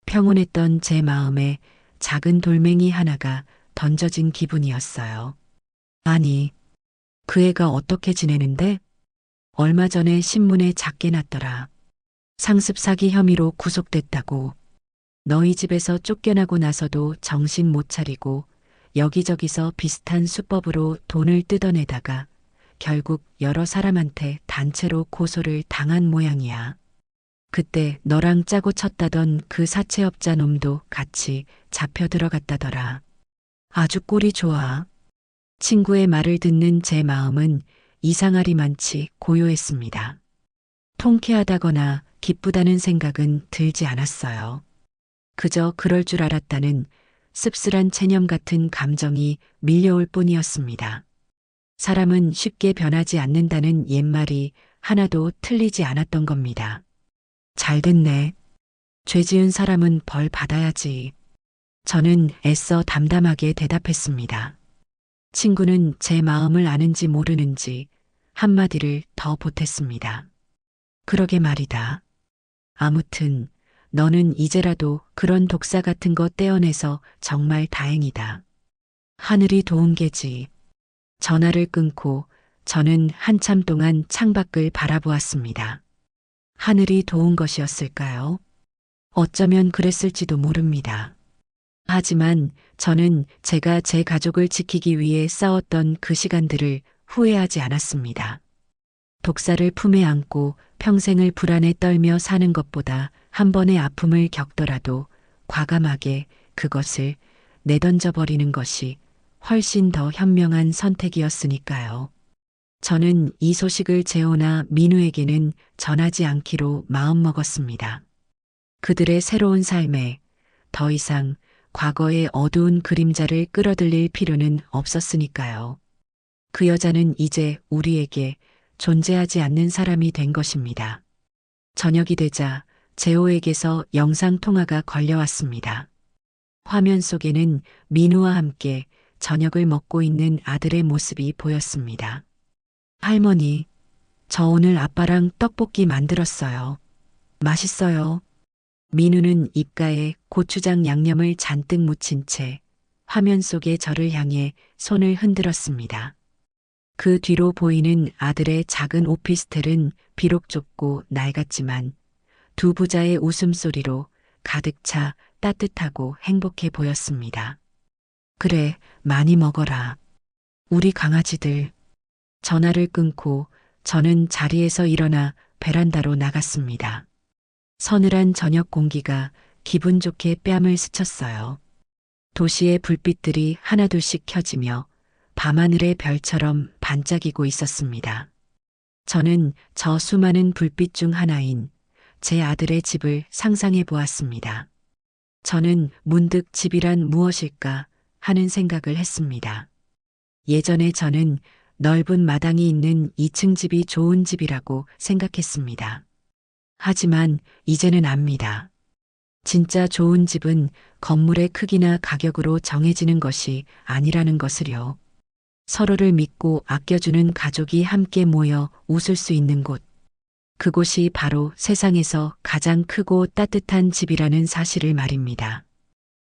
평온했던 제 마음에 작은 돌멩이 하나가 던져진 기분이었어요. 아니, 그 애가 어떻게 지내는데? 얼마 전에 신문에 작게 났더라. 상습 사기 혐의로 구속됐다고. 너희 집에서 쫓겨나고 나서도 정신 못 차리고 여기저기서 비슷한 수법으로 돈을 뜯어내다가 결국 여러 사람한테 단체로 고소를 당한 모양이야. 그때 너랑 짜고 쳤다던 그 사채업자 놈도 같이 잡혀 들어갔다더라. 아주 꼴이 좋아. 친구의 말을 듣는 제 마음은 이상하리만치 고요했습니다. 통쾌하다거나 기쁘다는 생각은 들지 않았어요. 그저 그럴 줄 알았다는 씁쓸한 체념 같은 감정이 밀려올 뿐이었습니다. 사람은 쉽게 변하지 않는다는 옛말이 하나도 틀리지 않았던 겁니다. 잘 됐네. 죄 지은 사람은 벌 받아야지. 저는 애써 담담하게 대답했습니다. 친구는 제 마음을 아는지 모르는지 한마디를 더 보탰습니다. 그러게 말이다. 아무튼 너는 이제라도 그런 독사 같은 거 떼어내서 정말 다행이다. 하늘이 도운 게지. 전화를 끊고 저는 한참 동안 창밖을 바라보았습니다. 하늘이 도운 것이었을까요? 어쩌면 그랬을지도 모릅니다. 하지만 저는 제가 제 가족을 지키기 위해 싸웠던 그 시간들을 후회하지 않았습니다. 독사를 품에 안고 평생을 불안에 떨며 사는 것보다 한 번의 아픔을 겪더라도 과감하게 그것을 내던져 버리는 것이 훨씬 더 현명한 선택이었으니까요. 저는 이 소식을 재호나 민우에게는 전하지 않기로 마음먹었습니다. 그들의 새로운 삶에 더 이상 과거의 어두운 그림자를 끌어들일 필요는 없었으니까요. 그 여자는 이제 우리에게 존재하지 않는 사람이 된 것입니다. 저녁이 되자 재호에게서 영상통화가 걸려왔습니다. 화면 속에는 민우와 함께 저녁을 먹고 있는 아들의 모습이 보였습니다. 할머니, 저 오늘 아빠랑 떡볶이 만들었어요. 맛있어요. 민우는 입가에 고추장 양념을 잔뜩 묻힌 채 화면 속의 저를 향해 손을 흔들었습니다. 그 뒤로 보이는 아들의 작은 오피스텔은 비록 좁고 낡았지만 두 부자의 웃음소리로 가득 차 따뜻하고 행복해 보였습니다. 그래, 많이 먹어라. 우리 강아지들. 전화를 끊고 저는 자리에서 일어나 베란다로 나갔습니다. 서늘한 저녁 공기가 기분 좋게 뺨을 스쳤어요. 도시의 불빛들이 하나둘씩 켜지며 밤하늘의 별처럼 반짝이고 있었습니다. 저는 저 수많은 불빛 중 하나인 제 아들의 집을 상상해 보았습니다. 저는 문득 집이란 무엇일까 하는 생각을 했습니다. 예전에 저는 넓은 마당이 있는 2층 집이 좋은 집이라고 생각했습니다. 하지만 이제는 압니다. 진짜 좋은 집은 건물의 크기나 가격으로 정해지는 것이 아니라는 것을요. 서로를 믿고 아껴주는 가족이 함께 모여 웃을 수 있는 곳. 그곳이 바로 세상에서 가장 크고 따뜻한 집이라는 사실을 말입니다.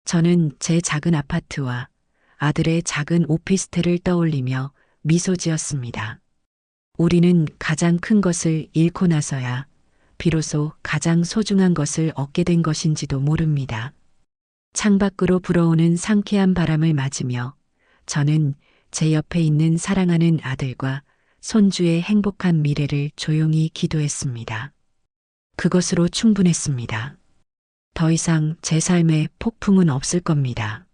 저는 제 작은 아파트와 아들의 작은 오피스텔을 떠올리며 미소 지었습니다. 우리는 가장 큰 것을 잃고 나서야 비로소 가장 소중한 것을 얻게 된 것인지도 모릅니다. 창밖으로 불어오는 상쾌한 바람을 맞으며 저는 제 옆에 있는 사랑하는 아들과 손주의 행복한 미래를 조용히 기도했습니다. 그것으로 충분했습니다. 더 이상 제 삶에 폭풍은 없을 겁니다.